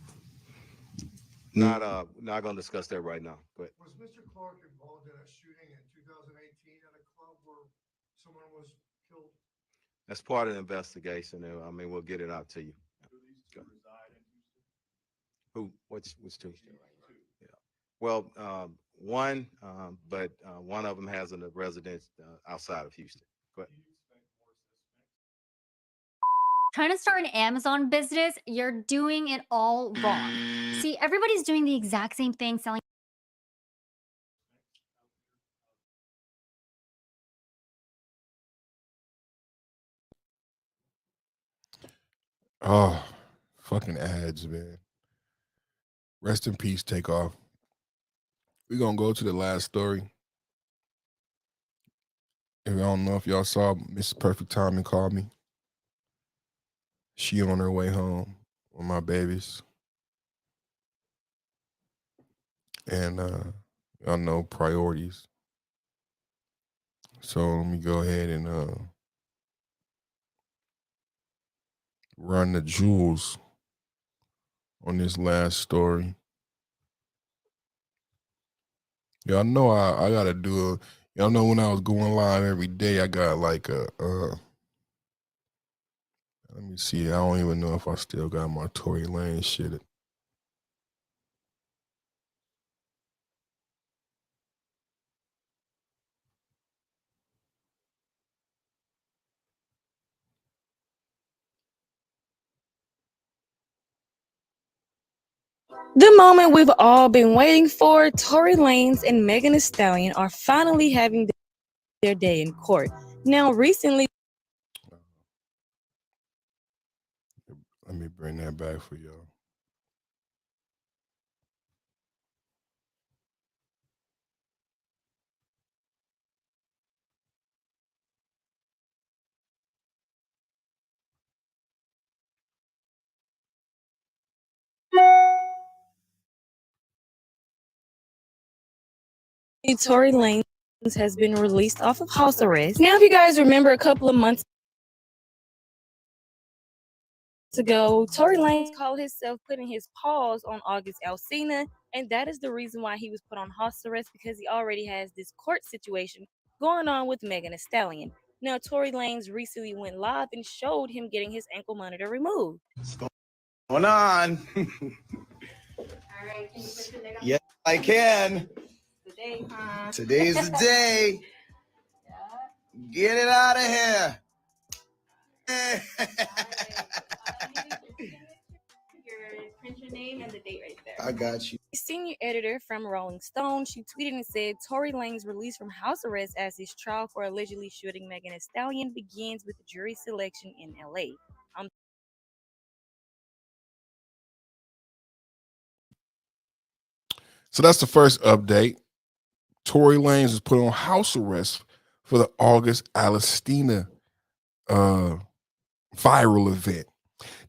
Not going to discuss that right now. Go ahead. Was Mr. Clark involved in a shooting in 2018 at a club where someone was killed? That's part of the investigation. I mean, we'll get it out to you. Who? What's two? Yeah. Well, one, but one of them has a residence outside of Houston. Go ahead. Trying to start an Amazon business, you're doing it all wrong. See, everybody's doing the exact same thing, selling. Oh, fucking ads, man. Rest in peace, Takeoff. We're going to go to the last story. If I don't know if y'all saw Miss Perfect Timing called me. She on her way home with my babies. And y'all know priorities. So let me go ahead and run the jewels on this last story. Y'all know I gotta do y'all know when I was going live every day, I got like a let me see. I don't even know if I still got my Tory Lanez shit. The moment we've all been waiting for, Tory Lanez and Megan Thee Stallion are finally having their day in court. Now, recently... Let me bring that back for y'all. Tory Lanez has been released off of house arrest. Now, if you guys remember a couple of months ago, Tory Lanez called himself putting his paws on August Alsina, and that is the reason why he was put on house arrest, because he already has this court situation going on with Megan Thee Stallion. Now, Tory Lanez recently went live and showed him getting his ankle monitor removed. What's going on? All right, can you put your leg on? Yes, I can. Today, huh? Today's the day. Get it out of here. Print your name and the date right there. I got you. Senior editor from Rolling Stone, she tweeted and said, Tory Lanez released from house arrest as his trial for allegedly shooting Megan Thee Stallion begins with jury selection in LA. So that's the first update. Tory Lanez was put on house arrest for the August Alstina viral event.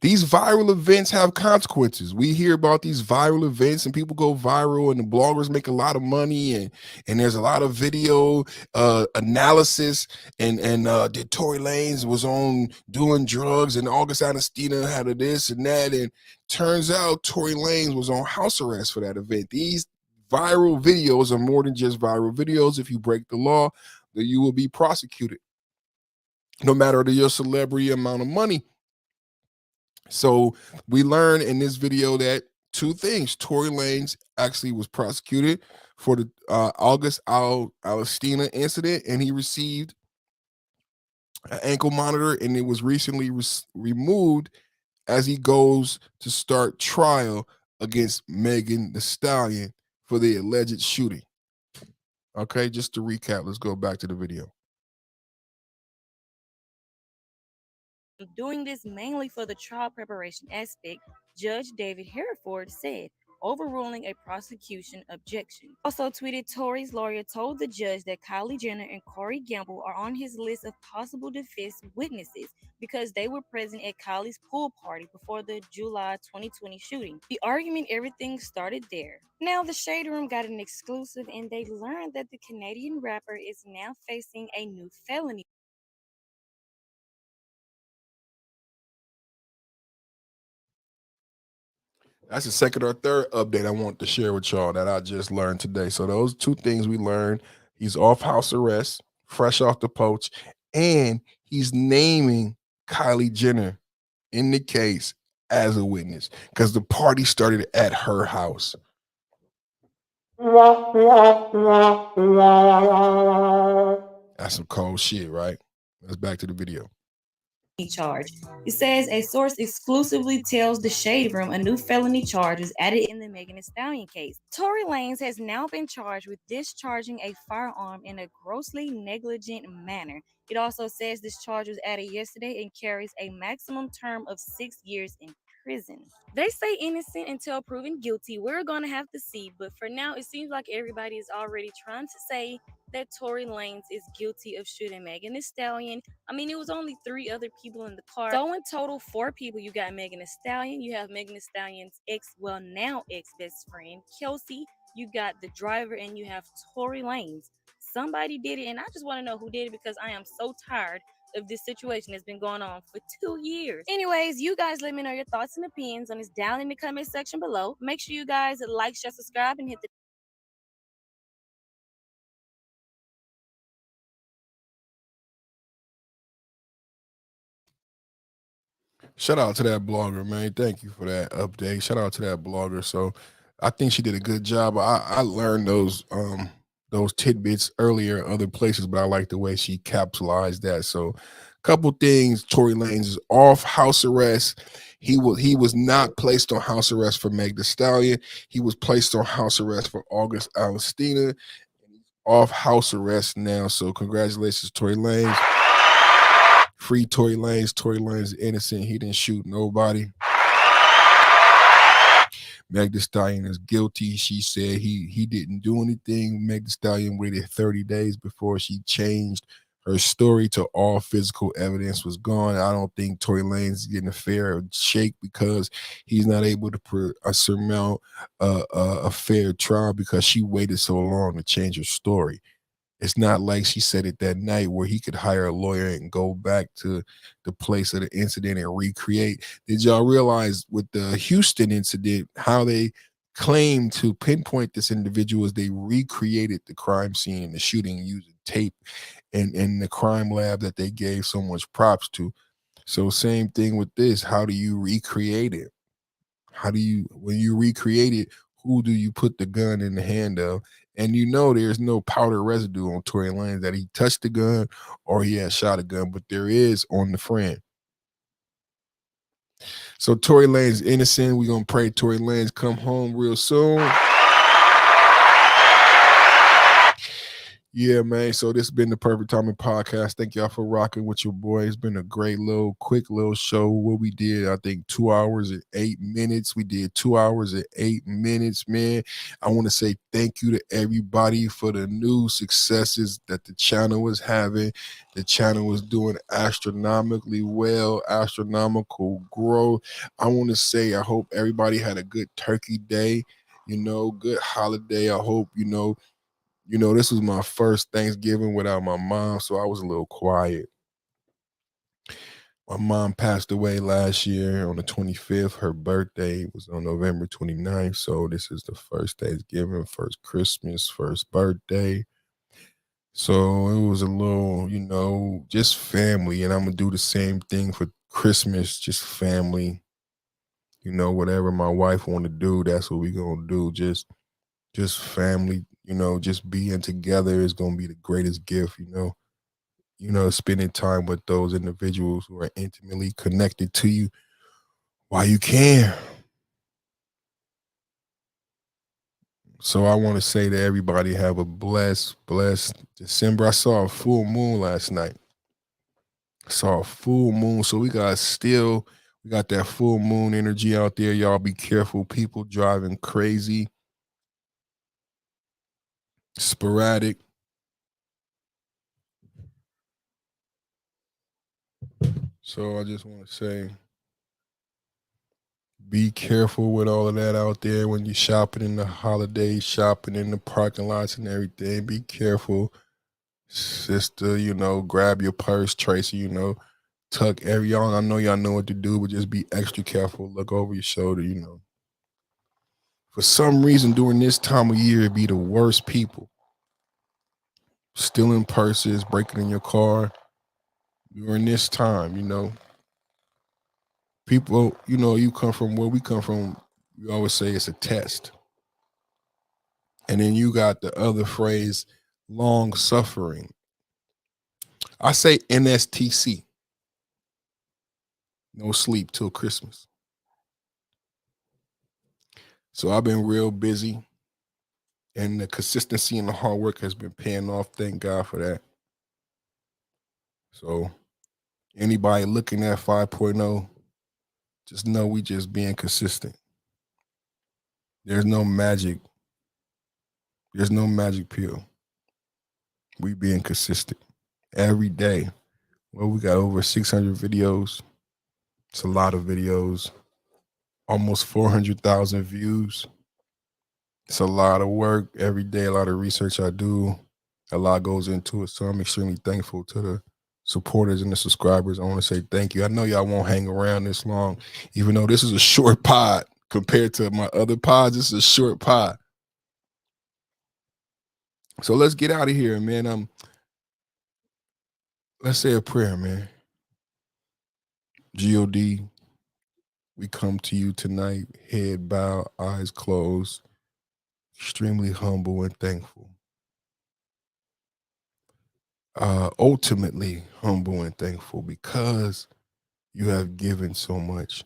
These viral events have consequences. We hear about these viral events and people go viral and the bloggers make a lot of money and there's a lot of video analysis and did Tory Lanez was on doing drugs and August Alstina had a this and that, and turns out Tory Lanez was on house arrest for that event. These viral videos are more than just viral videos. If you break the law, then you will be prosecuted, no matter your celebrity amount of money. So we learned in this video that two things: Tory Lanez actually was prosecuted for the August Alstina incident, and he received an ankle monitor, and it was recently removed as he goes to start trial against Megan Thee Stallion for the alleged shooting. Okay, just to recap, let's go back to the video. Doing this mainly for the trial preparation aspect, Judge David Hereford said, overruling a prosecution objection. Also tweeted, Tory's lawyer told the judge that Kylie Jenner and Corey Gamble are on his list of possible defense witnesses because they were present at Kylie's pool party before the July 2020 shooting. The argument, everything started there. Now the Shade Room got an exclusive and they learned that the Canadian rapper is now facing a new felony. That's the second or third update I want to share with y'all that I just learned today. So those two things we learned: he's off house arrest, fresh off the poach, and he's naming Kylie Jenner in the case as a witness because the party started at her house. That's some cold shit, right? Let's back to the video. Charge. It says a source exclusively tells the Shade Room a new felony charge was added in the Megan Thee Stallion case. Tory Lanez has now been charged with discharging a firearm in a grossly negligent manner. It also says this charge was added yesterday and carries a maximum term of 6 years in prison. They say innocent until proven guilty. We're going to have to see, but for now, it seems like everybody is already trying to say that Tory Lanez is guilty of shooting Megan Thee Stallion. I mean, it was only 3 other people in the car. So in total, 4 people. You got Megan Thee Stallion. You have Megan Thee Stallion's now ex-best friend, Kelsey. You got the driver, and you have Tory Lanez. Somebody did it, and I just want to know who did it because I am so tired of this situation that's been going on for 2 years. Anyways, you guys let me know your thoughts and opinions on this down in the comment section below. Make sure you guys like, share, subscribe, and hit the Shout out to that blogger, man. Thank you for that update. Shout out to that blogger. So I think she did a good job. I learned those tidbits earlier other places, but I like the way she capitalized that. So couple things: Tory Lanez is off house arrest. He was not placed on house arrest for Meg Thee Stallion. He was placed on house arrest for August Alstina. Off house arrest now. So congratulations, Tory Lanez. Free Tory Lanez. Tory Lanez is innocent. He didn't shoot nobody. Meg Thee Stallion is guilty. She said he didn't do anything. Meg Thee Stallion waited 30 days before she changed her story to all physical evidence was gone. I don't think Tory Lanez is getting a fair shake because he's not able to surmount a fair trial because she waited so long to change her story. It's not like she said it that night where he could hire a lawyer and go back to the place of the incident and recreate. Did y'all realize with the Houston incident, how they claimed to pinpoint this individual as they recreated the crime scene and the shooting using tape and the crime lab that they gave so much props to? So same thing with this. How do you recreate it? How do you, when you recreate it, who do you put the gun in the hand of? And you know there's no powder residue on Tory Lanez that he touched the gun or he had shot a gun, but there is on the friend. So Tory Lanez innocent. We're going to pray Tory Lanez come home real soon. Yeah, man. So this has been the Perfect Timing Podcast. Thank y'all for rocking with your boy. It's been a great little, quick little show. What we did, I think 2 hours and 8 minutes. We did 2 hours and 8 minutes, man. I want to say thank you to everybody for the new successes that the channel was having. The channel was doing astronomically well, astronomical growth. I want to say I hope everybody had a good turkey day, good holiday. I hope, this was my first Thanksgiving without my mom, so I was a little quiet. My mom passed away last year on the 25th. Her birthday was on November 29th, so this is the first Thanksgiving, first Christmas, first birthday. So it was a little, just family, and I'm going to do the same thing for Christmas, just family. Whatever my wife want to do, that's what we going to do, just family. Just being together is going to be the greatest gift, spending time with those individuals who are intimately connected to you while you can. So I want to say to everybody, have a blessed December. I saw a full moon last night. So we got that full moon energy out there. Y'all be careful. People driving crazy, sporadic. So I just want to say, be careful with all of that out there when you're shopping in the holidays, shopping in the parking lots and everything. Be careful, sister, grab your purse, Tracy, tuck y'all. I know y'all know what to do, but just be extra careful. Look over your shoulder, For some reason, during this time of year, it be the worst people. Stealing purses, breaking in your car. During this time, people, you come from where we come from, we always say it's a test. And then you got the other phrase, long suffering. I say NSTC. No sleep till Christmas. So I've been real busy, and the consistency and the hard work has been paying off. Thank God for that. So anybody looking at 5.0, just know we just being consistent. There's no magic. There's no magic pill. We being consistent every day. Well, we got over 600 videos. It's a lot of videos. Almost 400,000 views. It's a lot of work every day, a lot of research I do. A lot goes into it. So I'm extremely thankful to the supporters and the subscribers. I want to say thank you. I know y'all won't hang around this long, even though this is a short pod compared to my other pods. This is a short pod. So let's get out of here, man. Let's say a prayer, man. God, we come to you tonight, head bowed, eyes closed, extremely humble and thankful. Ultimately humble and thankful because you have given so much.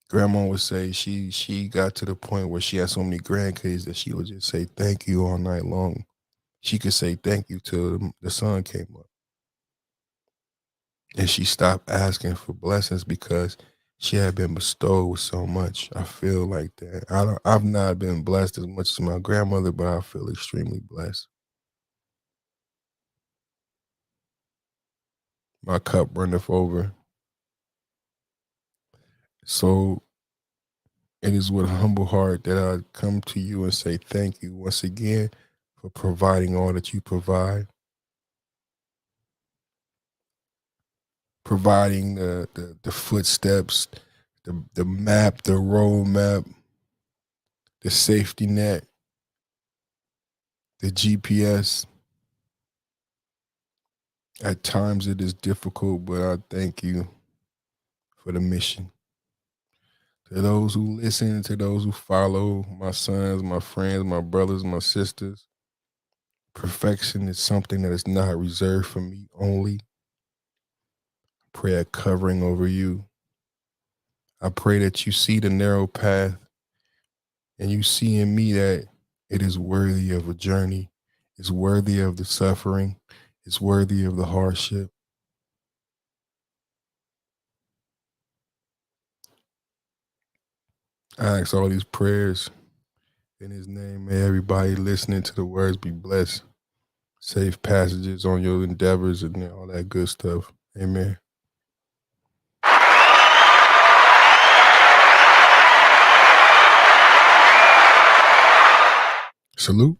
Grandma would say she got to the point where she had so many grandkids that she would just say thank you all night long. She could say thank you till the sun came up. And she stopped asking for blessings because she had been bestowed with so much. I feel like that. I've not been blessed as much as my grandmother, but I feel extremely blessed. My cup runneth over. So it is with a humble heart that I come to you and say thank you once again for providing all that you provide. Providing the footsteps, the map, the road map, the safety net, the GPS. At times it is difficult, but I thank you for the mission. To those who listen, to those who follow, my sons, my friends, my brothers, my sisters, perfection is something that is not reserved for me only. Pray a covering over you. I pray that you see the narrow path and you see in me that it is worthy of a journey. It's worthy of the suffering. It's worthy of the hardship. I ask all these prayers in his name. May everybody listening to the words be blessed. Safe passages on your endeavors and all that good stuff. Amen. Salute.